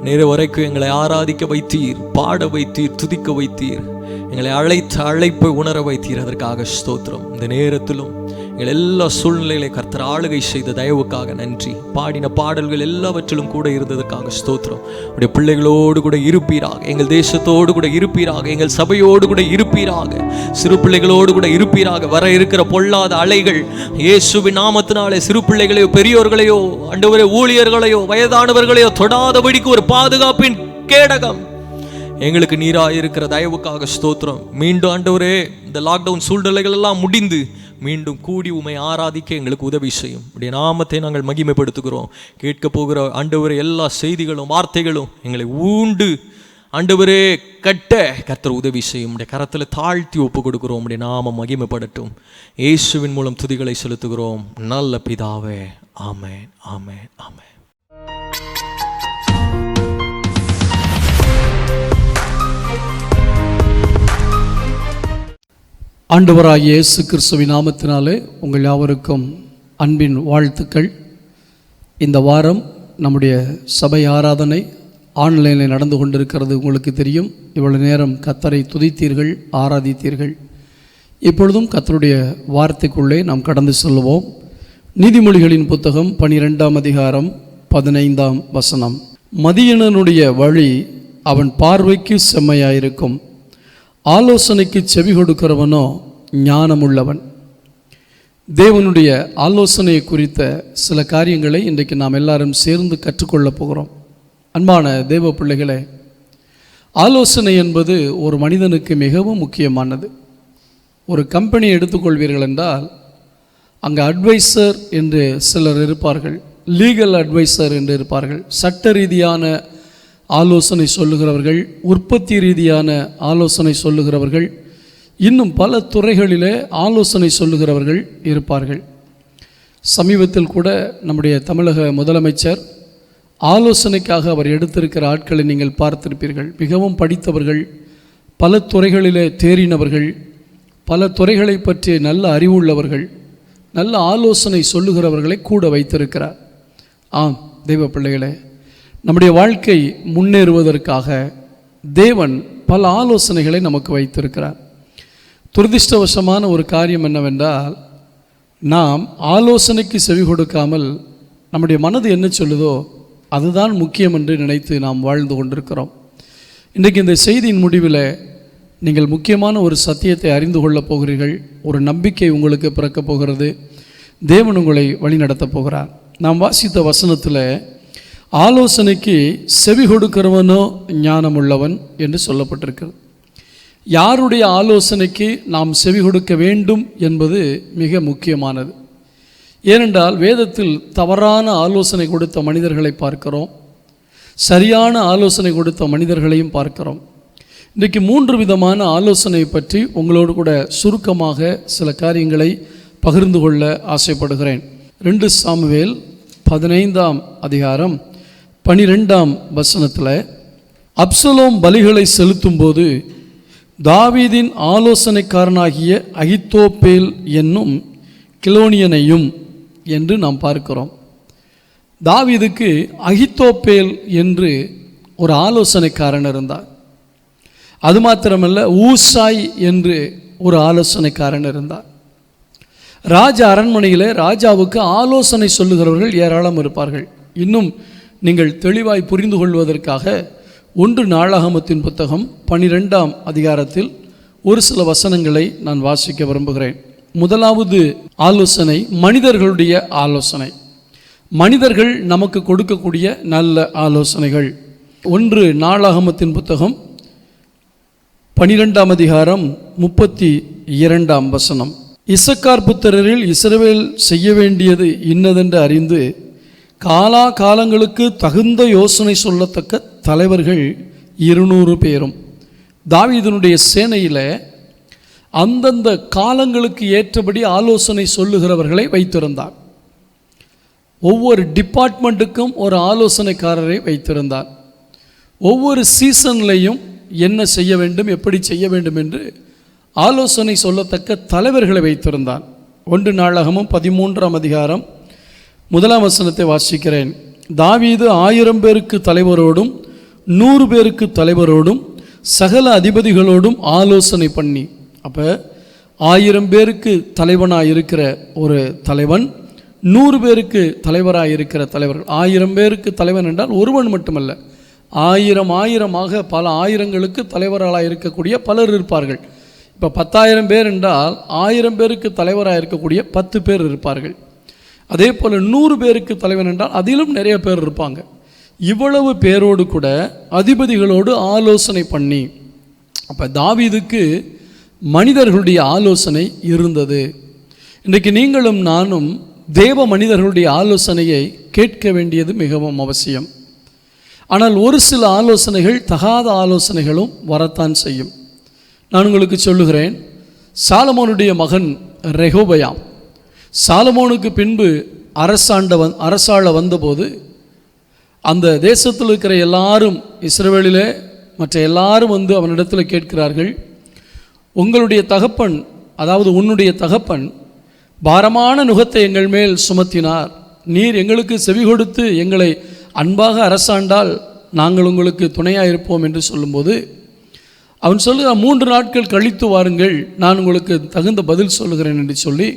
நேர வரைக்கும் எங்களை ஆராதிக்க வைத்தீர், பாட வைத்தீர், துதிக்க வைத்தீர், எங்களை அழைத்த அழைப்பை உணர வைத்தீர். அதற்காக ஸ்தோத்திரம். இந்த நேரத்திலும் எங்கள் எல்லா சூழ்நிலைகளை கர்த்தர் ஆளுகை செய்த தயவுக்காக நன்றி. பாடின பாடல்கள் எல்லாவற்றிலும் கூட இருந்ததற்காக ஸ்தோத்திரம். உடைய பிள்ளைகளோடு கூட இருப்பீராக, எங்கள் தேசத்தோடு கூட இருப்பீராக, எங்கள் சபையோடு கூட இருப்பீராக, சிறு பிள்ளைகளோடு கூட இருப்பீராக. வர இருக்கிற பொல்லாத அலைகள் இயேசுவின் நாமத்தினாலே சிறு பிள்ளைகளையோ பெரியோர்களையோ ஆண்டவரே ஊழியர்களையோ வயதானவர்களையோ தொடாதபடிக்கு ஒரு பாதுகாப்பின் கேடகம் எங்களுக்கு நீராயிருக்கிற தயவுக்காக ஸ்தோத்திரம். மீண்டும் ஆண்டவரே இந்த லாக்டவுன் சூழ்நிலைகள் எல்லாம் முடிந்து மீண்டும் கூடி உம்மை ஆராதிக்க எங்களுக்கு உதவி செய்யும். உடைய நாமத்தை நாங்கள் மகிமைப்படுத்துகிறோம். கேட்க போகிற ஆண்டவரே எல்லா செய்திகளும் வார்த்தைகளும் எங்களை ஊண்டு ஆண்டவரே கட்ட கர்த்தர் உதவி செய்யும். உடைய கரத்தில் தாழ்த்தி ஒப்பு கொடுக்கிறோம். உடைய நாமம் மகிமைப்படட்டும். இயேசுவின் மூலம் துதிகளை செலுத்துகிறோம் நல்ல பிதாவே. ஆமென், ஆமென், ஆமென். ஆண்டவராகிய இயேசு கிறிஸ்துவின் நாமத்தினாலே உங்கள் யாவருக்கும் அன்பின் வாழ்த்துக்கள். இந்த வாரம் நம்முடைய சபை ஆராதனை ஆன்லைனில் நடந்து கொண்டிருக்கிறது. உங்களுக்கு தெரியும், இவ்வளவு நேரம் கர்த்தரை துதித்தீர்கள், ஆராதித்தீர்கள். இப்பொழுதும் கர்த்தருடைய வார்த்தைக்குள்ளே நாம் கடந்து செல்வோம். நீதிமொழிகளின் புத்தகம் 12ஆம் அதிகாரம் 15ஆம் வசனம். மதியனனுடைய வழி அவன் பார்வைக்கு செம்மையாயிருக்கும், ஆலோசனைக்கு செவி கொடுக்கிறவனோ ஞானமுள்ளவன். தேவனுடைய ஆலோசனையை குறித்த சில காரியங்களை இன்றைக்கு நாம் எல்லாரும் சேர்ந்து கற்றுக்கொள்ளப் போகிறோம். அன்பான தேவ பிள்ளைகளே, ஆலோசனை என்பது ஒரு மனிதனுக்கு மிகவும் முக்கியமானது. ஒரு கம்பெனி எடுத்துக்கொள்வீர்கள் என்றால் அங்கே அட்வைசர் என்று சிலர் இருப்பார்கள், லீகல் அட்வைசர் என்று இருப்பார்கள், சட்ட ரீதியான ஆலோசனை சொல்லுகிறவர்கள், உற்பத்தி ரீதியான ஆலோசனை சொல்லுகிறவர்கள், இன்னும் பல துறைகளிலே ஆலோசனை சொல்லுகிறவர்கள் இருப்பார்கள். சமீபத்தில் கூட நம்முடைய தமிழக முதலமைச்சர் ஆலோசனைக்காக அவர் எடுத்திருக்கிற ஆட்களை நீங்கள் பார்த்திருப்பீர்கள். மிகவும் படித்தவர்கள், பல துறைகளிலே தேறினவர்கள், பல துறைகளை பற்றி நல்ல அறிவுள்ளவர்கள், நல்ல ஆலோசனை சொல்லுகிறவர்களை கூட வைத்திருக்கிறார். ஆம் தெய்வ பிள்ளைகளே, நம்முடைய வாழ்க்கை முன்னேறுவதற்காக தேவன் பல ஆலோசனைகளை நமக்கு வைத்திருக்கிறார். துரதிர்ஷ்டவசமான ஒரு காரியம் என்னவென்றால், நாம் ஆலோசனைக்கு செவி கொடுக்காமல் நம்முடைய மனது என்ன சொல்லுதோ அதுதான் முக்கியம் என்று நினைத்து நாம் வாழ்ந்து கொண்டிருக்கிறோம். இன்றைக்கு இந்த செய்தியின் முடிவில் நீங்கள் முக்கியமான ஒரு சத்தியத்தை அறிந்து கொள்ளப் போகிறீர்கள். ஒரு நம்பிக்கை உங்களுக்கு பிறக்கப் போகிறது. தேவன் உங்களை வழி நடத்தப் போகிறார். நாம் வாசித்த வசனத்தில் ஆலோசனைக்கு செவி கொடுக்கிறவனோ ஞானமுள்ளவன் என்று சொல்லப்பட்டிருக்கிறது. யாருடைய ஆலோசனைக்கு நாம் செவி கொடுக்க வேண்டும் என்பது மிக முக்கியமானது. ஏனென்றால் வேதத்தில் தவறான ஆலோசனை கொடுத்த மனிதர்களை பார்க்கிறோம், சரியான ஆலோசனை கொடுத்த மனிதர்களையும் பார்க்கிறோம். இன்றைக்கு 3 விதமான ஆலோசனை பற்றி உங்களோடு கூட சுருக்கமாக சில காரியங்களை பகிர்ந்து கொள்ள ஆசைப்படுகிறேன். 2 சாமுவேல் 15ஆம் அதிகாரம் 12ஆம் வசனத்தில், அப்சலோம் பலிகளை செலுத்தும் போது தாவீதின் ஆலோசனைக்காரனாகிய அகித்தோப்பேல் என்னும் கிலோனியனையும் என்று நாம் பார்க்கிறோம். தாவீதுக்கு அகித்தோப்பேல் என்று ஒரு ஆலோசனைக்காரன் இருந்தார். அது மாத்திரமல்ல, ஊசாய் என்று ஒரு ஆலோசனைக்காரன் இருந்தார். ராஜ அரண்மனையில் ராஜாவுக்கு ஆலோசனை சொல்லுகிறவர்கள் ஏராளம் இருப்பார்கள். இன்னும் நீங்கள் தெளிவாய் புரிந்து கொள்வதற்காக 1 நாளாகமத்தின் புத்தகம் 12ஆம் அதிகாரத்தில் ஒரு சில வசனங்களை நான் வாசிக்க விரும்புகிறேன். முதலாவது ஆலோசனை மனிதர்களுடைய ஆலோசனை. மனிதர்கள் நமக்கு கொடுக்கக்கூடிய நல்ல ஆலோசனைகள். 1 நாளாகமத்தின் புத்தகம் 12ஆம் அதிகாரம் 32ஆம் வசனம். இசக்கார் புத்திரரில் இஸ்ரவேல் செய்ய வேண்டியது இன்னதென்று அறிந்து காலா காலங்களுக்கு தகுந்த யோசனை சொல்லத்தக்க தலைவர்கள் 200 பேரும். தாவீதினுடைய சேனையில் அந்தந்த காலங்களுக்கு ஏற்றபடி ஆலோசனை சொல்லுகிறவர்களை வைத்திருந்தார். ஒவ்வொரு டிபார்ட்மெண்ட்டுக்கும் ஒரு ஆலோசனைக்காரரை வைத்திருந்தார். ஒவ்வொரு சீசன்லையும் என்ன செய்ய வேண்டும், எப்படி செய்ய வேண்டும் என்று ஆலோசனை சொல்லத்தக்க தலைவர்களை வைத்திருந்தார். 1 நாளாகமம் 13ஆம் அதிகாரம் 1ஆம் வசனத்தை வாசிக்கிறேன். தாவீது 1000 பேருக்கு தலைவரோடும் 100 பேருக்கு தலைவரோடும் சகல அதிபதிகளோடும் ஆலோசனை பண்ணி. அப்போ 1000 பேருக்கு தலைவனாக இருக்கிற ஒரு தலைவன், 100 பேருக்கு தலைவராக இருக்கிற தலைவர்கள். 1000 பேருக்கு தலைவன் என்றால் ஒருவன் மட்டுமல்ல, 1000 பல ஆயிரங்களுக்கு தலைவர்களாக இருக்கக்கூடிய பலர் இருப்பார்கள். இப்போ 10,000 பேர் என்றால் 1000 பேருக்கு தலைவராக இருக்கக்கூடிய 10 பேர் இருப்பார்கள். அதே போல் 100 பேருக்கு தலைவன் என்றால் அதிலும் நிறைய பேர் இருப்பாங்க. இவ்வளவு பேரோடு கூட அதிபதிகளோடு ஆலோசனை பண்ணி. அப்போ தாவீதுக்கு மனிதர்களுடைய ஆலோசனை இருந்தது. இன்றைக்கு நீங்களும் நானும் தேவ மனிதர்களுடைய ஆலோசனையை கேட்க வேண்டியது மிகவும் அவசியம். ஆனால் ஒரு சில ஆலோசனைகள் தகாத ஆலோசனைகளும் வரத்தான் செய்யும். நான் உங்களுக்கு சொல்லுகிறேன், சாலமோனுடைய மகன் ரெகோபயாம் சாலமோனுக்கு பின்பு அரசாள வந்தபோது அந்த தேசத்தில் இருக்கிற எல்லாரும், இஸ்ரவேலிலே மற்ற எல்லாரும் வந்து அவனிடத்தில் கேட்கிறார்கள், உங்களுடைய தகப்பன், அதாவது உன்னுடைய தகப்பன் பாரமான நுகத்தை எங்கள் மேல் சுமத்தினார். நீர் எங்களுக்கு செவி கொடுத்து எங்களை அன்பாக அரசாண்டால் நாங்கள் உங்களுக்கு துணையாக இருப்போம் என்று சொல்லும்போது அவன் சொல்லுகிறான், 3 நாட்கள் கழித்து வாருங்கள், நான் உங்களுக்கு தகுந்த பதில் சொல்லுகிறேன் என்று சொல்லி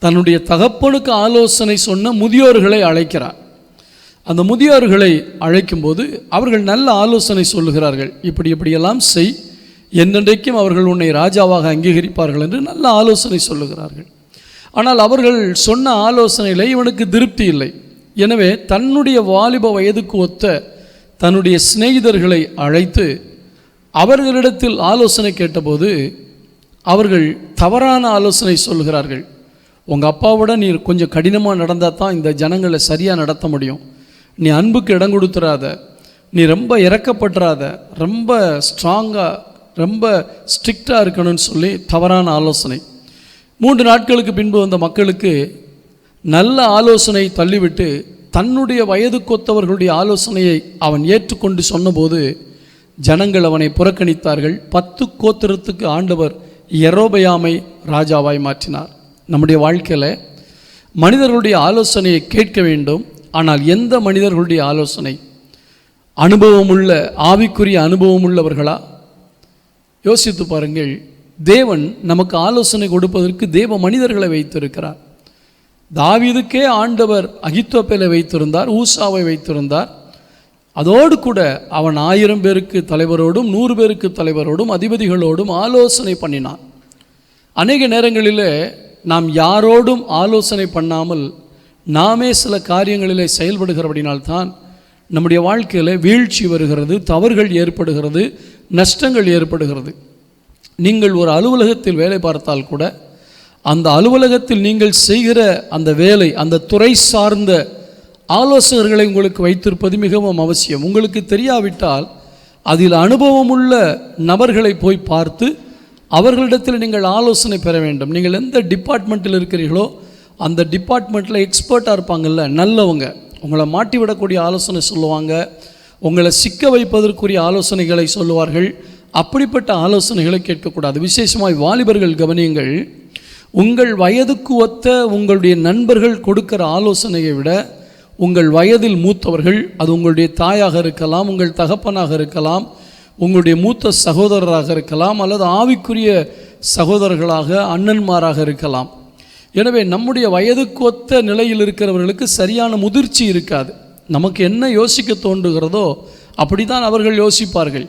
தன்னுடைய தகப்பனுக்கு ஆலோசனை சொன்ன முதியோர்களை அழைக்கிறார். அந்த முதியோர்களை அழைக்கும்போது அவர்கள் நல்ல ஆலோசனை சொல்லுகிறார்கள். இப்படியெல்லாம் செய், என்றென்றைக்கும் அவர்கள் உன்னை ராஜாவாக அங்கீகரிப்பார்கள் என்று நல்ல ஆலோசனை சொல்லுகிறார்கள். ஆனால் அவர்கள் சொன்ன ஆலோசனையில் இவனுக்கு திருப்தி இல்லை. எனவே தன்னுடைய வாலிப வயதுக்கு ஒத்த தன்னுடைய சிநேகிதர்களை அழைத்து அவர்களிடத்தில் ஆலோசனை கேட்டபோது அவர்கள் தவறான ஆலோசனை சொல்கிறார்கள். உங்கள் அப்பாவோட நீ கொஞ்சம் கடினமாக நடந்தால் தான் இந்த ஜனங்களை சரியாக நடத்த முடியும். நீ அன்புக்கு இடம் கொடுத்துறாத, நீ ரொம்ப இறக்கப்பட்டுறாத, ரொம்ப ஸ்ட்ராங்காக ரொம்ப ஸ்ட்ரிக்டாக இருக்கணும்னு சொல்லி தவறான ஆலோசனை. 3 நாட்களுக்கு பின்பு வந்த மக்களுக்கு நல்ல ஆலோசனை தள்ளிவிட்டு தன்னுடைய வயதுக்கொத்தவர்களுடைய ஆலோசனையை அவன் ஏற்றுக்கொண்டு சொன்னபோது ஜனங்கள் அவனை புறக்கணித்தார்கள். 10 கோத்திரத்துக்கு ஆண்டவர் யெரொபெயாமை ராஜாவாய் மாற்றினார். நம்முடைய வாழ்க்கையில் மனிதர்களுடைய ஆலோசனையை கேட்க வேண்டும். ஆனால் எந்த மனிதர்களுடைய ஆலோசனை? அனுபவமுள்ள, ஆவிக்குரிய அனுபவம் உள்ளவர்களா? யோசித்து பாருங்கள். தேவன் நமக்கு ஆலோசனை கொடுப்பதற்கு தேவ மனிதர்களை வைத்திருக்கிறார். தாவீதுக்கே ஆண்டவர் அகித்தோப்பேலை வைத்திருந்தார், ஊசாவை வைத்திருந்தார். அதோடு கூட அவன் 1000 பேருக்கு தலைவரோடும் 100 பேருக்கு தலைவரோடும் அதிபதிகளோடும் ஆலோசனை பண்ணினான். அநேக நேரங்களில் நாம் யாரோடும் ஆலோசனை பண்ணாமல் நாமே சில காரியங்களிலே செயல்படுகிறபடினால்தான் நம்முடைய வாழ்க்கையில் வீழ்ச்சி வருகிறது, தவறுகள் ஏற்படுகிறது, நஷ்டங்கள் ஏற்படுகிறது. நீங்கள் ஒரு அலுவலகத்தில் வேலை பார்த்தால் கூட அந்த அலுவலகத்தில் நீங்கள் செய்கிற அந்த வேலை, அந்த துறை சார்ந்த ஆலோசகர்களை உங்களுக்கு வைத்திருப்பது மிகவும் அவசியம். உங்களுக்கு தெரியாவிட்டால் அதில் அனுபவமுள்ள நபர்களை போய் பார்த்து அவர்களிடத்தில் நீங்கள் ஆலோசனை பெற வேண்டும். நீங்கள் எந்த டிபார்ட்மெண்ட்டில் இருக்கிறீர்களோ அந்த டிபார்ட்மெண்ட்டில் எக்ஸ்பர்ட்டாக இருப்பாங்கள்ல, நல்லவங்க, உங்களை மாட்டிவிடக்கூடிய ஆலோசனை சொல்லுவாங்க, உங்களை சிக்க வைப்பதற்குரிய ஆலோசனைகளை சொல்லுவார்கள். அப்படிப்பட்ட ஆலோசனைகளை கேட்கக்கூடாது. விசேஷமாய் வாலிபர்கள் கவனியுங்கள். உங்கள் வயதுக்கு ஒத்த உங்களுடைய நண்பர்கள் கொடுக்கிற ஆலோசனையை விட உங்கள் வயதில் மூத்தவர்கள், அது உங்களுடைய தாயாக இருக்கலாம், உங்கள் தகப்பனாக இருக்கலாம், உங்களுடைய மூத்த சகோதரராக இருக்கலாம், அல்லது ஆவிக்குரிய சகோதரர்களாக அண்ணன்மாராக இருக்கலாம். எனவே நம்முடைய வயதுக்கு ஒத்த நிலையில் இருக்கிறவர்களுக்கு சரியான முதிர்ச்சி இருக்காது. நமக்கு என்ன யோசிக்க தோன்றுகிறதோ அப்படி தான் அவர்கள் யோசிப்பார்கள்.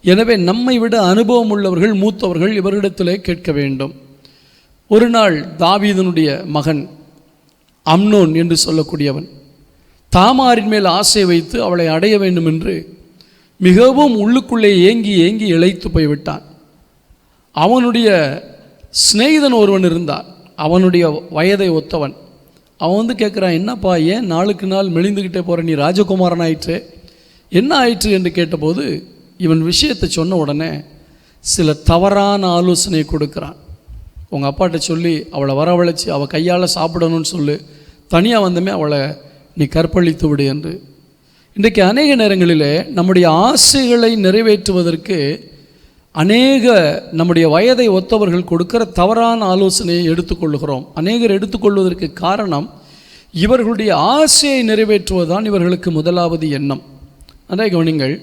எனவே நம்மை விட அனுபவம் உள்ளவர்கள், மூத்தவர்கள் இவர்களிடத்திலே கேட்க வேண்டும். ஒரு நாள் தாவீதனுடைய மகன் அம்னோன் என்று சொல்லக்கூடியவன் தாமாரின் மேல் ஆசை வைத்து அவளை அடைய வேண்டும் என்று மிகவும் உள்ளுக்குள்ளே ஏங்கி ஏங்கி இளைத்து போய்விட்டான். அவனுடைய சிநேகிதன் ஒருவன் இருந்தான், அவனுடைய வயதை ஒத்தவன். அவன் கேட்குறான், என்னப்பா ஏன் நாளுக்கு நாள் மெலிந்துக்கிட்டே போகிற, நீ ராஜகுமாரன் ஆயிற்று, என்ன ஆயிற்று என்று கேட்டபோது இவன் விஷயத்தை சொன்ன உடனே சில தவறான ஆலோசனை கொடுக்குறான். உங்கள் அப்பாட்ட சொல்லி அவளை வரவழைச்சி அவள் கையால் சாப்பிடணும்னு சொல்லு, தனியாக வந்தமே அவளை நீ கற்பழித்து விடு என்று. இன்றைக்கு அநேக நேரங்களிலே நம்முடைய ஆசைகளை நிறைவேற்றுவதற்கு நம்முடைய வயதை ஒத்தவர்கள் கொடுக்கிற தவறான ஆலோசனையை எடுத்துக்கொள்ளுகிறோம். அநேகர் எடுத்துக்கொள்வதற்கு காரணம் இவர்களுடைய ஆசையை நிறைவேற்றுவதுதான் இவர்களுக்கு முதலாவது எண்ணம். அதே கவனிங்கள்,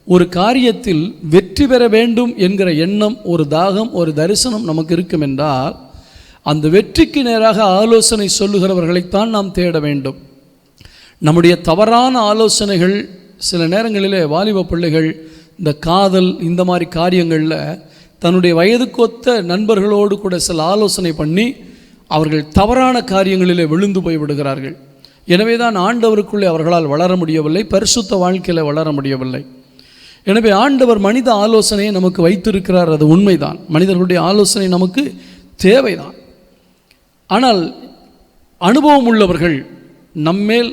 ஒரு காரியத்தில் வெற்றி பெற வேண்டும் என்கிற எண்ணம், ஒரு தாகம், ஒரு தரிசனம் நமக்கு இருக்கும் என்றால் அந்த வெற்றிக்கு நேராக ஆலோசனை சொல்லுகிறவர்களைத்தான் நாம் தேட வேண்டும். நம்முடைய தவறான ஆலோசனைகள் சில நேரங்களிலே வாலிப பிள்ளைகள் இந்த காதல் இந்த மாதிரி காரியங்களில் தன்னுடைய வயதுக்கொத்த நண்பர்களோடு கூட சில ஆலோசனை பண்ணி அவர்கள் தவறான காரியங்களிலே விழுந்து போய் விடுகிறார்கள். எனவே தான் ஆண்டவருக்குள்ளே அவர்களால் வளர முடியவில்லை, பரிசுத்த வாழ்க்கையில் வளர முடியவில்லை. எனவே ஆண்டவர் மனித ஆலோசனையை நமக்கு வைத்திருக்கிறார், அது உண்மைதான். மனிதர்களுடைய ஆலோசனை நமக்கு தேவைதான். ஆனால் அனுபவம் உள்ளவர்கள், நம்மேல்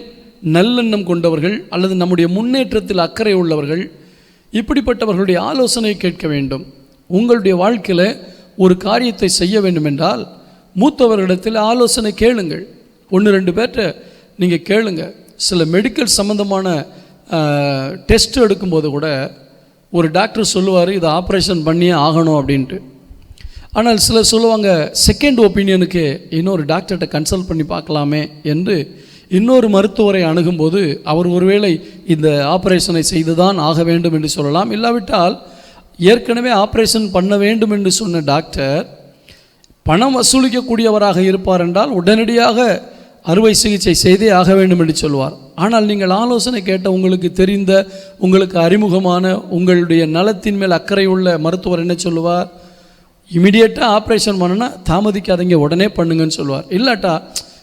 நல்லெண்ணம் கொண்டவர்கள், அல்லது நம்முடைய முன்னேற்றத்தில் அக்கறை உள்ளவர்கள், இப்படிப்பட்டவர்களுடைய ஆலோசனை கேட்க வேண்டும். உங்களுடைய வாழ்க்கையில் ஒரு காரியத்தை செய்ய வேண்டும் என்றால் மூத்தவர்களிடத்தில் ஆலோசனை கேளுங்கள். 1-2 பேர்கிட்ட நீங்கள் கேளுங்க. சில மெடிக்கல் சம்மந்தமான டெஸ்ட் எடுக்கும்போது கூட ஒரு டாக்டர் சொல்லுவார், இதை ஆப்ரேஷன் பண்ணியே ஆகணும் அப்படின்ட்டு. ஆனால் சிலர் சொல்லுவாங்க, செகண்ட் ஒப்பீனியனுக்கு இன்னொரு டாக்டர்கிட்ட கன்சல்ட் பண்ணி பார்க்கலாமே என்று இன்னொரு மருத்துவரை அணுகும்போது அவர் ஒருவேளை இந்த ஆப்ரேஷனை செய்து தான் ஆக வேண்டும் என்று சொல்லலாம். இல்லாவிட்டால் ஏற்கனவே ஆப்ரேஷன் பண்ண வேண்டும் என்று சொன்ன டாக்டர் பணம் வசூலிக்கக்கூடியவராக இருப்பார் என்றால் உடனடியாக அறுவை சிகிச்சை செய்தே ஆக வேண்டும் என்று சொல்வார். ஆனால் நீங்கள் ஆலோசனை கேட்ட, உங்களுக்கு தெரிந்த, உங்களுக்கு அறிமுகமான, உங்களுடைய நலத்தின் மேல் அக்கறை உள்ள மருத்துவர் என்ன சொல்லுவார்? இமிடியேட்டாக ஆப்ரேஷன் பண்ணுன்னா தாமதிக்காதீங்க, உடனே பண்ணுங்கன்னு சொல்லுவார். இல்லாட்டா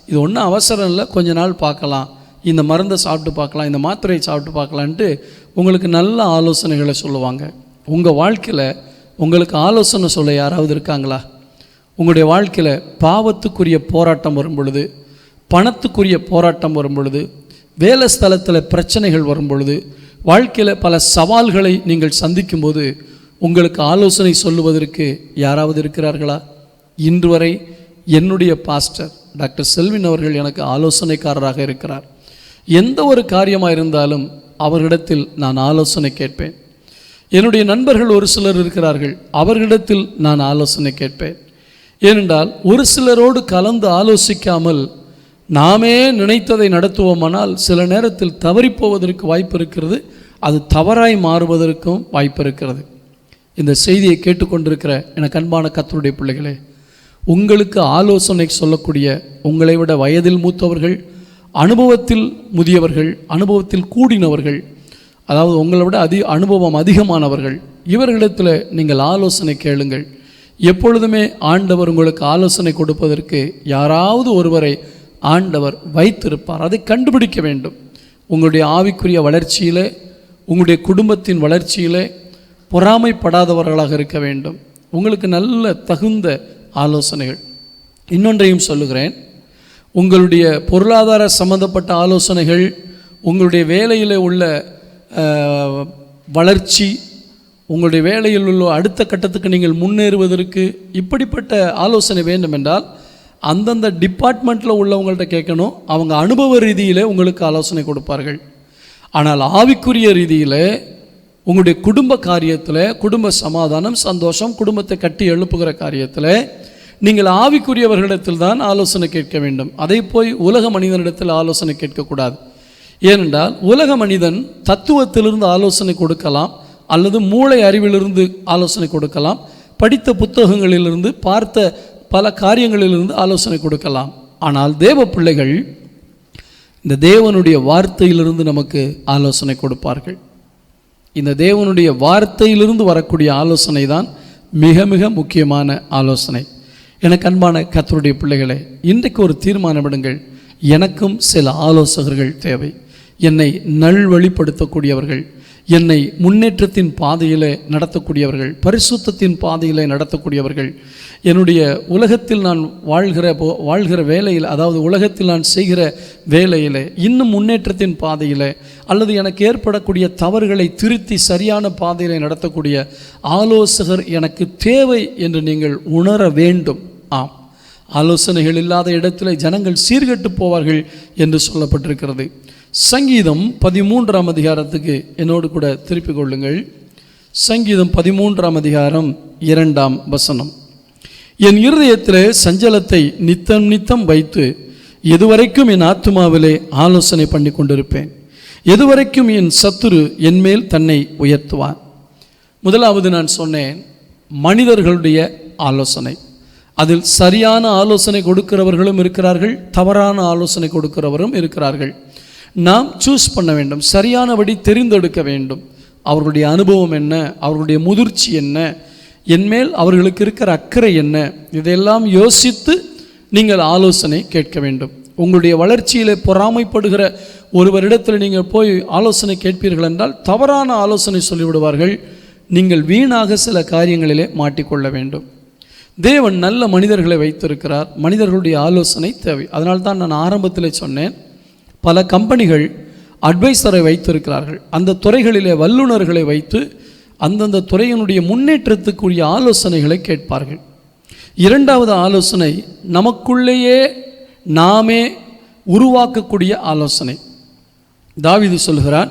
இது ஒன்றும் அவசரம் இல்லை, கொஞ்ச நாள் பார்க்கலாம், இந்த மருந்தை சாப்பிட்டு பார்க்கலாம், இந்த மாத்திரையை சாப்பிட்டு பார்க்கலான்ட்டு உங்களுக்கு நல்ல ஆலோசனைகளை சொல்லுவாங்க. உங்கள் வாழ்க்கையில் உங்களுக்கு ஆலோசனை சொல்ல யாராவது இருக்காங்களா? உங்களுடைய வாழ்க்கையில் பாவத்துக்குரிய போராட்டம் வரும் பொழுது, பணத்துக்குரிய போராட்டம் வரும் பொழுது, வேலை ஸ்தலத்தில் பிரச்சனைகள் வரும் பொழுது, வாழ்க்கையில் பல சவால்களை நீங்கள் சந்திக்கும்போது உங்களுக்கு ஆலோசனை சொல்லுவதற்கு யாராவது இருக்கிறார்களா? இன்று வரை என்னுடைய பாஸ்டர் டாக்டர் செல்வின் அவர்கள் எனக்கு ஆலோசனைக்காரராக இருக்கிறார். எந்த ஒரு காரியமாக இருந்தாலும் அவர்களிடத்தில் நான் ஆலோசனை கேட்பேன். என்னுடைய நண்பர்கள் ஒரு சிலர் இருக்கிறார்கள், அவர்களிடத்தில் நான் ஆலோசனை கேட்பேன். ஏனென்றால் ஒரு சிலரோடு கலந்து ஆலோசிக்காமல் நாமே நினைத்ததை நடத்துவோமானால் சில நேரத்தில் தவறிப்போவதற்கு வாய்ப்பு இருக்கிறது, அது தவறாய் மாறுவதற்கும் வாய்ப்பு இருக்கிறது. இந்த செய்தியை கேட்டுக்கொண்டிருக்கிற எனக்கு அன்பான கர்த்தருடைய பிள்ளைகளே, உங்களுக்கு ஆலோசனை சொல்லக்கூடிய உங்களை விட வயதில் மூத்தவர்கள், அனுபவத்தில் முதியவர்கள், அனுபவத்தில் கூடினவர்கள், அதாவது உங்களை விட அனுபவம் அதிகமானவர்கள், இவர்களிடத்தில் நீங்கள் ஆலோசனை கேளுங்கள். எப்பொழுதுமே ஆண்டவர் உங்களுக்கு ஆலோசனை கொடுப்பதற்கு யாராவது ஒருவரை ஆண்டவர் வைத்திருப்பார். அதை கண்டுபிடிக்க வேண்டும். உங்களுடைய ஆவிக்குரிய வளர்ச்சியிலே, உங்களுடைய குடும்பத்தின் வளர்ச்சியிலே பொறாமைப்படாதவர்களாக இருக்க வேண்டும். உங்களுக்கு நல்ல தகுந்த ஆலோசனைகள். இன்னொன்றையும் சொல்லுகிறேன், உங்களுடைய பொருளாதார சம்பந்தப்பட்ட ஆலோசனைகள், உங்களுடைய வேலையில் உள்ள வளர்ச்சி, உங்களுடைய வேலையில் உள்ள அடுத்த கட்டத்துக்கு நீங்கள் முன்னேறுவதற்கு இப்படிப்பட்ட ஆலோசனை வேண்டும் என்றால் அந்தந்த டிபார்ட்மெண்ட்டில் உள்ளவங்கள்ட்ட கேட்கணும். அவங்க அனுபவ ரீதியிலே உங்களுக்கு ஆலோசனை கொடுப்பார்கள். ஆனால் ஆவிக்குரிய ரீதியில் உங்களுடைய குடும்ப காரியத்தில், குடும்ப சமாதானம், சந்தோஷம், குடும்பத்தை கட்டி எழுப்புகிற காரியத்தில் நீங்கள் ஆவிக்குரியவர்களிடத்தில் தான் ஆலோசனை கேட்க வேண்டும். அதை போய் உலக மனிதனிடத்தில் ஆலோசனை கேட்கக்கூடாது. ஏனென்றால் உலக மனிதன் தத்துவத்திலிருந்து ஆலோசனை கொடுக்கலாம், அல்லது மூளை அறிவிலிருந்து ஆலோசனை கொடுக்கலாம், படித்த புத்தகங்களிலிருந்து பார்த்த பல காரியங்களிலிருந்து ஆலோசனை கொடுக்கலாம். ஆனால் தேவ பிள்ளைகள் இந்த தேவனுடைய வார்த்தையிலிருந்து நமக்கு ஆலோசனை கொடுப்பார்கள். இந்த தேவனுடைய வார்த்தையிலிருந்து வரக்கூடிய ஆலோசனை தான் மிக மிக முக்கியமான ஆலோசனை. எனக்கு அன்பான கர்த்தருடைய பிள்ளைகளே, இன்றைக்கு ஒரு தீர்மானம் எடுங்கள். எனக்கும் சில ஆலோசகர்கள் தேவை. என்னை நல்வழிப்படுத்தக்கூடியவர்கள், என்னை முன்னேற்றத்தின் பாதையில் நடத்தக்கூடியவர்கள், பரிசுத்தத்தின் பாதையில் நடத்தக்கூடியவர்கள், என்னுடைய உலகத்தில் நான் வாழ்கிற வேலையில், அதாவது உலகத்தில் நான் செய்கிற வேலையில் இன்னும் முன்னேற்றத்தின் பாதையில், அல்லது எனக்கு ஏற்படக்கூடிய தவறுகளை திருத்தி சரியான பாதையில் நடத்தக்கூடிய ஆலோசகர் எனக்கு தேவை என்று நீங்கள் உணர வேண்டும். ஆம், ஆலோசனைகள் இல்லாத இடத்தில் ஜனங்கள் சீர்கெட்டு போவார்கள் என்று சொல்லப்பட்டிருக்கிறது. சங்கீதம் 13ஆம் அதிகாரத்துக்கு என்னோடு கூட திருப்பிக் கொள்ளுங்கள். சங்கீதம் 13ஆம் அதிகாரம் 2ஆம் வசனம். என் இருதயத்திலே சஞ்சலத்தை நித்தம் நித்தம் வைத்து எதுவரைக்கும் என் ஆத்துமாவிலே ஆலோசனை பண்ணி கொண்டிருப்பேன், எதுவரைக்கும் என் சத்துரு என்மேல் தன்னை உயர்த்துவான். முதலாவது நான் சொன்னேன், மனிதர்களுடைய ஆலோசனை. அதில் சரியான ஆலோசனை கொடுக்கிறவர்களும் இருக்கிறார்கள், தவறான ஆலோசனை கொடுக்கிறவரும் இருக்கிறார்கள். நாம் சூஸ் பண்ண வேண்டும், சரியானபடி தெரிந்தெடுக்க வேண்டும். அவர்களுடைய அனுபவம் என்ன, அவர்களுடைய முதிர்ச்சி என்ன, என்மேல் அவர்களுக்கு இருக்கிற அக்கறை என்ன, இதையெல்லாம் யோசித்து நீங்கள் ஆலோசனை கேட்க வேண்டும். உங்களுடைய வளர்ச்சியிலே பொறாமைப்படுகிற ஒருவரிடத்தில் நீங்கள் போய் ஆலோசனை கேட்பீர்கள் என்றால் தவறான ஆலோசனை சொல்லிவிடுவார்கள். நீங்கள் வீணாக சில காரியங்களிலே மாட்டிக்கொள்ள வேண்டும். தேவன் நல்ல மனிதர்களை வைத்திருக்கிறார், மனிதர்களுடைய ஆலோசனை தேவை. அதனால்தான் நான் ஆரம்பத்தில் சொன்னேன், பல கம்பெனிகள் அட்வைசரை வைத்திருக்கிறார்கள். அந்த துறைகளிலே வல்லுநர்களை வைத்து அந்தந்த துறையினுடைய முன்னேற்றத்துக்குரிய ஆலோசனைகளை கேட்பார்கள். இரண்டாவது ஆலோசனை நமக்குள்ளேயே நாமே உருவாக்கக்கூடிய ஆலோசனை. தாவீது சொல்கிறான்,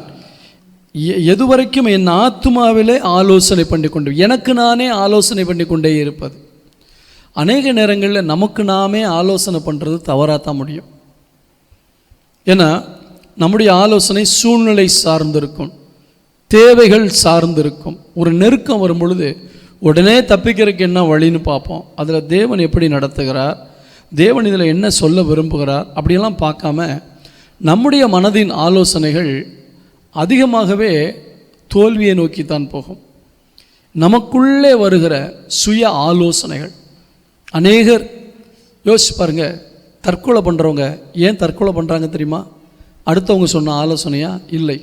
எதுவரைக்கும் என் ஆத்துமாவிலே ஆலோசனை பண்ணி கொண்டு, எனக்கு நானே ஆலோசனை பண்ணி கொண்டே இருப்பது. அநேக நேரங்களில் நமக்கு நாமே ஆலோசனை பண்ணுறது தவறாக தான் முடியும். ஏன்னா நம்முடைய ஆலோசனை சூழ்நிலை சார்ந்திருக்கும், தேவைகள் சார்ந்திருக்கும். ஒரு நெருக்கம் வரும் பொழுது உடனே தப்பிக்கிறதுக்கு என்ன வழின்னு பார்ப்போம். அதில் தேவன் எப்படி நடத்துகிறார், தேவன் இதில் என்ன சொல்ல விரும்புகிறார் அப்படியெல்லாம் பார்க்காம நம்முடைய மனதின் ஆலோசனைகள் அதிகமாகவே தோல்வியை நோக்கித்தான் போகும். நமக்குள்ளே வருகிற சுய ஆலோசனைகள், அநேகர் யோசிச்சு பாருங்க, தற்கொலை பண்ணுறவங்க ஏன் தற்கொலை பண்ணுறாங்க தெரியுமா? அடுத்தவங்க சொன்ன ஆலோசனையா? இல்லை.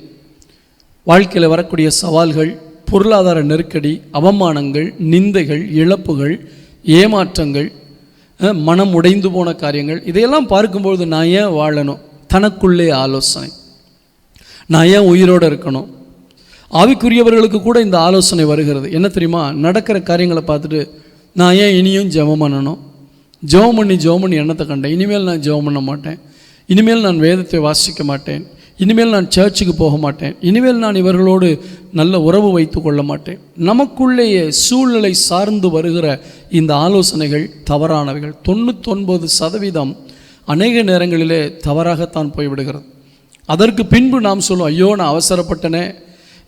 வாழ்க்கையில் வரக்கூடிய சவால்கள், பொருளாதார நெருக்கடி, அவமானங்கள், நிந்தைகள், இழப்புகள், ஏமாற்றங்கள், மனம் உடைந்து போன காரியங்கள், இதையெல்லாம் பார்க்கும்பொழுது நான் ஏன் வாழணும், தனக்குள்ளே ஆலோசனை, நான் ஏன் உயிரோடு இருக்கணும். ஆவிக்குரியவர்களுக்கு கூட இந்த ஆலோசனை வருகிறது. என்ன தெரியுமா? நடக்கிற காரியங்களை பார்த்துட்டு நான் ஏன் இனியும் ஜெபம் பண்ணணும், ஜெபம் பண்ணி எண்ணத்தை கண்டேன், இனிமேல் நான் ஜெபம் பண்ண மாட்டேன், இனிமேல் நான் வேதத்தை வாசிக்க மாட்டேன், இனிமேல் நான் சர்ச்சுக்கு போக மாட்டேன், இனிமேல் நான் இவர்களோடு நல்ல உறவு வைத்து கொள்ள மாட்டேன். நமக்குள்ளேயே சூழ்நிலை சார்ந்து வருகிற இந்த ஆலோசனைகள் தவறானவைகள். 99% அநேக நேரங்களிலே தவறாகத்தான் போய்விடுகிறது. அதற்கு பின்பு நாம் சொல்லுவோம், ஐயோ நான் அவசரப்பட்டனே,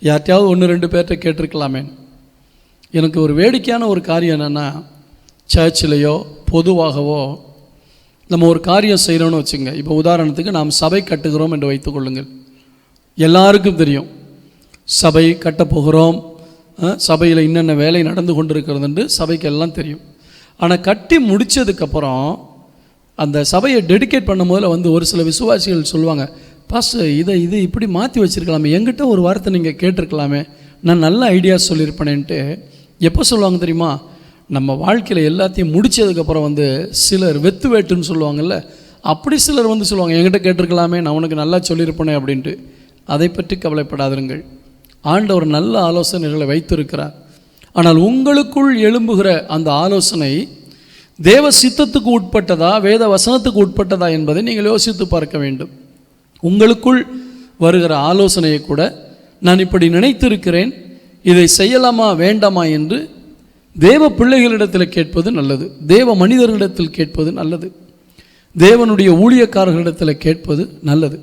யார்ட்டையாவது 1-2 பேர்கிட்ட கேட்டிருக்கலாமே. எனக்கு ஒரு வேடிக்கையான ஒரு காரியம் என்னென்னா, சர்ச்சிலேயோ பொதுவாகவோ நம்ம ஒரு காரியம் செய்கிறோன்னு வச்சுங்க. இப்போ உதாரணத்துக்கு நாம் சபை கட்டுகிறோம் என்று வைத்துக்கொள்ளுங்கள். எல்லாருக்கும் தெரியும் சபை கட்டப்போகிறோம், சபையில் என்னென்ன வேலை நடந்து கொண்டிருக்கிறது என்று சபைக்கு எல்லாம் தெரியும். ஆனால் கட்டி முடித்ததுக்கப்புறம் அந்த சபையை டெடிகேட் பண்ணும் போதில் ஒரு சில விசுவாசிகள் சொல்லுவாங்க, பாஸ்டர் இதை இப்படி மாற்றி வச்சுருக்கலாமே, என்கிட்ட ஒரு வார்த்தை நீங்கள் கேட்டிருக்கலாமே, நான் நல்ல ஐடியா சொல்லியிருப்பேனேன்ட்டு. எப்போ சொல்லுவாங்க தெரியுமா? நம்ம வாழ்க்கையில் எல்லாத்தையும் முடித்ததுக்கப்புறம் சிலர் வெத்து வேட்டுன்னு சொல்லுவாங்கள்ல, அப்படி சிலர் சொல்லுவாங்க, என்கிட்ட கேட்டிருக்கலாமே, நான் உனக்கு நல்லா சொல்லியிருப்பேனே அப்படின்ட்டு. அதை பற்றி கவலைப்படாதீர்கள். ஆண்டவர் நல்ல ஆலோசனைகளை வைத்திருக்கிறார். ஆனால் உங்களுக்குள் எழும்புகிற அந்த ஆலோசனை தேவ சித்தத்துக்கு உட்பட்டதா, வேத வசனத்துக்கு உட்பட்டதா என்பதை நீங்கள் யோசித்து பார்க்க வேண்டும். உங்களுக்குள் வருகிற ஆலோசனையை கூட நான் இப்படி நினைத்திருக்கிறேன், இதை செய்யலாமா வேண்டாமா என்று தேவ பிள்ளைகளிடத்தில் கேட்பது நல்லது, தேவ மனிதர்களிடத்தில் கேட்பது நல்லது, தேவனுடைய ஊழியக்காரர்களிடத்தில் கேட்பது நல்லது.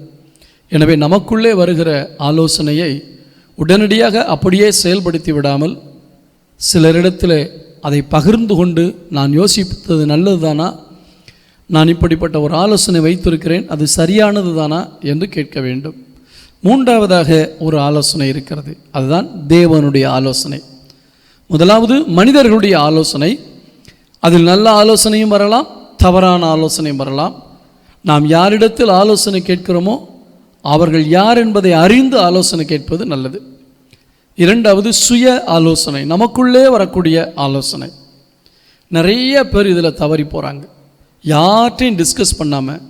எனவே நமக்குள்ளே வருகிற ஆலோசனையை உடனடியாக அப்படியே செயல்படுத்தி விடாமல் சிலரிடத்தில் அதை பகிர்ந்து கொண்டு நான் யோசித்தது நல்லது தானா, நான் இப்படிப்பட்ட ஒரு ஆலோசனை வைத்திருக்கிறேன், அது சரியானது தானா என்று கேட்க வேண்டும். மூன்றாவதாக ஒரு ஆலோசனை இருக்கிறது, அதுதான் தேவனுடைய ஆலோசனை. முதலாவது மனிதர்களுடைய ஆலோசனை, அதில் நல்ல ஆலோசனையும் வரலாம், தவறான ஆலோசனையும் வரலாம். நாம் யாரிடத்தில் ஆலோசனை கேட்கிறோமோ அவர்கள் யார் என்பதை அறிந்து ஆலோசனை கேட்பது நல்லது. இரண்டாவது சுய ஆலோசனை, நமக்குள்ளே வரக்கூடிய ஆலோசனை. நிறைய பேர் இதில் தவறி போகிறாங்க. யார்ட்டையும் டிஸ்கஸ் பண்ணாமல்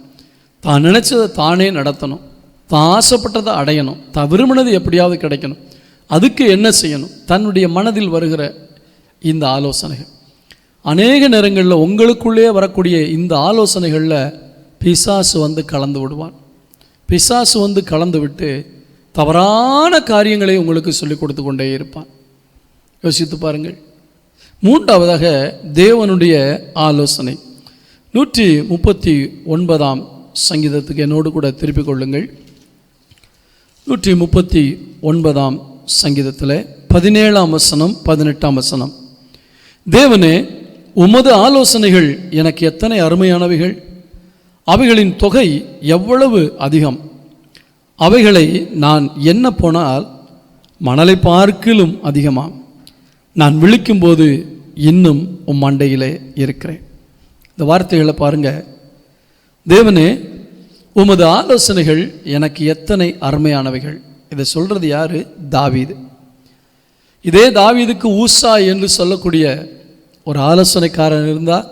தான் நினச்சதை தானே நடத்தணும், தான் ஆசைப்பட்டதை அடையணும், தான் விரும்பினது எப்படியாவது கிடைக்கணும், அதுக்கு என்ன செய்யணும், தன்னுடைய மனதில் வருகிற இந்த ஆலோசனைகள். அநேக நேரங்களில் உங்களுக்குள்ளே வரக்கூடிய இந்த ஆலோசனைகளில் பிசாசு வந்து கலந்து விடுவான். பிசாசு வந்து கலந்து விட்டு தவறான காரியங்களை உங்களுக்கு சொல்லிக் கொடுத்து கொண்டே இருப்பான். யோசித்து பாருங்கள். மூன்றாவதாக தேவனுடைய ஆலோசனை. 139 சங்கீதத்துக்கு என்னோடு கூட திருப்பிக் கொள்ளுங்கள். 139 சங்கீதத்தில் 17 வசனம் 18 வசனம். தேவனே, உமது ஆலோசனைகள் எனக்கு எத்தனை அருமையானவைகள், அவைகளின் தொகை எவ்வளவு அதிகம், அவைகளை நான் எண்ண போனால் மணலை பார்க்கிலும் அதிகமாம். நான் விழிக்கும்போது இன்னும் உம் மண்டையிலே இருக்கிறேன். இந்த வார்த்தைகளை பாருங்க. தேவனே, உமது ஆலோசனைகள் எனக்கு எத்தனை அருமையானவைகள். இதை சொல்றது யாரு? தாவீது. இதே தாவீதுக்கு ஊசா என்று சொல்லக்கூடிய ஒரு ஆலோசனைக்காரன் இருந்தார்.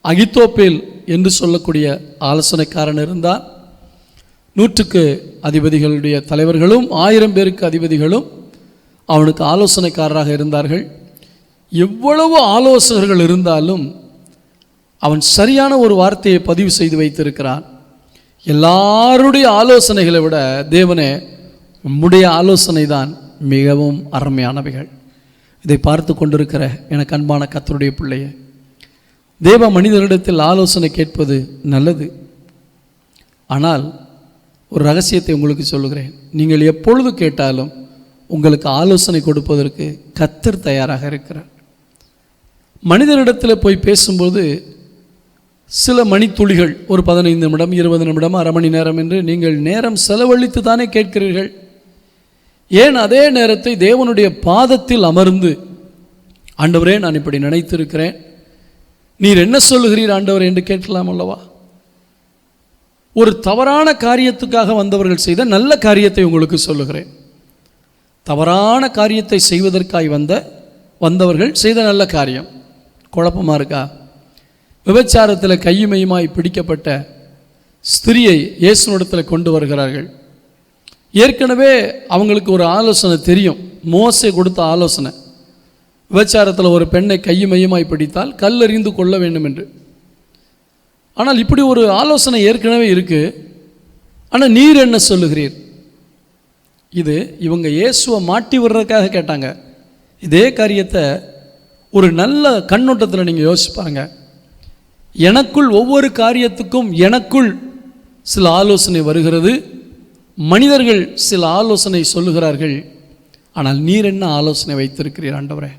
அகித்தோப்பேல் என்று சொல்லக்கூடிய ஆலோசனைக்காரன் இருந்தார். 100க்கு அதிபதிகளுடைய தலைவர்களும் 1000 பேருக்கு அதிபதிகளும் அவனுக்கு ஆலோசனைக்காரராக இருந்தார்கள். எவ்வளவு ஆலோசகர்கள் இருந்தாலும் அவன் சரியான ஒரு வார்த்தையை பதிவு செய்து வைத்திருக்கிறான். எல்லாருடைய ஆலோசனைகளை விட தேவனே, உம்முடைய ஆலோசனை தான் மிகவும் அருமையானவைகள். இதை பார்த்து கொண்டிருக்கிற எனக்கு அன்பான கர்த்தருடைய பிள்ளையே, தேவ மனிதரிடத்தில் ஆலோசனை கேட்பது நல்லது. ஆனால் ஒரு ரகசியத்தை உங்களுக்கு சொல்லுகிறேன். நீங்கள் எப்பொழுது கேட்டாலும் உங்களுக்கு ஆலோசனை கொடுப்பதற்கு கர்த்தர் தயாராக இருக்கிறார். மனிதனிடத்தில் போய் பேசும்போது சில மணித்துளிகள், ஒரு 15 நிமிடம் 20 நிமிடம் அரை மணி நேரம் என்று நீங்கள் நேரம் செலவழித்து தானே கேட்கிறீர்கள். ஏன் அதே நேரத்தை தேவனுடைய பாதத்தில் அமர்ந்து, ஆண்டவரே நான் இப்படி நினைத்திருக்கிறேன், நீர் என்ன சொல்லுகிறீர் ஆண்டவர் என்று கேட்கலாம் அல்லவா? ஒரு தவறான காரியத்துக்காக வந்தவர்கள் செய்த நல்ல காரியத்தை உங்களுக்கு சொல்லுகிறேன். தவறான காரியத்தை செய்வதற்காய் வந்தவர்கள் செய்த நல்ல காரியம். குழப்பமாக இருக்கா? விபச்சாரத்தில் கையுமையுமாய் பிடிக்கப்பட்ட ஸ்திரியை இயேசுவிடத்தில் கொண்டு வருகிறார்கள். ஏற்கனவே அவங்களுக்கு ஒரு ஆலோசனை தெரியும், மோசே கொடுத்த ஆலோசனை. விபச்சாரத்தில் ஒரு பெண்ணை கையுமையுமாய் பிடித்தால் கல்லெறிந்து கொள்ள வேண்டும் என்று. ஆனால் இப்படி ஒரு ஆலோசனை ஏற்கனவே இருக்கு. ஆனால் நீர் என்ன சொல்லுகிறீர்? இது இவங்க இயேசுவை மாட்டி விடுறதுக்காக கேட்டாங்க. இதே காரியத்தை ஒரு நல்ல கண்ணோட்டத்தில் நீங்கள் யோசிப்பாங்க. எனக்குள் ஒவ்வொரு காரியத்துக்கும் எனக்குள் சில ஆலோசனை வருகிறது, மனிதர்கள் சில ஆலோசனை சொல்லுகிறார்கள். ஆனால் நீர் என்ன ஆலோசனை வைத்திருக்கிறீர் ஆண்டவரே?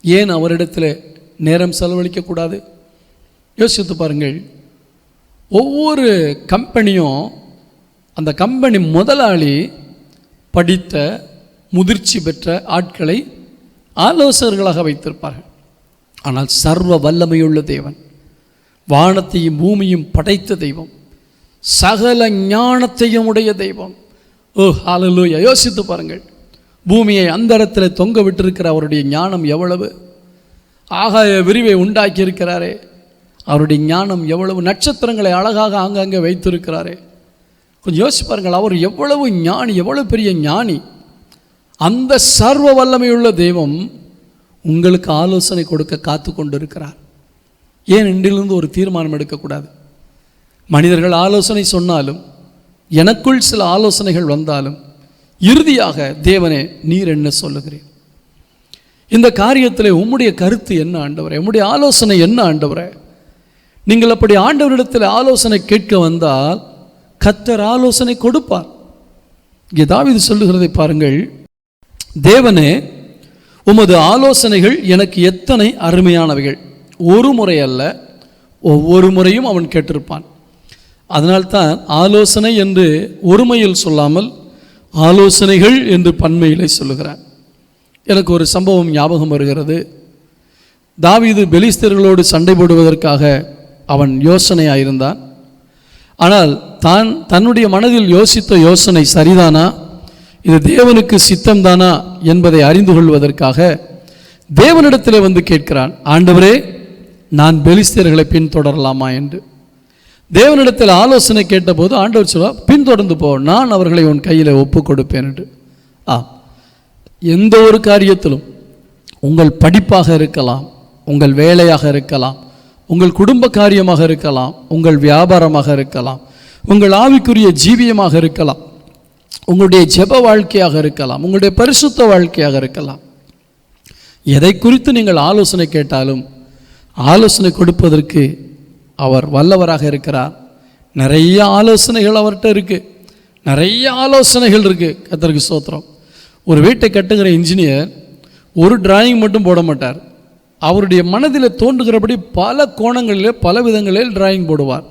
ஏன் அவரிடத்தில் நேரம் செலவழிக்கக்கூடாது? யோசித்து பாருங்கள். ஒவ்வொரு கம்பெனியும் அந்த கம்பெனி முதலாளி படித்த முதிர்ச்சி பெற்ற ஆட்களை ஆலோசகர்களாக வைத்திருப்பார்கள். ஆனால் சர்வ வல்லமையுள்ள தேவன், வானத்தையும் பூமியும் படைத்த தெய்வம், சகல ஞானத்தையும் உடைய தெய்வம். ஓ ஹல்லேலூயா! யோசித்து பாருங்கள். பூமியை அந்த இடத்துல தொங்க விட்டிருக்கிற அவருடைய ஞானம் எவ்வளவு! ஆகாய விரிவை உண்டாக்கி இருக்கிறாரே, அவருடைய ஞானம் எவ்வளவு! நட்சத்திரங்களை அழகாக ஆங்காங்கே வைத்திருக்கிறாரே. கொஞ்சம் யோசிச்சு பாருங்கள், அவர் எவ்வளவு ஞானி, எவ்வளவு பெரிய ஞானி. அந்த சர்வ வல்லமையுள்ள தெய்வம் உங்களுக்கு ஆலோசனை கொடுக்க காத்து கொண்டு இருக்கிறார். ஏன் இன்றிலிருந்து ஒரு தீர்மானம் எடுக்கக்கூடாது? மனிதர்கள் ஆலோசனை சொன்னாலும், எனக்குள் சில ஆலோசனைகள் வந்தாலும், இறுதியாக தேவனே நீர் என்ன சொல்லுகிறீர்? இந்த காரியத்தில் உம்முடைய கருத்து என்ன ஆண்டவரே? உம்முடைய ஆலோசனை என்ன ஆண்டவரே? நீங்கள் அப்படி ஆண்டவரிடத்தில் ஆலோசனை கேட்க வந்தால் கர்த்தர் ஆலோசனை கொடுப்பார். இங்கே தாவீது சொல்லுகிறதை பாருங்கள். தேவனே, உமது ஆலோசனைகள் எனக்கு எத்தனை அருமையானவைகள். ஒரு முறை அல்ல, ஒவ்வொரு முறையும் அவன் கேட்டிருப்பான். அதனால்தான் ஆலோசனை என்று ஒருமையில் சொல்லாமல் ஆலோசனைகள் என்று பன்மையிலே சொல்லுகிறான். எனக்கு ஒரு சம்பவம் ஞாபகம் வருகிறது. தாவீது பெலிஸ்தர்களோடு சண்டை போடுவதற்காக அவன் யோசனையாயிருந்தான். ஆனால் தன்னுடைய மனதில் யோசித்த யோசனை சரிதானா, இது தேவனுக்கு சித்தம்தானா என்பதை அறிந்து கொள்வதற்காக தேவனிடத்திலே வந்து கேட்கிறான், ஆண்டவரே, நான் பெலிஸ்தர்களை பின்தொடரலாமா என்று. தேவனிடத்தில் ஆலோசனை கேட்டபோது ஆண்டவர் சொல்வார், பின்தொடர்ந்து போ, நான் அவர்களை உன் கையில் ஒப்பு கொடுப்பேன் என்று. எந்த ஒரு காரியத்திலும், உங்கள் படிப்பாக இருக்கலாம், உங்கள் வேலையாக இருக்கலாம், உங்கள் குடும்ப காரியமாக இருக்கலாம், உங்கள் வியாபாரமாக இருக்கலாம், உங்கள் ஆவிக்குரிய ஜீவியமாக இருக்கலாம், உங்களுடைய ஜெப வாழ்க்கையாக இருக்கலாம், உங்களுடைய பரிசுத்த வாழ்க்கையாக இருக்கலாம், எதை குறித்து நீங்கள் ஆலோசனை கேட்டாலும் ஆலோசனை கொடுப்பதற்கு அவர் வல்லவராக இருக்கிறார். நிறைய ஆலோசனைகள் அவர்கிட்ட இருக்குது, நிறைய ஆலோசனைகள் இருக்குது. கர்த்தருக்கு ஸ்தோத்திரம். ஒரு வீட்டை கட்டுகிற இன்ஜினியர் ஒரு டிராயிங் மட்டும் போட மாட்டார். அவருடைய மனதில் தோன்றுகிறபடி பல கோணங்களிலே பல விதங்களில் டிராயிங் போடுவார்.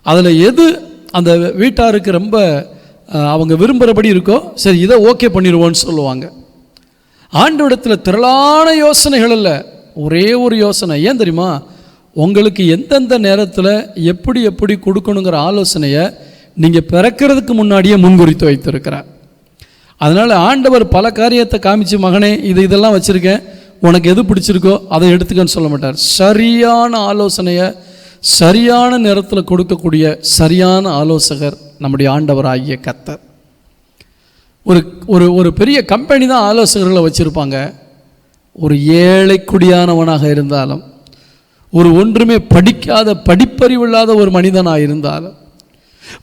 அதில் எது அந்த வீட்டாருக்கு ரொம்ப அவங்க விரும்புகிறபடி இருக்கோ, சரி இதை ஓகே பண்ணிடுவோன்னு சொல்லுவாங்க. ஆண்டவரிடத்தில் திரளான யோசனைகள் இல்லை, ஒரே ஒரு யோசனை. ஏன் தெரியுமா? உங்களுக்கு எந்தெந்த நேரத்தில் எப்படி எப்படி கொடுக்கணுங்கிற ஆலோசனையை நீங்கள் பிறக்கிறதுக்கு முன்னாடியே முன்குறித்து வைத்திருக்கிறார். அதனால் ஆண்டவர் பல காரியத்தை காமிச்சு, மகனே இதெல்லாம் வச்சுருக்கேன், உனக்கு எது பிடிச்சிருக்கோ அதை எடுத்துக்கன்னு சொல்ல மாட்டார். சரியான ஆலோசனையை சரியான நேரத்தில் கொடுக்கக்கூடிய சரியான ஆலோசகர் நம்முடைய ஆண்டவர் ஆகிய கர்த்தர். ஒரு ஒரு பெரிய கம்பெனி தான் ஆலோசகர்களை வச்சுருப்பாங்க. ஒரு ஏழை குடியானவனாக இருந்தாலும், ஒரு ஒன்றுமே படிக்காத படிப்பறிவில்லாத ஒரு மனிதனாக இருந்தாலும்,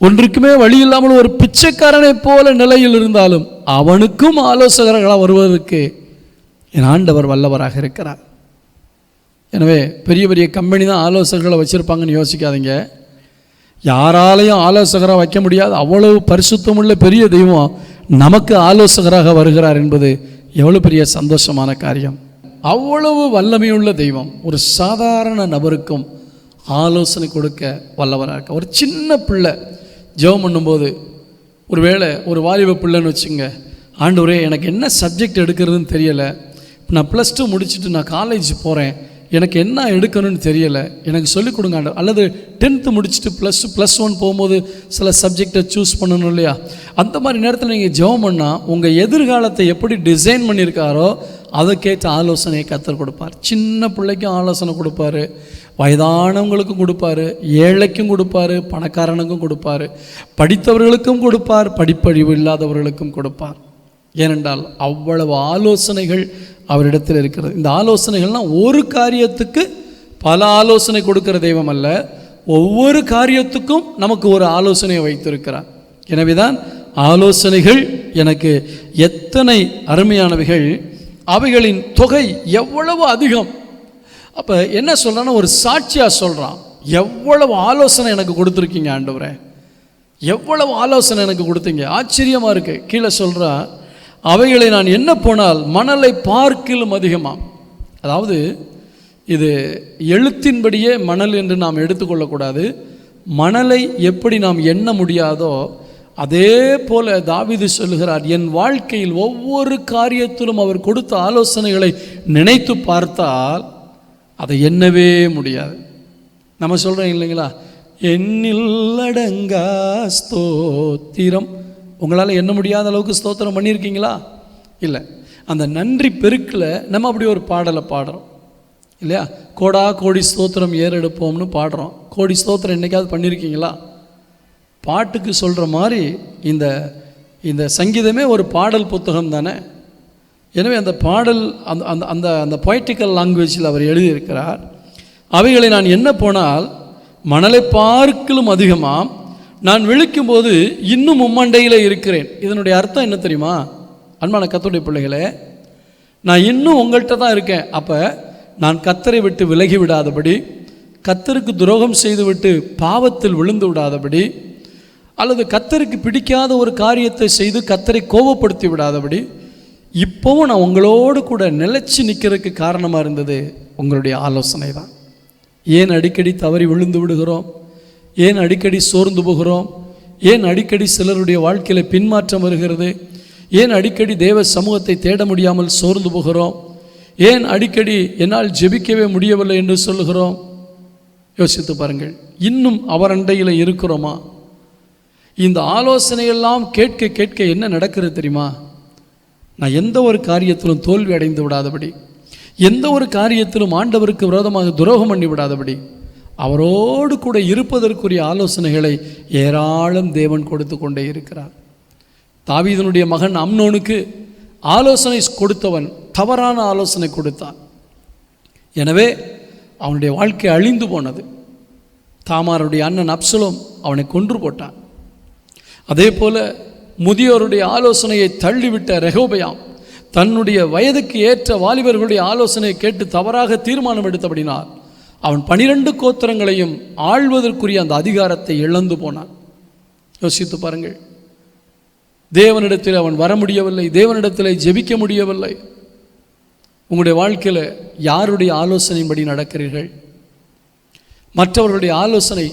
ஒன்றுக்குமே வழி இல்லாமல் ஒரு பிச்சைக்காரனை போல நிலையில் இருந்தாலும், அவனுக்கும் ஆலோசகர்களாக வருவதற்கு என் ஆண்டவர் வல்லவராக இருக்கிறார். எனவே பெரிய பெரிய கம்பெனி தான் ஆலோசகர்களை வச்சுருப்பாங்கன்னு யோசிக்காதீங்க. யாராலையும் ஆலோசகராக வைக்க முடியாது. அவ்வளவு பரிசுத்தமுள்ள பெரிய தெய்வம் நமக்கு ஆலோசகராக வருகிறார் என்பது எவ்வளோ பெரிய சந்தோஷமான காரியம். அவ்வளவு வல்லமையுள்ள தெய்வம் ஒரு சாதாரண நபருக்கும் ஆலோசனை கொடுக்க வல்லவராக இருக்க. ஒரு சின்ன பிள்ளை ஜெபம் பண்ணும்போது, ஒருவேளை ஒரு வாலிப பிள்ளைன்னு வச்சுங்க, ஆண்டவரே எனக்கு என்ன சப்ஜெக்ட் எடுக்கிறதுன்னு தெரியலை, நான் +2 முடிச்சுட்டு நான் காலேஜ் போகிறேன், எனக்கு என்ன எடுக்கணும்னு தெரியலை, எனக்கு சொல்லிக் கொடுங்க ஆண்டவர். அல்லது 10th முடிச்சுட்டு +1 போகும்போது சில சப்ஜெக்டை சூஸ் பண்ணணும் இல்லையா? அந்த மாதிரி நேரத்தில் நீங்கள் ஜெபம் பண்ணால் உங்கள் எதிர்காலத்தை எப்படி டிசைன் பண்ணியிருக்காரோ அதுக்கேற்ற ஆலோசனையை கர்த்தர் கொடுப்பார். சின்ன பிள்ளைக்கும் ஆலோசனை கொடுப்பார், வயதானவங்களுக்கும் கொடுப்பார், ஏழைக்கும் கொடுப்பார், பணக்காரனுக்கும் கொடுப்பார், படித்தவர்களுக்கும் கொடுப்பார், படிப்பறிவு இல்லாதவர்களுக்கும் கொடுப்பார். ஏனென்றால் அவ்வளவு ஆலோசனைகள் அவரிடத்தில் இருக்கிறது. இந்த ஆலோசனைகள்லாம் ஒரு காரியத்துக்கு பல ஆலோசனை கொடுக்கிற தெய்வம் அல்ல, ஒவ்வொரு காரியத்துக்கும் நமக்கு ஒரு ஆலோசனையை வைத்திருக்கிறார். எனவே தான் ஆலோசனைகள் எனக்கு எத்தனை அருமையானவைகள், அவைகளின் தொகை எவ்வளவு அதிகம். அப்போ என்ன சொல்கிறான்னா, ஒரு சாட்சியாக சொல்கிறான், எவ்வளவு ஆலோசனை எனக்கு கொடுத்துருக்கீங்க ஆண்டவரே, எவ்வளவு ஆலோசனை எனக்கு கொடுத்தீங்க, ஆச்சரியமாக இருக்குது. கீழே சொல்கிறா, அவைகளை நான் என்ன போனால் மணலை பார்க்கிலும் அதிகமாக. அதாவது இது எழுத்தின்படியே மணல் என்று நாம் எடுத்துக்கொள்ளக்கூடாது. மணலை எப்படி நாம் எண்ண முடியாதோ அதே போல தாவீது சொல்லுகிறார், என் வாழ்க்கையில் ஒவ்வொரு காரியத்திலும் அவர் கொடுத்த ஆலோசனைகளை நினைத்து பார்த்தால் அதை எண்ணவே முடியாது. நம்ம சொல்கிறோம் இல்லைங்களா, எண்ணில் அடங்கா ஸ்தோத்திரம். உங்களால் எண்ண முடியாத அளவுக்கு ஸ்தோத்திரம் பண்ணியிருக்கீங்களா? இல்லை. அந்த நன்றி பெருக்கில் நம்ம அப்படி ஒரு பாடலை பாடுறோம் இல்லையா? கோடா கோடி ஸ்தோத்திரம் ஏறெடுப்போம்னு பாடுறோம். கோடி ஸ்தோத்திரம் என்னைக்காவது பண்ணியிருக்கீங்களா? பாட்டுக்கு சொல்கிற மாதிரி இந்த இந்த சங்கீதமே ஒரு பாடல் புத்தகம் தானே. எனவே அந்த பாடல் அந்த அந்த அந்த அந்த பொய்டிக்கல் லாங்குவேஜில் அவர் எழுதியிருக்கிறார், அவைகளை நான் என்ன போனால் மணலை பார்க்கிலும் அதிகமாக நான் விழிக்கும்போது இன்னும் மும்மண்டையில் இருக்கிறேன். இதனுடைய அர்த்தம் என்ன தெரியுமா? அன்பான கர்த்தருடைய பிள்ளைகளே, நான் இன்னும் உங்கள்கிட்ட தான் இருக்கேன். அப்போ நான் கர்த்தரை விட்டு விலகி விடாதபடி, கர்த்தருக்கு துரோகம் செய்துவிட்டு பாவத்தில் விழுந்து விடாதபடி, அல்லது கர்த்தருக்கு பிடிக்காத ஒரு காரியத்தை செய்து கர்த்தரை கோபப்படுத்தி விடாதபடி இப்போவும் நான் உங்களோடு கூட நிலைச்சு நிற்கிறதுக்கு காரணமாக இருந்தது உங்களுடைய ஆலோசனை தான். ஏன் அடிக்கடி தவறி விழுந்து விடுகிறோம்? ஏன் அடிக்கடி சோர்ந்து போகிறோம்? ஏன் அடிக்கடி சிலருடைய வாழ்க்கையில் பின்மாற்றம் வருகிறது? ஏன் அடிக்கடி தேவ சமூகத்தை தேட முடியாமல் சோர்ந்து போகிறோம்? ஏன் அடிக்கடி என்னால் ஜெபிக்கவே முடியவில்லை என்று சொல்லுகிறோம்? யோசித்து பாருங்கள். இன்னும் அவர் அண்டையில் இருக்கிறோமா? இந்த ஆலோசனையெல்லாம் கேட்க கேட்க என்ன நடக்கிறது தெரியுமா? நான் எந்த ஒரு காரியத்திலும் தோல்வி அடைந்து விடாதபடி, எந்த ஒரு காரியத்திலும் ஆண்டவருக்கு விரோதமாக துரோகம் பண்ணி விடாதபடி, அவரோடு கூட இருப்பதற்குரிய ஆலோசனைகளை ஏராளம் தேவன் கொடுத்து கொண்டே இருக்கிறார். தாவீதினுடைய மகன் அம்னோனுக்கு ஆலோசனை கொடுத்தவன் தவறான ஆலோசனை கொடுத்தான். எனவே அவனுடைய வாழ்க்கை அழிந்து போனது. தாமாருடைய அண்ணன் அப்சலோம் அவனை கொன்று போட்டான். அதே போல முதியோருடைய ஆலோசனையை தள்ளிவிட்ட ரெகோபெயாம் தன்னுடைய வயதுக்கு ஏற்ற வாலிபர்களுடைய ஆலோசனையை கேட்டு தவறாக தீர்மானம் எடுத்தபடினால் அவன் 12 கோத்திரங்களையும் ஆள்வதற்குரிய அந்த அதிகாரத்தை இழந்து போனான். யோசித்து பாருங்கள். தேவனிடத்தில் அவன் வர முடியவில்லை, தேவனிடத்தில் ஜெபிக்க முடியவில்லை. உங்களுடைய வாழ்க்கையில் யாருடைய ஆலோசனையின்படி நடக்கிறீர்கள்? மற்றவர்களுடைய ஆலோசனை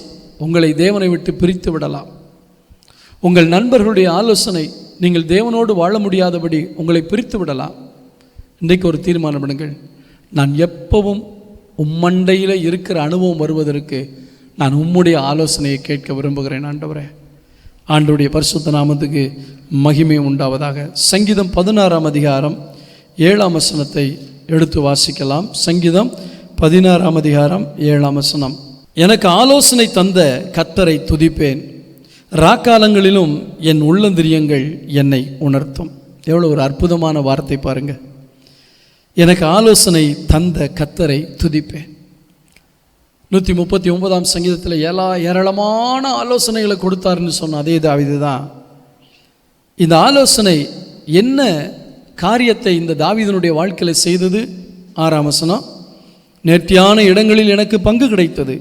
உங்களை தேவனை விட்டு பிரித்து விடலாம். உங்கள் நண்பர்களுடைய ஆலோசனை நீங்கள் தேவனோடு வாழ முடியாதபடி உங்களை பிரித்து விடலாம். இன்றைக்கு ஒரு தீர்மானம் எடுங்கள். நான் எப்பவும் உம்மண்டையில் இருக்கிற அனுபவம் வருவதற்கு நான் உம்முடைய ஆலோசனையை கேட்க விரும்புகிறேன். ஆண்டவரே, ஆண்டவருடைய பரிசுத்த நாமத்துக்கு மகிமை உண்டாவதாக. சங்கீதம் 16ஆம் அதிகாரம் 7ஆம் வசனத்தை எடுத்து வாசிக்கலாம். சங்கீதம் 16ஆம் அதிகாரம் 7ஆம் வசனம். எனக்கு ஆலோசனை தந்த கர்த்தரை துதிப்பேன், ராக்காலங்களிலும் என் உள்ளந்திரியங்கள் என்னை உணர்த்தும். எவ்வளோ ஒரு அற்புதமான வார்த்தை பாருங்க. எனக்கு ஆலோசனை தந்த கர்த்தரை துதிப்பேன். 139ஆம் சங்கீதத்தில் ஏராளமான ஆலோசனைகளை கொடுத்தாருன்னு சொன்ன அதே தாவீது தான். இந்த ஆலோசனை என்ன காரியத்தை இந்த தாவீதினுடைய வாழ்க்கையில் செய்தது? 6ஆம் வசனம். நேர்த்தியான இடங்களில் எனக்கு பங்கு கிடைத்தது,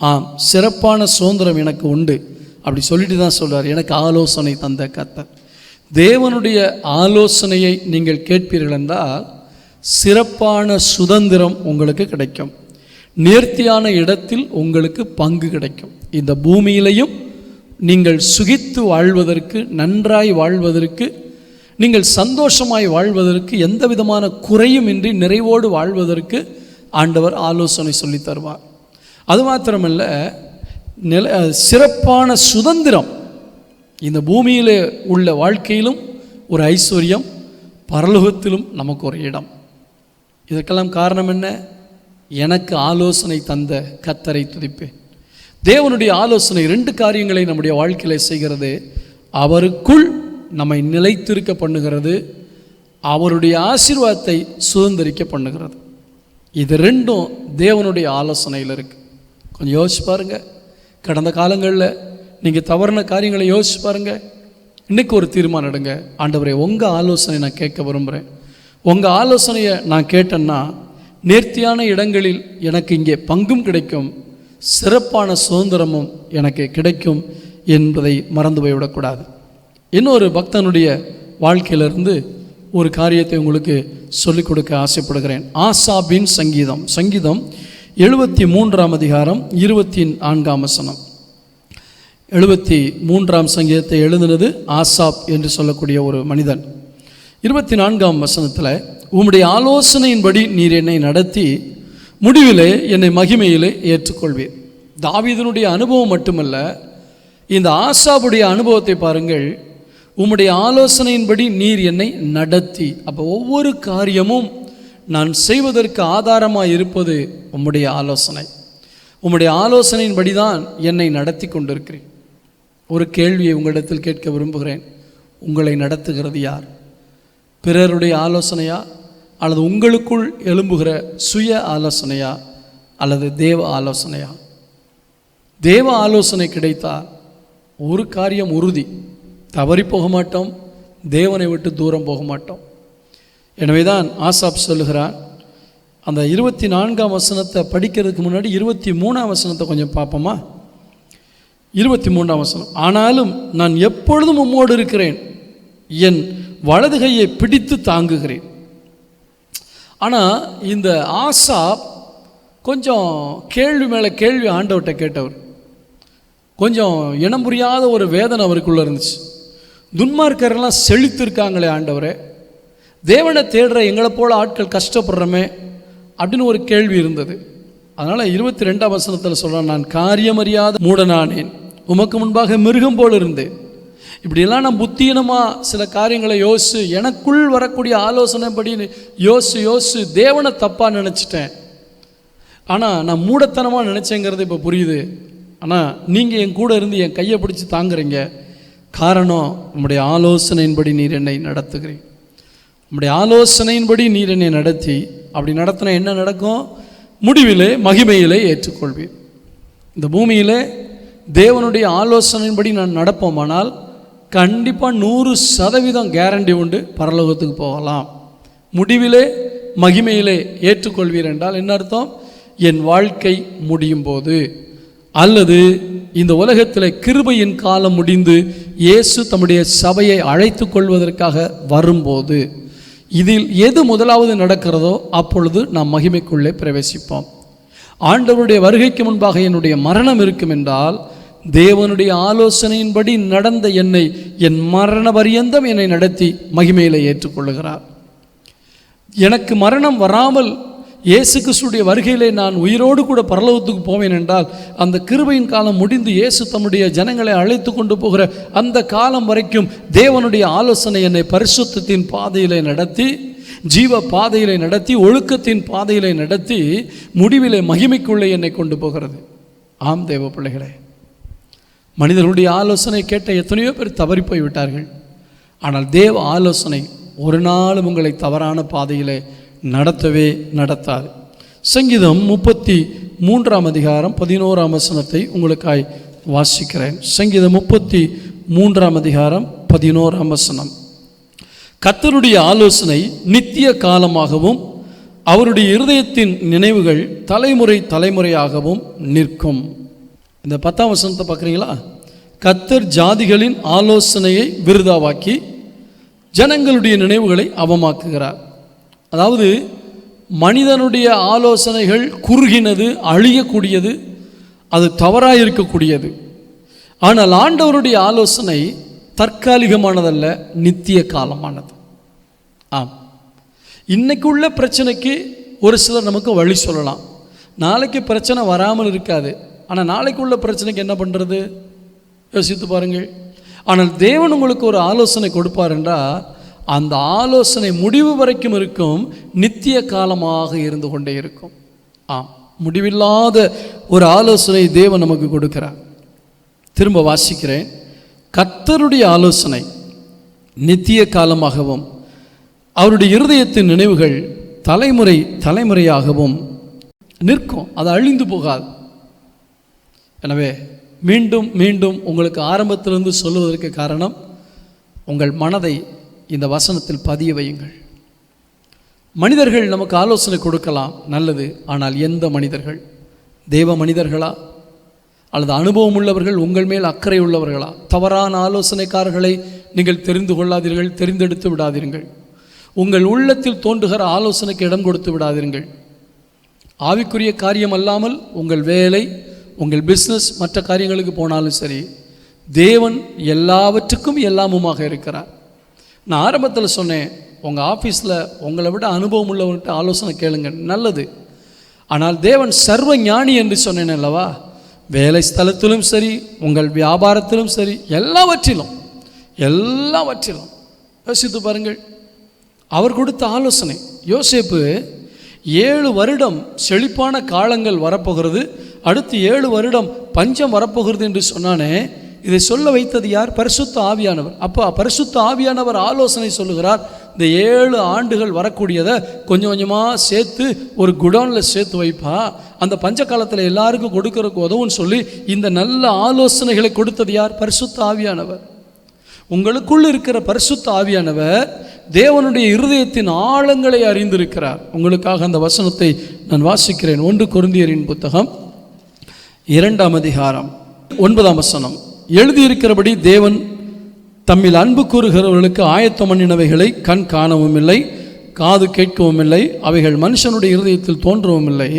ஆம் சிறப்பான சுதந்திரம் எனக்கு உண்டு. அப்படி சொல்லிட்டு தான் சொல்றார், எனக்கு ஆலோசனை தந்த கர்த்தர். தேவனுடைய ஆலோசனையை நீங்கள் கேட்பீர்கள் என்றால் சிறப்பான சுதந்திரம் உங்களுக்கு கிடைக்கும். நேர்த்தியான இடத்தில் உங்களுக்கு பங்கு கிடைக்கும். இந்த பூமியிலையும் நீங்கள் சுகித்து வாழ்வதற்கு, நன்றாய் வாழ்வதற்கு, நீங்கள் சந்தோஷமாய் வாழ்வதற்கு, எந்த விதமான குறையும் இன்றி நிறைவோடு வாழ்வதற்கு ஆண்டவர் ஆலோசனை சொல்லி தருவார். அது மாத்திரமல்ல, சிறப்பான சுதந்திரம். இந்த பூமியில் உள்ள வாழ்க்கையிலும் ஒரு ஐஸ்வர்யம், பரலோகத்திலும் நமக்கு ஒரு இடம். இதற்கெல்லாம் காரணம் என்ன? எனக்கு ஆலோசனை தந்த கர்த்தரை துதிப்பேன். தேவனுடைய ஆலோசனை 2 காரியங்களை நம்முடைய வாழ்க்கையில் செய்கிறது. அவருக்குள் நம்மை நிலைத்திருக்க பண்ணுகிறது, அவருடைய ஆசீர்வாதத்தை சுதந்திரிக்க பண்ணுகிறது. இது 2ம் தேவனுடைய ஆலோசனையில் இருக்குது. கொஞ்சம் யோசிச்சு பாருங்கள். கடந்த காலங்களில் நீங்கள் தவறான காரியங்களை யோசிச்சு பாருங்கள். இன்றைக்கி ஒரு தீர்மானம் எடுங்க. ஆண்டவரே, உங்கள் ஆலோசனை நான் கேட்க விரும்புகிறேன். உங்கள் ஆலோசனையை நான் கேட்டேன்னா நேர்த்தியான இடங்களில் எனக்கு இங்கே பங்கும் கிடைக்கும், சிறப்பான சுதந்திரமும் எனக்கு கிடைக்கும் என்பதை மறந்து போய்விடக்கூடாது. இன்னொரு பக்தனுடைய வாழ்க்கையிலிருந்து ஒரு காரியத்தை உங்களுக்கு சொல்லிக் கொடுக்க ஆசைப்படுகிறேன். ஆசாபின் சங்கீதம். சங்கீதம் 73ஆம் அதிகாரம் 24ஆம் வசனம். 73ஆம் சங்கீதத்தை எழுதினது ஆசாப் என்று சொல்லக்கூடிய ஒரு மனிதன். 24ஆம் வசனத்தில், உம்முடைய ஆலோசனையின்படி நீர் என்னை நடத்தி முடிவிலே என்னை மகிமையிலே ஏற்றுக்கொள்வீர். தாவீதினுடைய அனுபவம் மட்டுமல்ல, இந்த ஆசாபுடைய அனுபவத்தை பாருங்கள். உம்முடைய ஆலோசனையின்படி நீர் என்னை நடத்தி. அப்போ ஒவ்வொரு காரியமும் நான் செய்வதற்கு ஆதாரமாக இருப்பது உம்முடைய ஆலோசனை. உம்முடைய ஆலோசனையின்படி தான் என்னை நடத்தி கொண்டிருக்கிறேன். ஒரு கேள்வியை உங்களிடத்தில் கேட்க விரும்புகிறேன். உங்களை நடத்துகிறது யார்? பிறருடைய ஆலோசனையா, அல்லது உங்களுக்குள் எழும்புகிற சுய ஆலோசனையா, அல்லது தேவ ஆலோசனையா? தேவ ஆலோசனை கிடைத்தால் ஒரு காரியம் உறுதி, தவறி போக மாட்டோம், தேவனை விட்டு தூரம் போக மாட்டோம். எனவே தான் ஆசாப் சொல்லுகிறான். அந்த 24ஆம் வசனத்தை படிக்கிறதுக்கு முன்னாடி 23ஆம் வசனத்தை கொஞ்சம் பார்ப்போமா? 23ஆம் வசனம், ஆனாலும் நான் எப்பொழுதும் உம்மோடு இருக்கிறேன், என் வலது கையை பிடித்து தாங்குகிறேன். ஆனால் இந்த ஆசாப் கொஞ்சம் கேள்வி மேலே கேள்வி ஆண்டவர்கிட்ட கேட்டவர். கொஞ்சம் இனம் புரியாத ஒரு வேதனை அவருக்குள்ளே இருந்துச்சு. துன்மார்க்கரெல்லாம் செழித்திருக்காங்களே ஆண்டவரே, தேவனை தேடுற எங்களை போல ஆட்கள் கஷ்டப்படுறோமே அப்படின்னு ஒரு கேள்வி இருந்தது. அதனால் 22ஆம் வசனத்தில் சொல்கிறேன், நான் காரியமறியாத மூடனானேன், உமக்கு முன்பாக மிருகம் போல் இருந்தேன். இப்படியெல்லாம் நான் புத்தீனமாக சில காரியங்களை யோசித்து எனக்குள் வரக்கூடிய ஆலோசனைப்படி யோசித்து தேவனை தப்பாக நினச்சிட்டேன். ஆனால் நான் மூடத்தனமாக நினச்சேங்கிறது இப்போ புரியுது. ஆனால் நீங்கள் என் கூட இருந்து என் கையை பிடிச்சி தாங்குறீங்க. காரணம், உம்முடைய ஆலோசனையின்படி நீர் என்னை நடத்துகிறீர். உம்முடைய ஆலோசனையின்படி நீர் என்னை நடத்தி, அப்படி நடத்தினா என்ன நடக்கும்? முடிவிலே மகிமையிலே ஏற்றுக்கொள்வீர். இந்த பூமியிலே தேவனுடைய ஆலோசனையின்படி நான் நடப்போமானால் கண்டிப்பாக 100% கேரண்டி உண்டு, பரலோகத்துக்கு போகலாம். முடிவிலே மகிமையிலே ஏற்றுக்கொள்வீர் என்றால் என்ன அர்த்தம்? என் வாழ்க்கை முடியும் போது, அல்லது இந்த உலகத்தில் கிருபையின் காலம் முடிந்து இயேசு தம்முடைய சபையை அழைத்து கொள்வதற்காக வரும்போது, இதில் எது முதலாவது நடக்கிறதோ அப்பொழுது நாம் மகிமைக்குள்ளே பிரவேசிப்போம். ஆண்டவருடைய வருகைக்கு முன்பாக என்னுடைய மரணம் இருக்கும் என்றால், தேவனுடைய ஆலோசனையின்படி நடந்த என்னை என் மரண பரியந்தம் என்னை நடத்தி மகிமையில் ஏற்றுக்கொள்ளுகிறார். எனக்கு மரணம் வராமல் இயேசு கிறிஸ்துடைய வருகையிலே நான் உயிரோடு கூட பரலோகத்துக்கு போவேன் என்றால், அந்த கிருபையின் காலம் முடிந்து இயேசு தம்முடைய ஜனங்களை அழைத்து கொண்டு போகிற அந்த காலம் வரைக்கும் தேவனுடைய ஆலோசனை என்னை பரிசுத்தத்தின் பாதையிலே நடத்தி, ஜீவ பாதையிலே நடத்தி, ஒழுக்கத்தின் பாதையிலே நடத்தி, முடிவிலே மகிமைக்குள்ளே என்னை கொண்டு போகிறது. ஆம் தேவ பிள்ளைகளே, மனிதர்களுடைய ஆலோசனை கேட்ட எத்தனையோ பேர் தவறி போய் விட்டார்கள். ஆனால் தேவ ஆலோசனை ஒரு நாளும் உங்களை தவறான பாதையிலே நடத்தவே நடத்தாது. சங்கீதம் 33ஆம் அதிகாரம் 11ஆம் வசனத்தை உங்களுக்காய் வாசிக்கிறேன். சங்கீதம் 33ஆம் அதிகாரம் 11ஆம் வசனம், கர்த்தருடைய ஆலோசனை நித்திய காலமாகவும் அவருடைய இருதயத்தின் நினைவுகள் தலைமுறை தலைமுறையாகவும் நிற்கும். இந்த 10ஆம் வசனத்தை பார்க்குறீங்களா? கர்த்தர் ஜாதிகளின் ஆலோசனையை விருதாவாக்கி ஜனங்களுடைய நினைவுகளை அவமாக்குகிறார். அதாவது மனிதனுடைய ஆலோசனைகள் குறுகினது, அழியக்கூடியது, அது தவறாக இருக்கக்கூடியது. ஆனால் ஆண்டவருடைய ஆலோசனை தற்காலிகமானதல்ல, நித்திய காலமானது. ஆம், இன்னைக்கு உள்ள பிரச்சனைக்கு ஒரு சிலர் நமக்கு வழி சொல்லலாம். நாளைக்கு பிரச்சனை வராமல் இருக்காது. ஆனால் நாளைக்கு உள்ள பிரச்சனைக்கு என்ன பண்ணுறது? யோசித்து பாருங்கள். ஆனால் தேவன் உங்களுக்கு ஒரு ஆலோசனை கொடுப்பார் என்றால், அந்த ஆலோசனை முடிவு வரைக்கும் இருக்கும், நித்திய காலமாக இருந்து கொண்டே இருக்கும். ஆம், முடிவில்லாத ஒரு ஆலோசனை தேவன் நமக்கு கொடுக்கிறார். திரும்ப வாசிக்கிறேன். கர்த்தருடைய ஆலோசனை நித்திய காலமாகவும் அவருடைய இருதயத்தின் நினைவுகள் தலைமுறை தலைமுறையாகவும் நிற்கும், அது அழிந்து போகாது. எனவே மீண்டும் மீண்டும் உங்களுக்கு ஆரம்பத்திலிருந்து சொல்லுவதற்கு காரணம், உங்கள் மனதை இந்த வசனத்தில் பதிய வையுங்கள். மனிதர்கள் நமக்கு ஆலோசனை கொடுக்கலாம், நல்லது. ஆனால் எந்த மனிதர்கள்? தேவ மனிதர்களா அல்லது அனுபவம் உள்ளவர்கள், உங்கள் மேல் அக்கறை உள்ளவர்களா? தவறான ஆலோசனைக்காரர்களை நீங்கள் தெரிந்து கொள்ளாதீர்கள், தெரிந்தெடுத்து விடாதீர்கள். உங்கள் உள்ளத்தில் தோன்றுகிற ஆலோசனைக்கு இடம் கொடுத்து விடாதீர்கள். ஆவிக்குரிய காரியம் அல்லாமல் உங்கள் வேலை, உங்கள் பிஸ்னஸ், மற்ற காரியங்களுக்கு போனாலும் சரி, தேவன் எல்லாவற்றுக்கும் எல்லாமுமாக இருக்கிறார். நான் ஆரம்பத்தில் சொன்னேன், உங்கள் ஆஃபீஸில் உங்களை விட அனுபவம் உள்ளவர்கிட்ட ஆலோசனை கேளுங்க, நல்லது. ஆனால் தேவன் சர்வ ஞானி என்று சொன்னேன் அல்லவா? வேலை ஸ்தலத்திலும் சரி, உங்கள் வியாபாரத்திலும் சரி, எல்லாவற்றிலும் யோசித்து பாருங்கள். அவர் கொடுத்த ஆலோசனை. யோசேப்பு 7 வருடம் செழிப்பான காலங்கள் வரப்போகிறது, அடுத்து 7 வருடம் பஞ்சம் வரப்போகிறது என்று சொன்னானே, இதை சொல்ல வைத்தது யார்? பரிசுத்த ஆவியானவர். அப்போ பரிசுத்த ஆவியானவர் ஆலோசனை சொல்லுகிறார், இந்த 7 ஆண்டுகள் வரக்கூடியதை கொஞ்சம் கொஞ்சமாக சேர்த்து ஒரு குடோனில் சேர்த்து வைப்பா, அந்த பஞ்ச காலத்தில் எல்லாருக்கும் கொடுக்கறதுக்கு உதவுன்னு சொல்லி இந்த நல்ல ஆலோசனைகளை கொடுத்தது யார்? பரிசுத்த ஆவியானவர். உங்களுக்குள் இருக்கிற பரிசுத்த ஆவியானவர் தேவனுடைய இருதயத்தின் ஆழங்களை அறிந்திருக்கிறார். உங்களுக்காக அந்த வசனத்தை நான் வாசிக்கிறேன். 1 கொரிந்தியரின் புத்தகம் 2ஆம் அதிகாரம் 9ஆம் வசனம், எழுதியிருக்கிறபடி தேவன் தம்மில் அன்பு கூறுகிறவர்களுக்கு ஆயத்தம் பண்ணினவைகளை கண் காணவும் இல்லை, காது கேட்கவும் இல்லை, அவைகள் மனுஷனுடைய இருதயத்தில் தோன்றவும் இல்லை.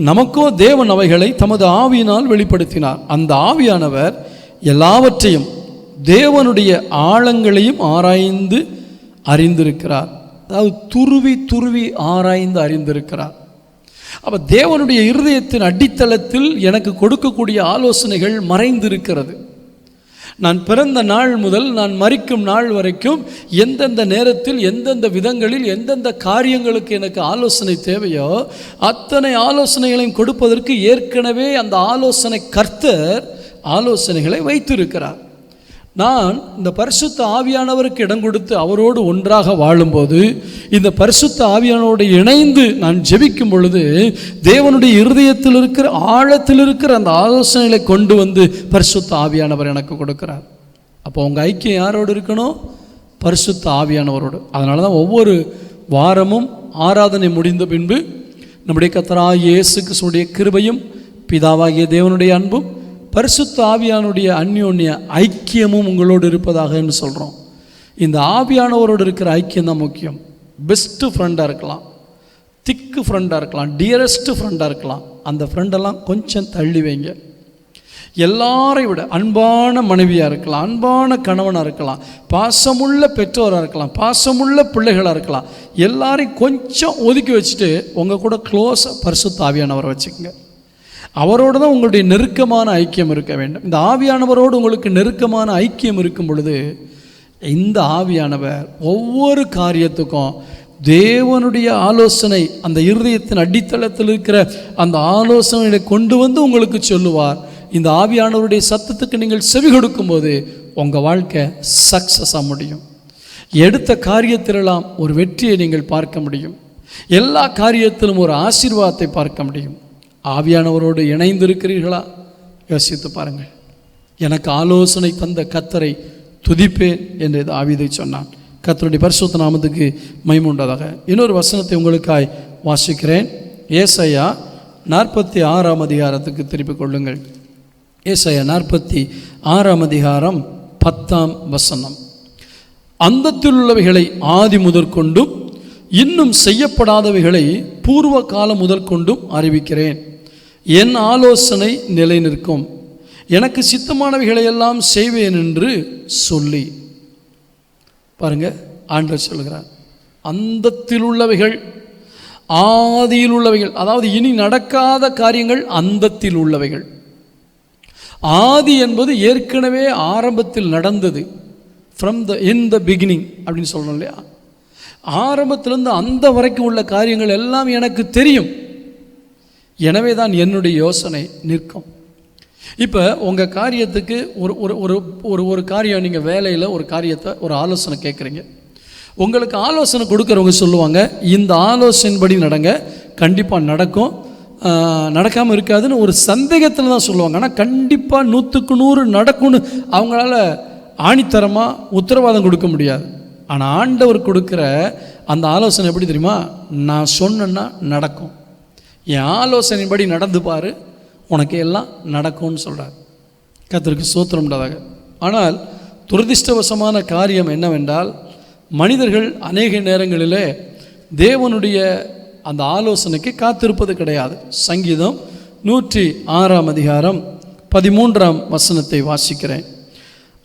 நமக்கோ தேவன் அவைகளை தமது ஆவியினால் வெளிப்படுத்தினார். அந்த ஆவியானவர் எல்லாவற்றையும் தேவனுடைய ஆழங்களையும் ஆராய்ந்து அறிந்திருக்கிறார். அதாவது துருவி துருவி ஆராய்ந்து அறிந்திருக்கிறார். அப்போ தேவனுடைய இருதயத்தின் அடித்தளத்தில் எனக்கு கொடுக்கக்கூடிய ஆலோசனைகள் மறைந்திருக்கிறது. நான் பிறந்த நாள் முதல் நான் மரிக்கும் நாள் வரைக்கும் எந்தெந்த நேரத்தில் எந்தெந்த விதங்களில் எந்தெந்த காரியங்களுக்கு எனக்கு ஆலோசனை தேவையோ அத்தனை ஆலோசனைகளையும் கொடுப்பதற்கு ஏற்கனவே அந்த ஆலோசனை கர்த்தர் ஆலோசனைகளை வைத்திருக்கிறார். நான் இந்த பரிசுத்த ஆவியானவருக்கு இடம் கொடுத்து அவரோடு ஒன்றாக வாழும்போது, இந்த பரிசுத்த ஆவியானவரோடு இணைந்து நான் ஜெபிக்கும் பொழுது, தேவனுடைய இருதயத்தில் இருக்கிற ஆழத்தில் இருக்கிற அந்த ஆலோசனைகளை கொண்டு வந்து பரிசுத்த ஆவியானவர் எனக்கு கொடுக்கிறார். அப்போ உங்கள் ஐக்கியம் யாரோடு இருக்கணும்? பரிசுத்த ஆவியானவரோடு. அதனால தான் ஒவ்வொரு வாரமும் ஆராதனை முடிந்த பின்பு நம்முடைய கர்த்தராகிய இயேசு கிறிஸ்துவுடைய கிருபையும் பிதாவாகிய தேவனுடைய அன்பும் பரிசுத்த ஆவியானுடைய அந்யோன்ய ஐக்கியமும் உங்களோடு இருப்பதாக என்று சொல்கிறோம். இந்த ஆவியானவரோடு இருக்கிற ஐக்கியம் தான் முக்கியம். பெஸ்ட்டு ஃப்ரெண்டாக இருக்கலாம், திக்கு ஃப்ரெண்டாக இருக்கலாம், டியரஸ்ட்டு ஃப்ரெண்டாக இருக்கலாம். அந்த ஃப்ரெண்டெல்லாம் கொஞ்சம் தள்ளி வைங்க. எல்லாரையும் விட அன்பான மனைவியாக இருக்கலாம், அன்பான கணவனாக இருக்கலாம், பாசமுள்ள பெற்றோராக இருக்கலாம், பாசமுள்ள பிள்ளைகளாக இருக்கலாம். எல்லாரையும் கொஞ்சம் ஒதுக்கி வச்சுட்டு உங்கள் கூட க்ளோஸாக பரிசுத்த ஆவியானவரை வச்சுக்கோங்க. அவரோடு தான் உங்களுடைய நெருக்கமான ஐக்கியம் இருக்க வேண்டும். இந்த ஆவியானவரோடு உங்களுக்கு நெருக்கமான ஐக்கியம் இருக்கும் பொழுது இந்த ஆவியானவர் ஒவ்வொரு காரியத்துக்கும் தேவனுடைய ஆலோசனை, அந்த இருதயத்தின் அடித்தளத்தில் இருக்கிற அந்த ஆலோசனைகளை கொண்டு வந்து உங்களுக்கு சொல்லுவார். இந்த ஆவியானவருடைய சத்தத்துக்கு நீங்கள் செவி கொடுக்கும்போது உங்கள் வாழ்க்கை சக்ஸஸாக முடியும். எடுத்த காரியத்திலெல்லாம் ஒரு வெற்றியை நீங்கள் பார்க்க முடியும். எல்லா காரியத்திலும் ஒரு ஆசீர்வாதத்தை பார்க்க முடியும். ஆவியானவரோடு இணைந்திருக்கிறீர்களா? யோசித்து பாருங்கள். எனக்கு ஆலோசனை தந்த கர்த்தரை துதிப்பேன் என்று தாவீது சொன்னான். கர்த்தருடைய பரிசுத்த நாமத்துக்கு மகிமை உண்டாதாக. இன்னொரு வசனத்தை உங்களுக்காய் வாசிக்கிறேன். ஏசாயா 46ஆம் அதிகாரத்துக்கு திருப்பிக் கொள்ளுங்கள். ஏசாயா 46ஆம் அதிகாரம் 10ஆம் வசனம். அந்தத்தில் உள்ளவைகளை ஆதி முதற்கொண்டும் இன்னும் செய்யப்படாதவைகளை பூர்வ காலம் முதற்கொண்டும் அறிவிக்கிறேன். என் ஆலோசனை நிலை நிற்கும், எனக்கு சித்தமானவைகளை எல்லாம் செய்வேன் என்று சொல்லி. பாருங்க, ஆண்டவர் சொல்கிறார், அந்தத்தில் உள்ளவைகள் ஆதியில் உள்ளவைகள், அதாவது இனி நடக்காத காரியங்கள் அந்தத்தில் உள்ளவைகள். ஆதி என்பது ஏற்கனவே ஆரம்பத்தில் நடந்தது. From the in the beginning அப்படின்னு சொல்லணும் இல்லையா? ஆரம்பத்திலிருந்து அந்த வரைக்கும் உள்ள காரியங்கள் எல்லாம் எனக்கு தெரியும். எனவே தான் என்னுடைய யோசனை நிற்கும். இப்போ உங்கள் காரியத்துக்கு ஒரு ஒரு ஒரு ஒரு ஒரு காரியம், நீங்கள் வேலையில் ஒரு காரியத்தை ஒரு ஆலோசனை கேட்குறீங்க. உங்களுக்கு ஆலோசனை கொடுக்குறவங்க சொல்லுவாங்க, இந்த ஆலோசனைப்படி நடங்க, கண்டிப்பாக நடக்கும், நடக்காமல் இருக்காதுன்னு ஒரு சந்தேகத்தில் தான் சொல்லுவாங்க. ஆனால் கண்டிப்பாக 100க்கு 100 நடக்கும்னு அவங்களால ஆணித்தரமாக உத்தரவாதம் கொடுக்க முடியாது. ஆனால் ஆண்டவர் கொடுக்குற அந்த ஆலோசனை எப்படி தெரியுமா? நான் சொன்னேன்னா நடக்கும், என் ஆலோசனைப்படி நடந்து பாரு, உனக்கு எல்லாம் நடக்கும்னு சொல்கிறார். கர்த்தருக்கு ஸ்தோத்திரம் உண்டாதாக. ஆனால் துரதிர்ஷ்டவசமான காரியம் என்னவென்றால், மனிதர்கள் அநேக நேரங்களிலே தேவனுடைய அந்த ஆலோசனைக்கு காத்திருப்பது கிடையாது. சங்கீதம் 106ஆம் அதிகாரம் 13ஆம் வசனத்தை வாசிக்கிறேன்.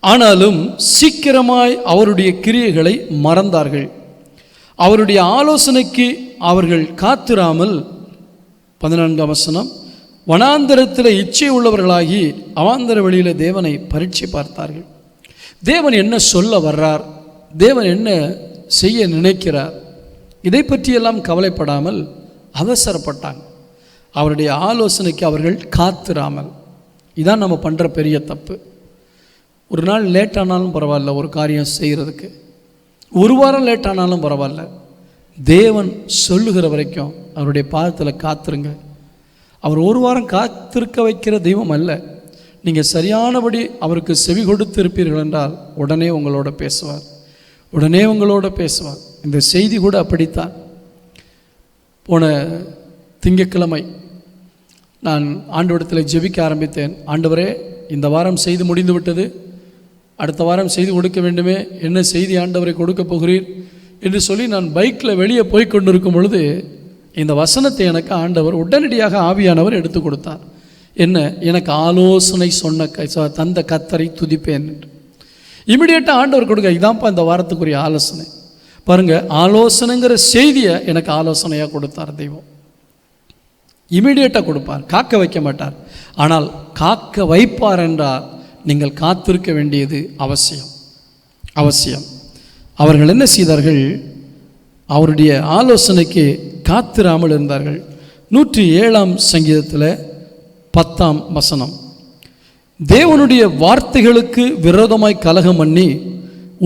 ஆனாலும் சீக்கிரமாய் அவருடைய கிரியைகளை மறந்தார்கள், அவருடைய ஆலோசனைக்கு அவர்கள் காத்திராமல். 14ஆம் வசனம், வனாந்தரத்தில் இச்சை உள்ளவர்களாகி அவாந்தர வெளியில் தேவனை பரீட்சை பார்த்தார்கள். தேவன் என்ன சொல்ல வர்றார், தேவன் என்ன செய்ய நினைக்கிறார், இதை பற்றியெல்லாம் கவலைப்படாமல் அவசரப்பட்டாங்க. அவருடைய ஆலோசனைக்கு அவர்கள் காத்திராமல். இதான் நம்ம பண்ணுற பெரிய தப்பு. ஒரு நாள் லேட்டானாலும் பரவாயில்ல, ஒரு காரியம் செய்கிறதுக்கு ஒரு வாரம் லேட்டானாலும் பரவாயில்ல, தேவன் சொல்லுகிற வரைக்கும் அவருடைய பாதத்தில் காத்துருங்க. அவர் ஒரு வாரம் காத்திருக்க வைக்கிற தெய்வம் அல்ல. நீங்கள் சரியானபடி அவருக்கு செவி கொடுத்து இருப்பீர்கள் என்றால் உடனே உங்களோட பேசுவார், உடனே உங்களோட பேசுவார். இந்த செய்தி கூட அப்படித்தான். போன திங்கட்கிழமை நான் ஆண்டவரிடத்தில் ஜெபிக்க ஆரம்பித்தேன். ஆண்டவரே, இந்த வாரம் செய்து முடிந்து விட்டது, அடுத்த வாரம் செய்து கொடுக்க வேண்டுமே, என்ன செய்தி ஆண்டவரை கொடுக்க போகிறீர் என்று சொல்லி நான் பைக்கில் வெளியே போய் கொண்டிருக்கும் பொழுது இந்த வசனத்தை எனக்கு ஆண்டவர் உடனடியாக ஆவியானவர் எடுத்து கொடுத்தார். என்ன? எனக்கு ஆலோசனை தந்த கர்த்தரை துதிப்பேன் என்று. இமிடியேட்டாக ஆண்டவர் கொடுக்க, இதான்ப்பா இந்த வாரத்துக்குரிய ஆலோசனை. பாருங்கள், ஆலோசனைங்கிற செய்தியை எனக்கு ஆலோசனையாக கொடுத்தார் தெய்வம். இமிடியேட்டாக கொடுப்பார், காக்க வைக்க மாட்டார். ஆனால் காக்க வைப்பார் என்றால் நீங்கள் காத்திருக்க வேண்டியது அவசியம். அவர்கள் என்ன செய்தார்கள்? அவருடைய ஆலோசனைக்கு காத்திராமல் இருந்தார்கள். 107ஆம் சங்கீதத்தில் 10ஆம் வசனம், தேவனுடைய வார்த்தைகளுக்கு விரோதமாய் கலகம் பண்ணி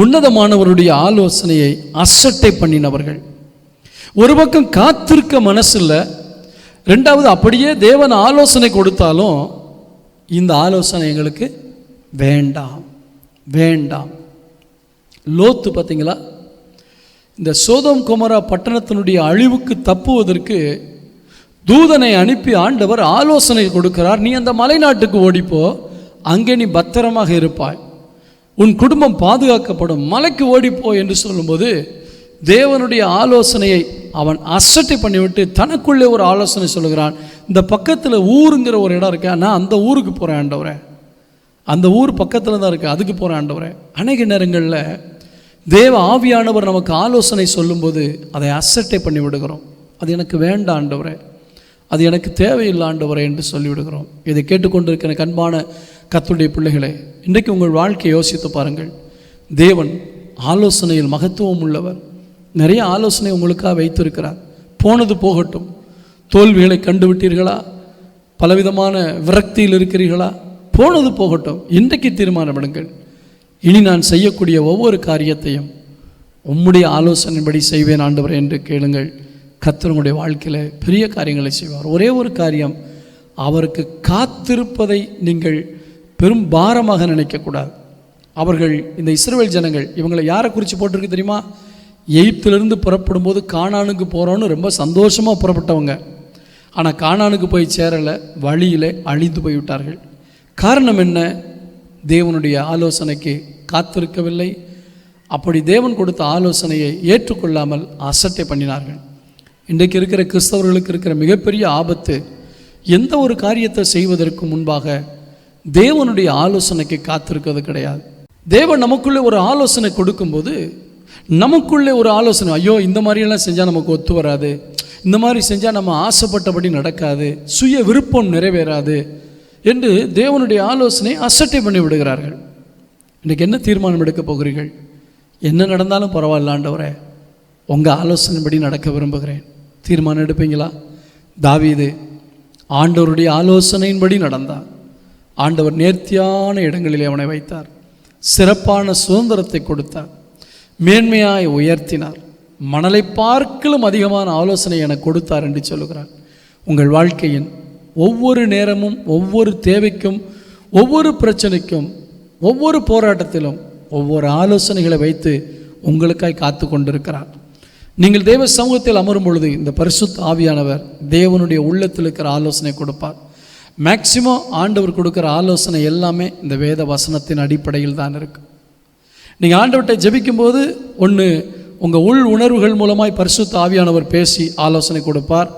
உன்னதமானவருடைய ஆலோசனையை அசட்டை பண்ணினவர்கள். ஒரு பக்கம் காத்திருக்க மனசில்லை, ரெண்டாவது அப்படியே தேவன் ஆலோசனை கொடுத்தாலும் இந்த ஆலோசனை எங்களுக்கு வேண்டாம். லோத்து பார்த்தீங்களா, இந்த சோதோம் கொமோரா பட்டணத்தினுடைய அழிவுக்கு தப்புவதற்கு தூதனை அனுப்பி ஆண்டவர் ஆலோசனை கொடுக்கிறார். நீ அந்த மலைநாட்டுக்கு ஓடிப்போ, அங்கே நீ பத்திரமாக இருப்பாய், உன் குடும்பம் பாதுகாக்கப்படும், மலைக்கு ஓடிப்போ என்று சொல்லும்போது தேவனுடைய ஆலோசனையை அவன் அசட்டை பண்ணிவிட்டு தனக்குள்ளே ஒரு ஆலோசனை சொல்லுகிறான். இந்த பக்கத்தில் ஊருங்கிற ஒரு இடம் இருக்கா, நான் அந்த ஊருக்கு போகிறேன் ஆண்டவரே, அந்த ஊர் பக்கத்தில் தான் இருக்குது, அதுக்கு போகிறேன் ஆண்டவரே. அநேக நேரங்களில் தேவ ஆவியானவர் நமக்கு ஆலோசனை சொல்லும்போது அதை அசட்டை பண்ணி விடுகிறோம். அது எனக்கு வேண்டாம் ஆண்டவரே, அது எனக்கு தேவையில்லை ஆண்டவரே என்று சொல்லிவிடுகிறோம். இதை கேட்டுக்கொண்டிருக்கிற கண்பான கர்த்தருடைய பிள்ளைகளே, இன்றைக்கு உங்கள் வாழ்க்கையை யோசித்து பாருங்கள். தேவன் ஆலோசனையில் மகத்துவம் உள்ளவர். நிறைய ஆலோசனை உங்களுக்காக வைத்திருக்கிறார். போனது போகட்டும். தோல்விகளை கண்டுவிட்டீர்களா? பலவிதமான விரக்தியில் இருக்கிறீர்களா? போனது போகட்டும். இன்றைக்கு தீர்மானம் எடுங்கள், இனி நான் செய்யக்கூடிய ஒவ்வொரு காரியத்தையும் உம்முடைய ஆலோசனைப்படி செய்வேன் ஆண்டவரே என்று கேளுங்கள். கர்த்தர் உங்களுடைய வாழ்க்கையில் பெரிய காரியங்களை செய்வார். ஒரே ஒரு காரியம், அவருக்கு காத்திருப்பதை நீங்கள் பெரும் பாரமாக நினைக்கக்கூடாது. அவர்கள், இந்த இஸ்ரவேல் ஜனங்கள், இவங்களை யாரை குறித்து போட்டிருக்கு தெரியுமா? எகிப்திலிருந்து புறப்படும்போது கானானுக்கு போகிறோன்னு ரொம்ப சந்தோஷமாக புறப்பட்டவங்க. ஆனால் கானானுக்கு போய் சேரலை, வழியில் அழிந்து போய்விட்டார்கள். காரணம் என்ன? தேவனுடைய ஆலோசனைக்கு காத்திருக்கவில்லை. அப்படி தேவன் கொடுத்த ஆலோசனையை ஏற்றுக்கொள்ளாமல் அசட்டை பண்ணினார்கள். இன்றைக்கு இருக்கிற கிறிஸ்தவர்களுக்கு இருக்கிற மிகப்பெரிய ஆபத்து, எந்த ஒரு காரியத்தை செய்வதற்கு முன்பாக தேவனுடைய ஆலோசனைக்கு காத்திருக்கிறது கிடையாது. தேவன் நமக்குள்ளே ஒரு ஆலோசனை கொடுக்கும்போது நமக்குள்ளே ஒரு ஆலோசனை, ஐயோ இந்த மாதிரியெல்லாம் செஞ்சால் நமக்கு ஒத்து வராது, இந்த மாதிரி செஞ்சால் நம்ம ஆசைப்பட்டபடி நடக்காது, சுய விருப்பம் நிறைவேறாது என்று தேவனுடைய ஆலோசனை அசட்டை பண்ணி விடுகிறார்கள். இன்றைக்கு என்ன தீர்மானம் எடுக்கப் போகிறீர்கள்? என்ன நடந்தாலும் பரவாயில்ல ஆண்டவரே, உங்கள் ஆலோசனைப்படி நடக்க விரும்புகிறேன். தீர்மானம் எடுப்பீங்களா? தாவீது ஆண்டவருடைய ஆலோசனையின்படி நடந்தார். ஆண்டவர் நேர்த்தியான இடங்களிலே அவனை வைத்தார், சிறப்பான சுதந்திரத்தை கொடுத்தார், மேன்மையாய் உயர்த்தினார், மணலை பார்க்கலும் அதிகமான ஆலோசனை எனக்கு கொடுத்தார் என்று சொல்லுகிறார். உங்கள் வாழ்க்கையின் ஒவ்வொரு நேரமும், ஒவ்வொரு தேவைக்கும், ஒவ்வொரு பிரச்சனைக்கும், ஒவ்வொரு போராட்டத்திலும் ஒவ்வொரு ஆலோசனைகளை வைத்து உங்களுக்காய் காத்து கொண்டிருக்கிறார். நீங்கள் தேவ சமூகத்தில் அமரும் பொழுது இந்த பரிசுத்த ஆவியானவர் தேவனுடைய உள்ளத்தில் இருக்கிற ஆலோசனை கொடுப்பார். மேக்சிமம் ஆண்டவர் கொடுக்குற ஆலோசனை எல்லாமே இந்த வேத வசனத்தின் அடிப்படையில் தான் இருக்கு. நீங்கள் ஆண்டவர்கிட்ட ஜெபிக்கும்போது ஒன்று உங்கள் உள் உணர்வுகள் மூலமாய் பரிசுத்த ஆவியானவர் பேசி ஆலோசனை கொடுப்பார்.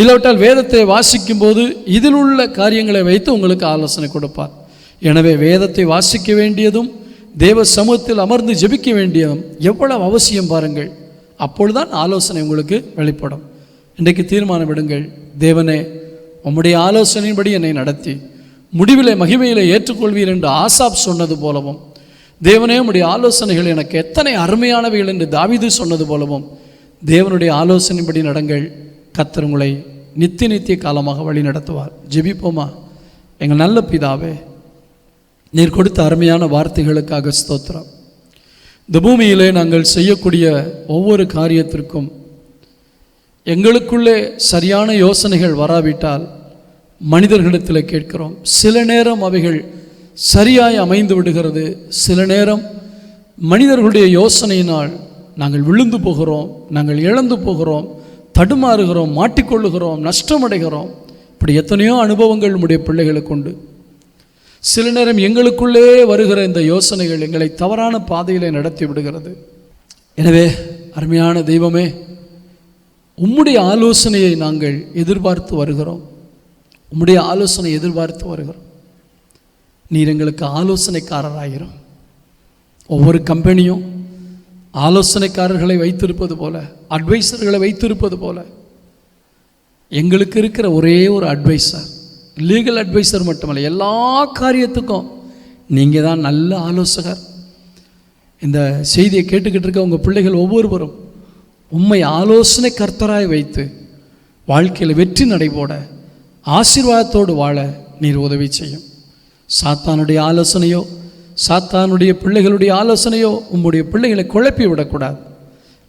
இல்லாவிட்டால் வேதத்தை வாசிக்கும்போது இதில் உள்ள காரியங்களை வைத்து உங்களுக்கு ஆலோசனை கொடுப்பார். எனவே வேதத்தை வாசிக்க வேண்டியதும் தேவ சமூகத்தில் அமர்ந்து ஜெபிக்க வேண்டியதும் எவ்வளவு அவசியம் பாருங்கள். அப்பொழுதுதான் ஆலோசனை உங்களுக்கு வெளிப்படும். இன்றைக்கு தீர்மானம் எடுங்கள், தேவனே உம்முடைய ஆலோசனையின்படி என்னை நடத்தி முடிவிலே மகிமையிலே ஏற்றுக்கொள்வீர் என்று ஆசாப் சொன்னது போலவும், தேவனே உம்முடைய ஆலோசனைகள் எனக்கு எத்தனை அருமையானவைகள் என்று தாவீது சொன்னது போலவும் தேவனுடைய ஆலோசனைப்படி நடங்கள். கர்த்தர் உங்களை நித்திய காலமாக வழி நடத்துவார். ஜெபிப்போமா? எங்கள் நல்ல பிதாவே, நீர் கொடுத்த அருமையான வார்த்தைகளுக்காக ஸ்தோத்திரம். இந்த பூமியிலே நாங்கள் செய்யக்கூடிய ஒவ்வொரு காரியத்திற்கும் எங்களுக்குள்ளே சரியான யோசனைகள் வராவிட்டால் மனிதர்களிடத்தில் கேட்கிறோம். சில நேரம் அவைகள் சரியாய் அமைந்து விடுகிறது, சில நேரம் மனிதர்களுடைய யோசனையினால் நாங்கள் விழுந்து போகிறோம், நாங்கள் இழந்து போகிறோம், தடுமாறுகிறோம், மாட்டிக்கொள்ளுகிறோம், நஷ்டமடைகிறோம். இப்படி எத்தனையோ அனுபவங்கள் நம்முடைய பிள்ளைகளுக்கு உண்டு. சில நேரம் எங்களுக்குள்ளே வருகிற இந்த யோசனைகள் எங்களை தவறான பாதையிலே நடத்தி விடுகிறது. எனவே அருமையான தெய்வமே, உம்முடைய ஆலோசனையை நாங்கள் எதிர்பார்த்து வருகிறோம். உம்முடைய ஆலோசனை எதிர்பார்த்து வருகிறோம். நீர் எங்களுக்கு ஆலோசனைக்காரராகிறோம். ஒவ்வொரு கம்பெனியும் ஆலோசனைக்காரர்களை வைத்திருப்பது போல, அட்வைசர்களை வைத்திருப்பது போல, எங்களுக்கு இருக்கிற ஒரே ஒரு அட்வைசர், லீகல் அட்வைசர் மட்டுமல்ல, எல்லா காரியத்துக்கும் நீங்கள் தான் நல்ல ஆலோசகர். இந்த செய்தியை கேட்டுக்கிட்டு இருக்க உங்கள் பிள்ளைகள் ஒவ்வொருவரும் உம்மை ஆலோசனை கர்த்தராய் வைத்து வாழ்க்கையில் வெற்றி நடைபோட, ஆசீர்வாதத்தோடு வாழ நீர் உதவி செய்யும். சாத்தானுடைய ஆலோசனையோ, சாத்தானுடைய பிள்ளைகளுடைய ஆலோசனையோ உம்முடைய பிள்ளைகளை குழப்பி விடக்கூடாது.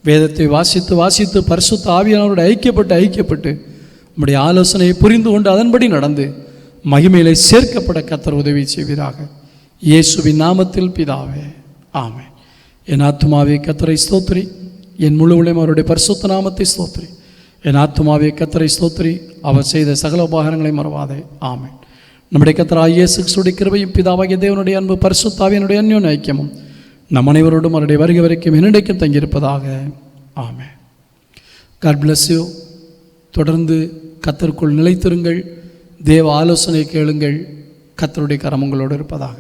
வேதத்தை வாசித்து வாசித்து பரிசுத்த ஆவியானவரோடு ஐக்கியப்பட்டு உம்முடைய ஆலோசனையை புரிந்து கொண்டு அதன்படி நடந்து மகிமையிலே சேர்க்கப்பட கர்த்தர் உதவி செய்வீராக. இயேசுவின் நாமத்தில் பிதாவே, ஆமென். என் ஆத்துமாவே கர்த்தரை ஸ்தோத்திரி, என் முழு உலகம் அவருடைய பரிசுத்த நாமத்தை ஸ்தோத்திரி. என் ஆத்துமாவே கர்த்தரை ஸ்தோத்திரி, அவர் செய்த சகல உபகாரங்களை மறவாதே. ஆமென். நம்முடைய கர்த்தராகிய இயேசு கிறிஸ்துவின் கிருபையும் பிதாவாகிய தேவனுடைய அன்பு பரிசுத்த ஆவியானுடைய அன்யோன்ய ஐக்கியமும் நம் அனைவரோடும் அவருடைய வருகை வரைக்கும் என்னைக்கும் தங்கியிருப்பதாக. ஆமென். God bless you. தொடர்ந்து கர்த்தருக்குள் நிலைத்திருங்கள். தேவ ஆலோசனை கேளுங்கள். கர்த்தருடைய கரம் உங்களோடு இருப்பதாக.